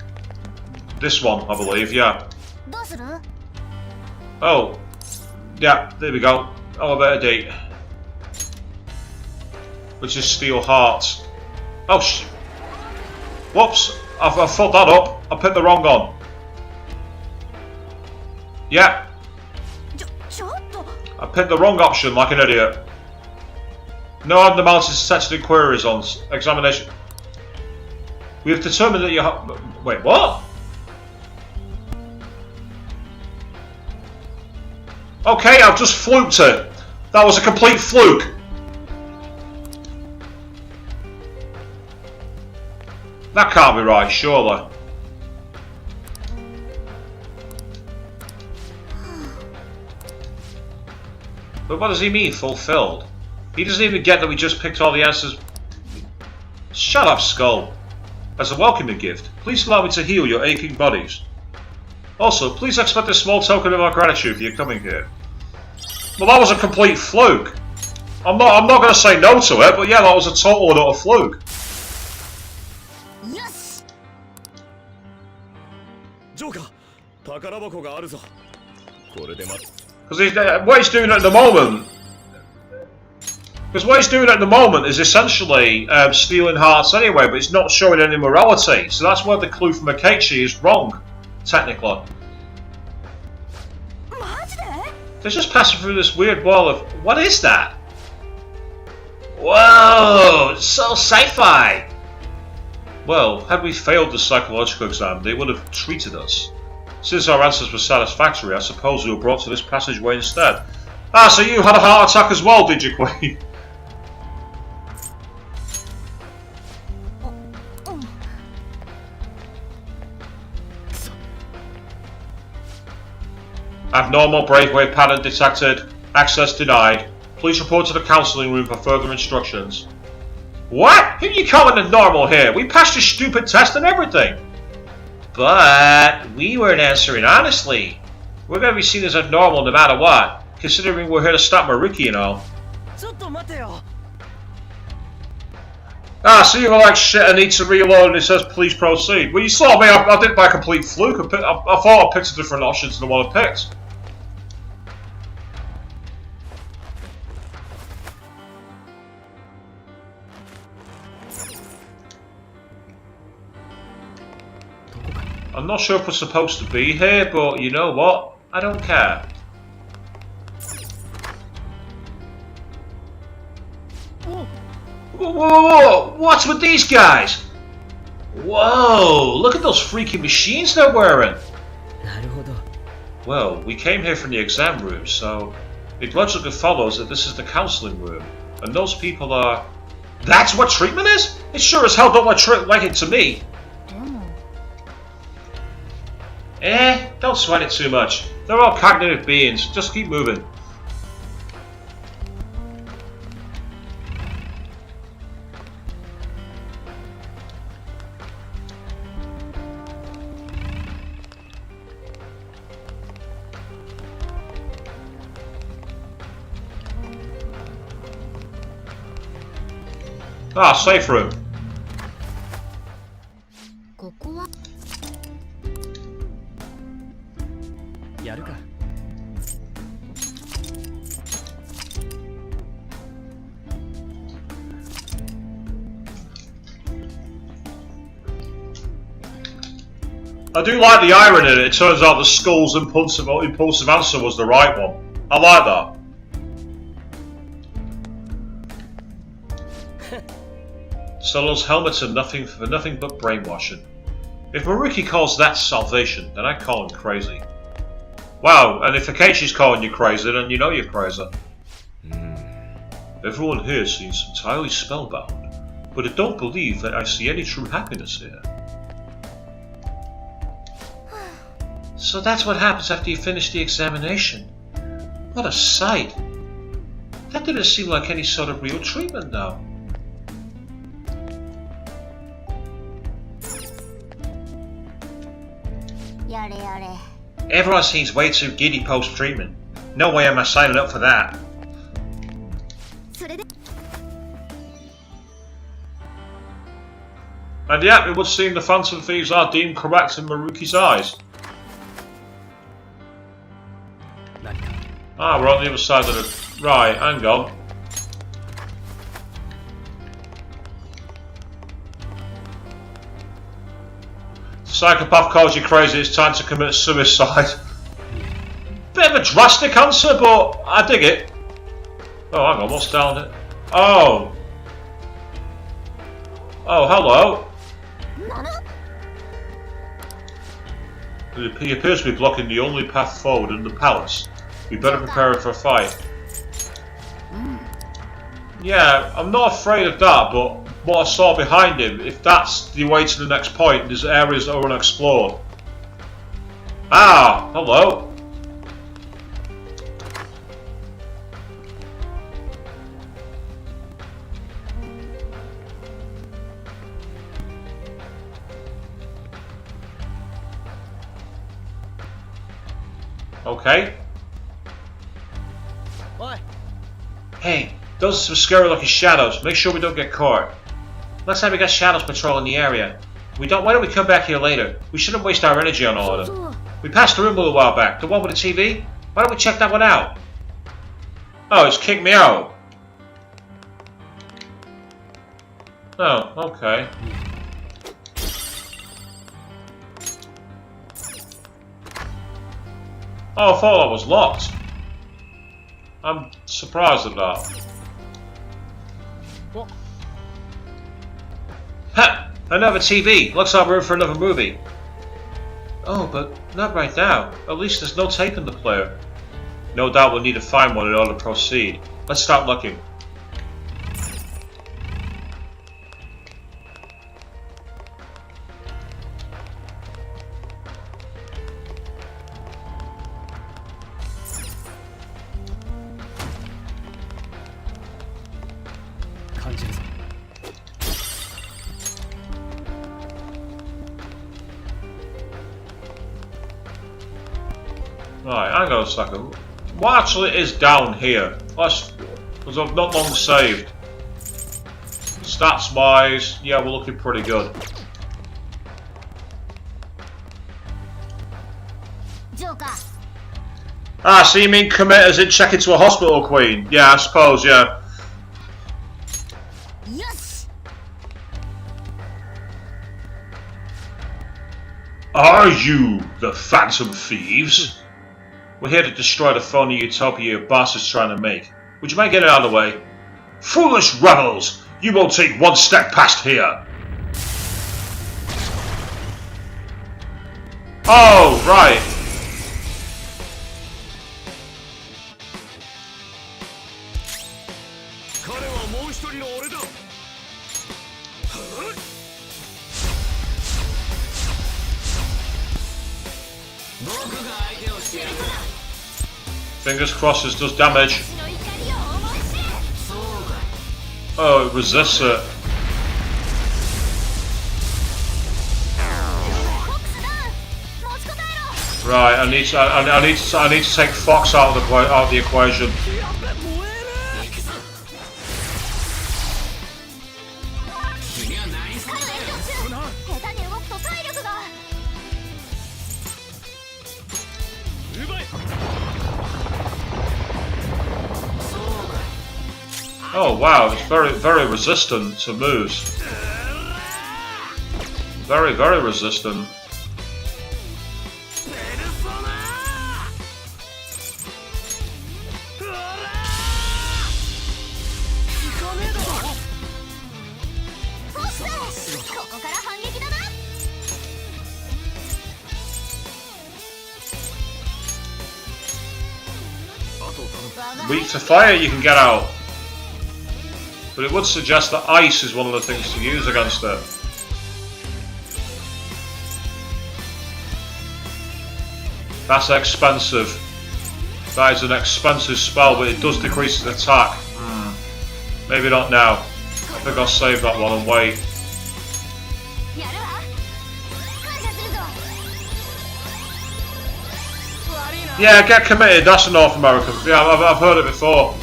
this one, I believe, yeah. どうする Oh, yeah, there we go. Elevator D. Which is steal hearts. Oh, whoops. I've fucked that up. I picked the wrong one. Yeah. ちょっと I picked the wrong option like an idiot. No abnormalities detected in queries on examination. We have determined that you have... Wait, what? Okay, I've just fluked it. That was a complete fluke. That can't be right, surely. But what does he mean, fulfilled? He doesn't even get that we just picked all the answers. Shut up, Skull. As a welcoming gift, please allow me to heal your aching bodies. Also, please expect a small token of our gratitude for your coming here. Well, that was a complete fluke. I'm not going to say no to it, but yeah, that was a total and utter fluke. よし ジョーカー、宝箱があるぞ。これでま。Because what he's doing at the moment. Because what he's doing at the moment is essentially stealing hearts anyway, but it's not showing any morality. So that's where the clue from Akechi is wrong, technically. マジで They're just passing through this weird wall of... What is that? Whoa! It's so sci-fi! Well, had we failed the psychological exam, they would have treated us. Since our answers were satisfactory, I suppose we were brought to this passageway instead. Ah, so you had a heart attack as well, did you, Queen? Abnormal brainwave pattern detected. Access denied. Please report to the counselling room for further instructions. What? Who are you calling abnormal here? We passed your stupid test and everything. But we weren't answering honestly. We're going to be seen as abnormal no matter what, considering we're here to stop Maruki and all. Ah, so you were like, shit, I need to reload, and it says please proceed. Well, you saw me, I did it by complete fluke. I thought I picked a different option to the one I picked. I'm not sure if we're supposed to be here, but you know what? I don't care. Whoa, whoa, whoa! What's with these guys? Whoa! Look at those freaking machines they're wearing! Well, we came here from the exam room, so it logically follows that this is the counselling room. And those people are... That's what treatment is? It sure as hell don't like it to me. Don't sweat it too much. They're all cognitive beings. Just keep moving. Ah, safe room. I do like the irony in it. It turns out the Skull's impulsive answer was the right one. I like that. Sell those helmets and nothing for nothing but brainwashing. If Maruki calls that salvation, then I call him crazy. Wow, and if Akeichi's calling you crazy, then you know you're crazy. Everyone here seems entirely spellbound, but I don't believe that I see any true happiness here. So that's what happens after you finish the examination. What a sight. That didn't seem like any sort of real treatment though. Everyone seems way too giddy post-treatment. No way am I signing up for that. And yet, it would seem the Phantom Thieves are deemed correct in Maruki's eyes. Ah, we're on the other side of the... Right, hang on. Psychopath calls you crazy, it's time to commit suicide. Bit of a drastic answer, but I dig it. Oh, hang on, what's down there? Oh. Oh, hello. He appears to be blocking the only path forward in the palace. We better prepare for a fight. Yeah, I'm not afraid of that, but what I saw behind him, if that's the way to the next point, there's areas that are unexplored. Ah, hello. Okay. What? Hey, those are some scary looking shadows. Make sure we don't get caught. Looks like we got shadows patrolling the area. Why don't we come back here later? We shouldn't waste our energy on all of them. We passed through a little while back. The one with the TV? Why don't we check that one out? Oh, it's kicked me out. Oh, okay. Oh, I thought that was locked. I'm surprised at that. What? Ha! Another TV! Looks like we're in for another movie. Oh, but not right now. At least there's no tape in the player. No doubt we'll need to find one in order to proceed. Let's start looking. Right, hang on a second. What actually is down here? Because I've not long saved. Stats wise, yeah, we're looking pretty good. Ah, so you mean commit as in check into a hospital, Queen? Yeah, I suppose, yeah. Are you the Phantom Thieves? We're here to destroy the phony utopia your boss is trying to make. Would you mind getting out of the way? Foolish rebels! You won't take one step past here! Oh, right. Fingers crossed this does damage. Oh, it resists it. Right, I need to take Fox out of the equation. Oh wow, it's very resistant to moves. Very resistant. Weak to fire, you can get out. But it would suggest that ice is one of the things to use against it. That's expensive. That is an expensive spell, but it does decrease its attack. Maybe not now. I think I'll save that one and wait. Yeah, get committed. That's a North American. Yeah, I've heard it before.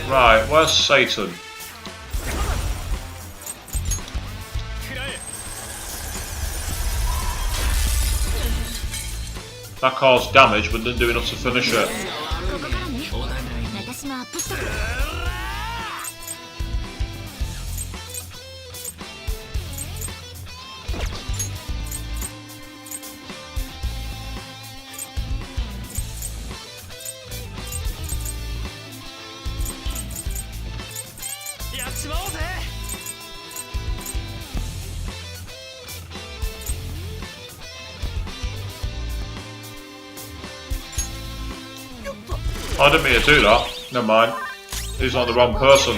Right, where's Satan? That caused damage, but didn't do enough to finish it. I didn't mean to do that. Never mind. He's not the wrong person.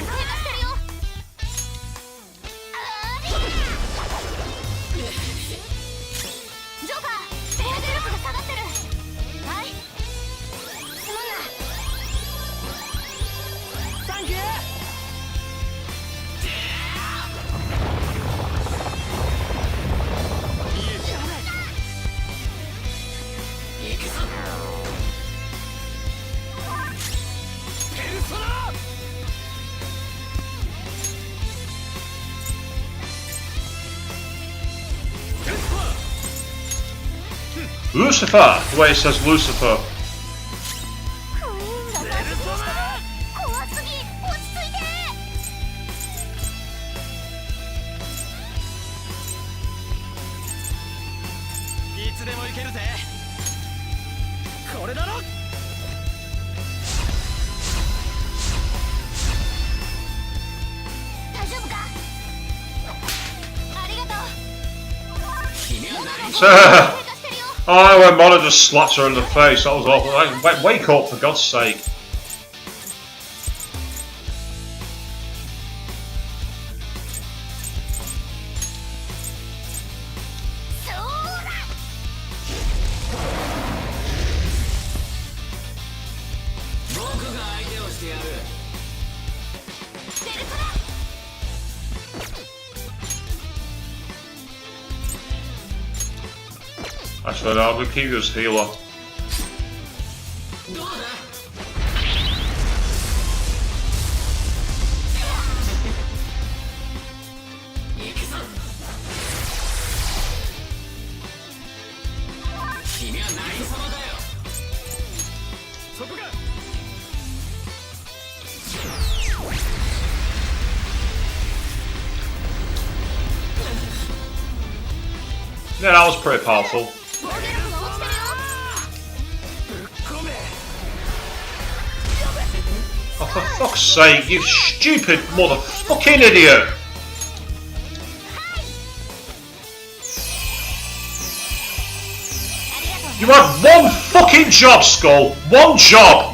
Lucifer! The way it says Lucifer. けるぜ。これだろ。大丈夫か。ありがとう。 Oh, when Mona just slapped her in the face, that was awful. Wake up, for God's sake. Actually, no, I'm going to keep you as healer. Yeah, that was pretty powerful. Oh, for fuck's sake, you stupid motherfucking idiot! You had one fucking job, Skull! One job!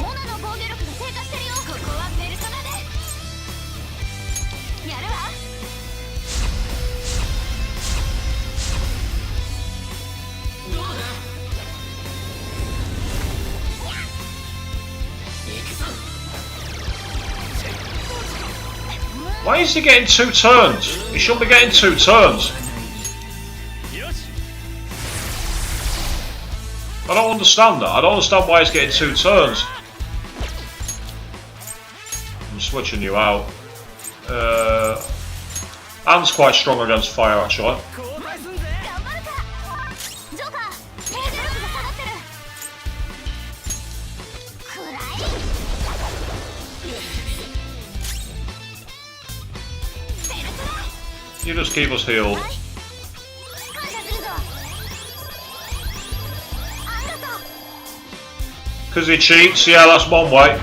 Why is he getting 2 turns? He shouldn't be getting 2 turns. I don't understand that. I don't understand why he's getting 2 turns. I'm switching you out. Anne's quite strong against fire, actually. You just keep us healed. Because he cheats, yeah, that's one way.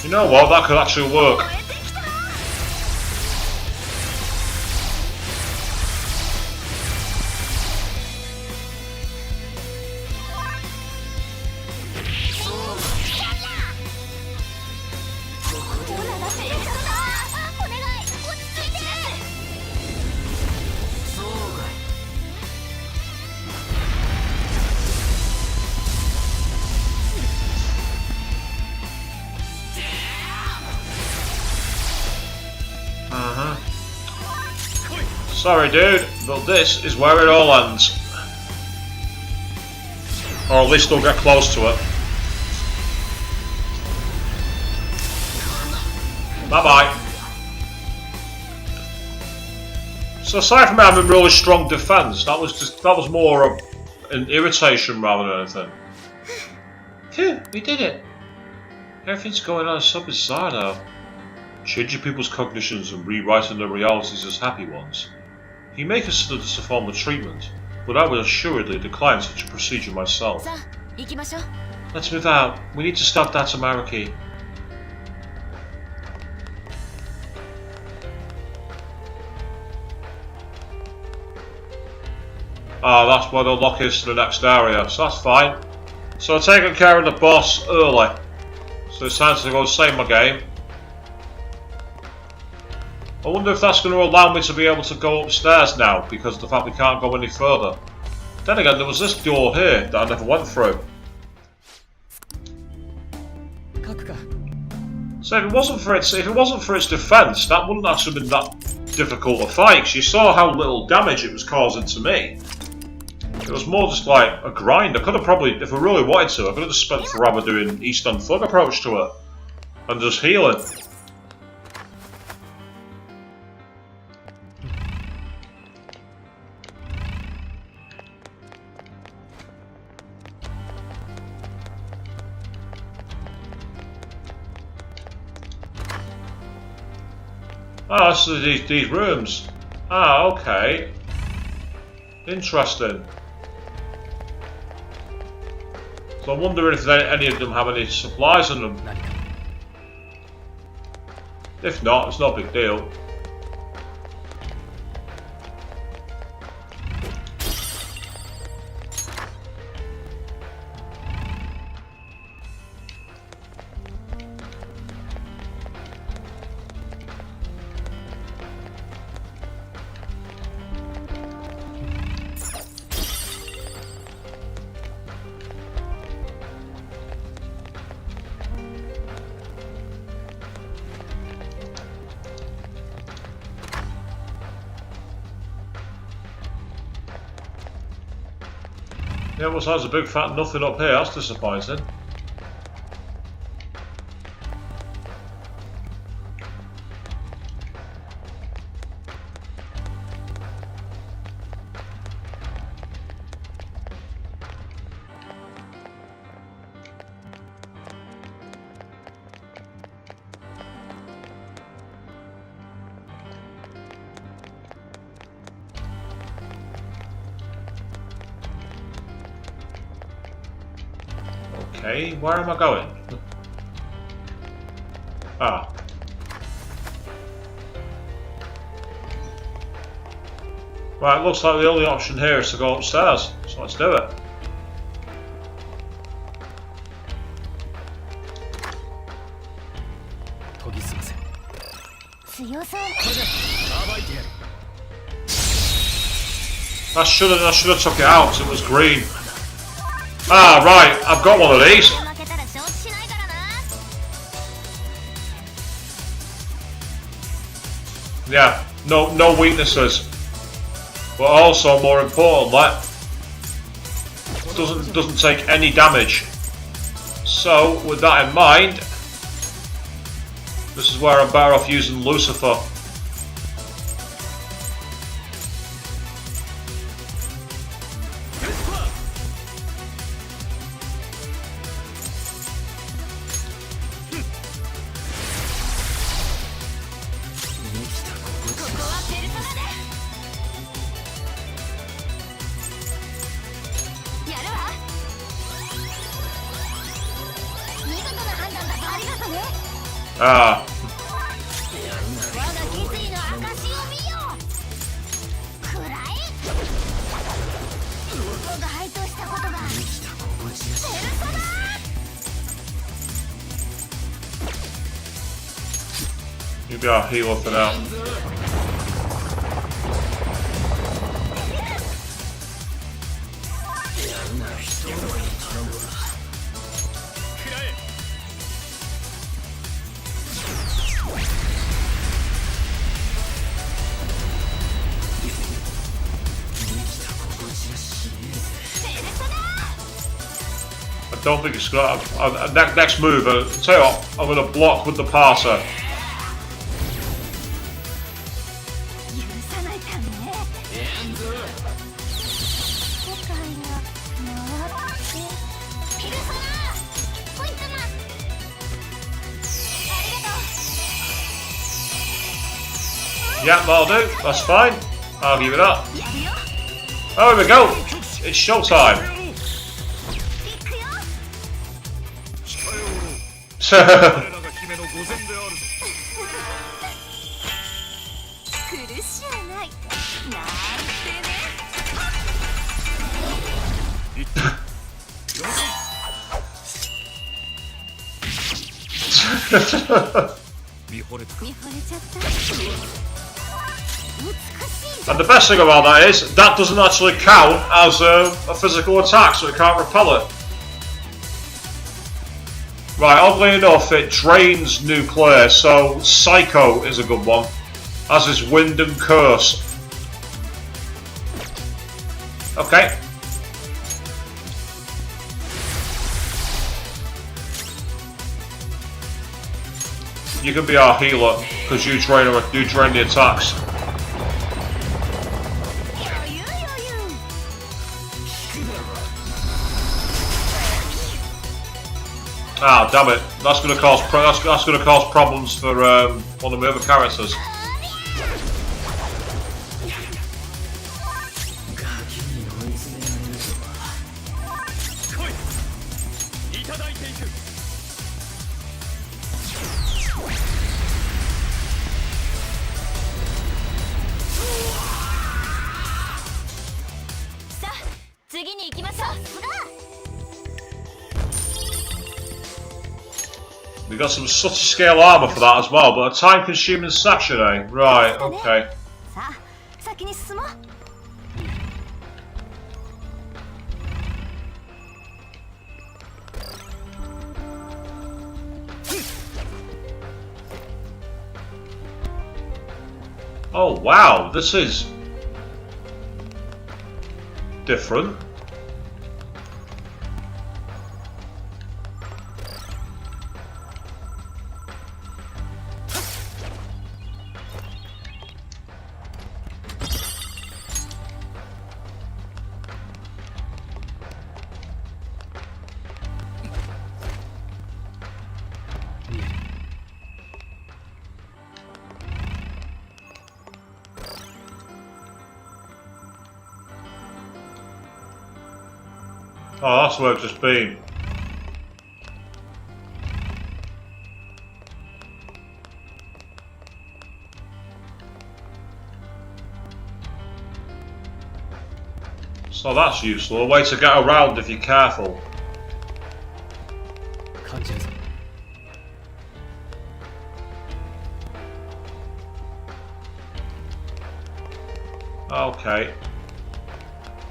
You know what, that could actually work. Sorry dude, but this is where it all ends. Or at least they'll get close to it. Bye bye. So aside from having really strong defense, that was more of an irritation rather than anything. Phew, we did it. Everything's going on so bizarre now. Changing people's cognitions and rewriting their realities as happy ones. He may consider this a form of treatment, but I would assuredly decline such a procedure myself. Let's move out. We need to stop that Tamaraki. Ah, that's where the lock is to the next area, so that's fine. So I've taken care of the boss early. So it's time to go save my game. I wonder if that's going to allow me to be able to go upstairs now, because of the fact we can't go any further. Then again, there was this door here that I never went through. So if it wasn't for its defense, that wouldn't actually been that difficult to fight, 'cause you saw how little damage it was causing to me. It was more just like a grind. I could have probably, if I really wanted to, I could have just spent forever doing Eastern Thug approach to it and just healing. Ah, so these rooms. Ah, okay. Interesting. So I'm wondering if any of them have any supplies in them. If not, it's no big deal. Yeah, well, so there's a big fat nothing up here. That's disappointing. Okay, where am I going? Ah. Right, looks like the only option here is to go upstairs, so let's do it. I should have took it out because it was green. Ah, right, I've got one of these. Yeah, no weaknesses. But also, more importantly, doesn't take any damage. So, with that in mind, this is where I'm better off using Lucifer. Ah. You be our healer for now. I don't think it's got. Next move, I'll tell you what, I'm going to block with the parser. Yeah, that'll do. That's fine. I'll give it up. Oh, here we go. It's showtime. And the best thing about that is, that doesn't actually count as a physical attack, so it can't repel it. Right, oddly enough, it drains nuclear, so Psycho is a good one. As is wind and curse. Okay. You can be our healer, because you drain the attacks. Ah, damn it! That's going to cause problems for one of the other characters. We got some subtle scale armor for that as well, but a time-consuming sachet. Right, okay. Oh wow, this is different. Oh, that's where I've just been. So that's useful. A way to get around if you're careful. Okay.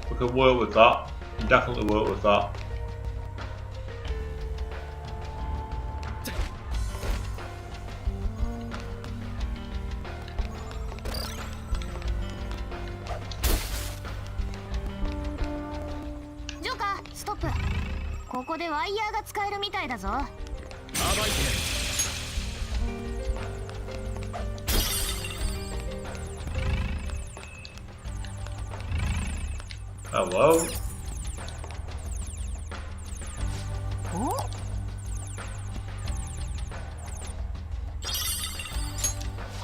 We can work with that. Definitely work with that. Joker, stop. ここでワイヤーが使えるみたいだぞ。Hello.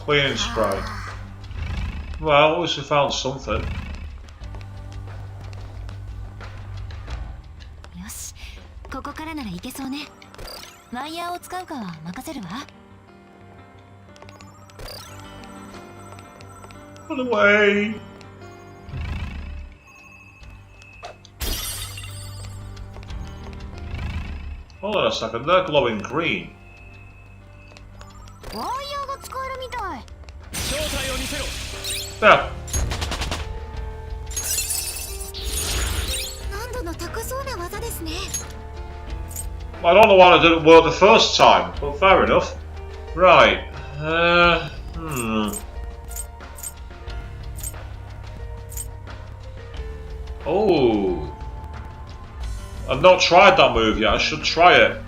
Cleaning spray. Well, at least we found something. よし、ここからならいけそうね。ワイヤーを使うかは任せるわ。Run away! Hold on a second, they're glowing green. ワイヤーが使えるみたい。 There. 難度の高そうな技ですね。 I don't know why it didn't work the first time, but fair enough. Right. Oh. I've not tried that move yet, I should try it.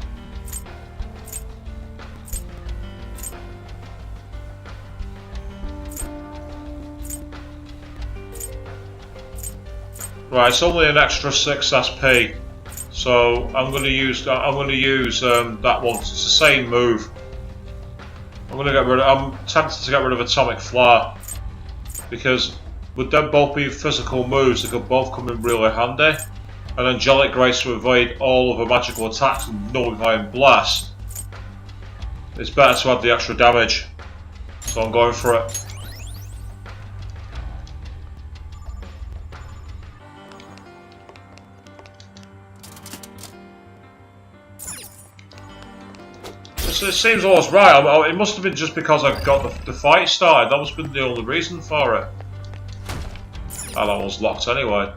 Right, it's only an extra 6 SP, so I'm going to use that one. It's the same move. I'm tempted to get rid of Atomic Flare because with them both being physical moves, they could both come in really handy. And Angelic Grace to avoid all of her magical attacks and Nullifying Blast. It's better to have the extra damage, so I'm going for it. It seems all's right. It must have been just because I got the fight started. That must have been the only reason for it. Oh, that one's locked anyway.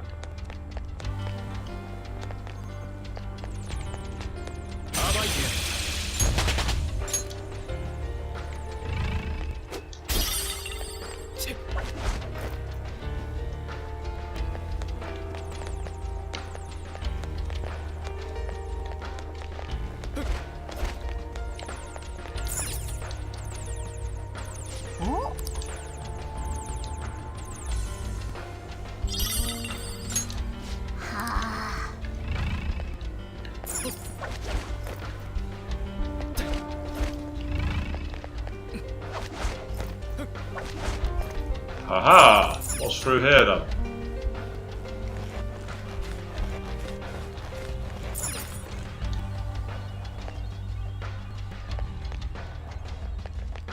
Aha! What's through here then?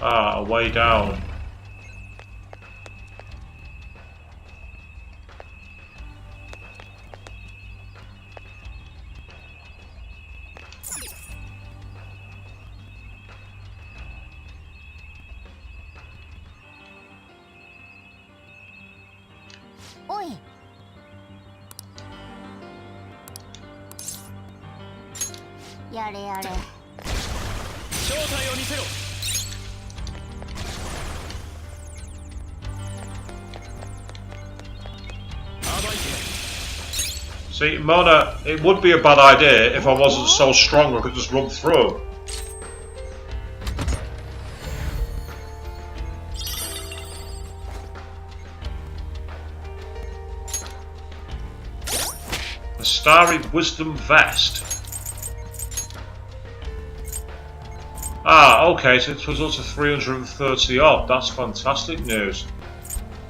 Ah, a way down. Oi. Yare yare. 正体を見せろ。 See, Mona, it would be a bad idea if I wasn't so strong I could just run through. A Starry Wisdom Vest. Ah, okay, so it was up to 330 odd. That's fantastic news.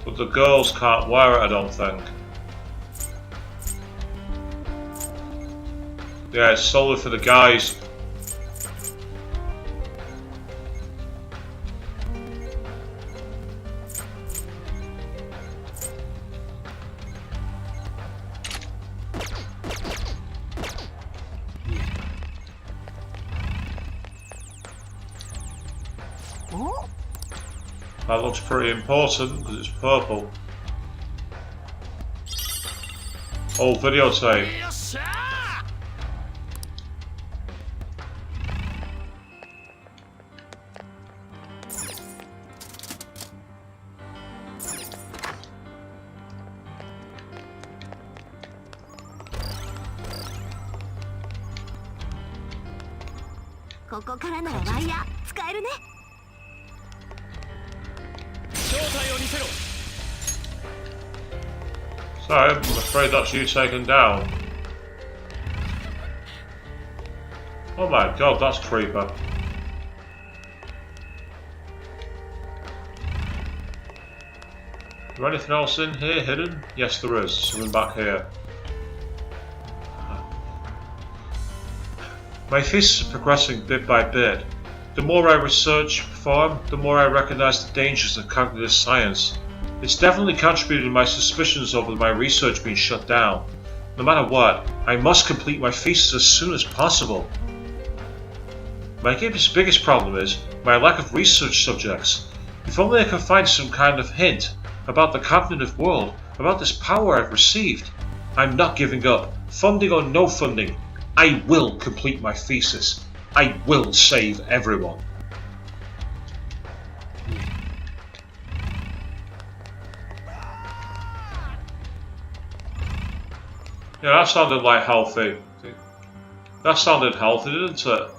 But the girls can't wear it, I don't think. Yeah, it's solely for the guys. That looks pretty important because it's purple. Oh, videotape. Sorry, I'm afraid that's you taken down. Oh my god, that's creeper. Is there anything else in here hidden? Yes, there is. Something back here. My thesis is progressing bit by bit. The more I research perform, the more I recognize the dangers of cognitive science. It's definitely contributed to my suspicions over my research being shut down. No matter what, I must complete my thesis as soon as possible. My biggest problem is my lack of research subjects. If only I could find some kind of hint about the cognitive world, about this power I've received. I'm not giving up. Funding or no funding, I will complete my thesis. I will save everyone. Yeah, that sounded like healthy. That sounded healthy, didn't it?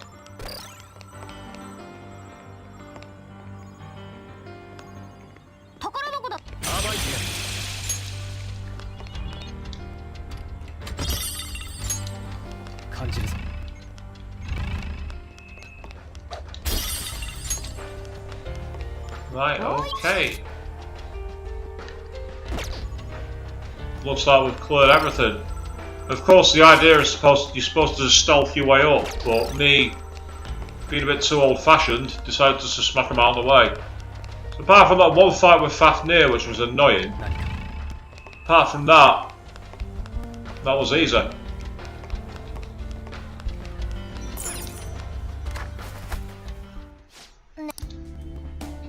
Right, okay. Looks like we've cleared everything. Of course, the idea is you're supposed to stealth your way up, but me, being a bit too old-fashioned, decided just to smack them out of the way. So apart from that one fight with Fafnir, which was annoying, apart from that, that was easy.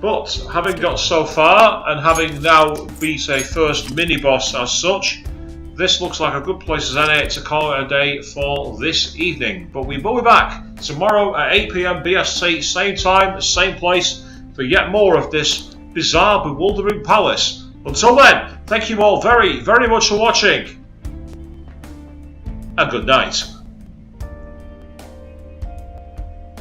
But having got so far, and having now beat a first mini-boss as such, this looks like a good place as any to call it a day for this evening. But we will be back tomorrow at 8 PM BST, same time, same place, for yet more of this bizarre, bewildering palace. Until then, thank you all very, very much for watching, and good night.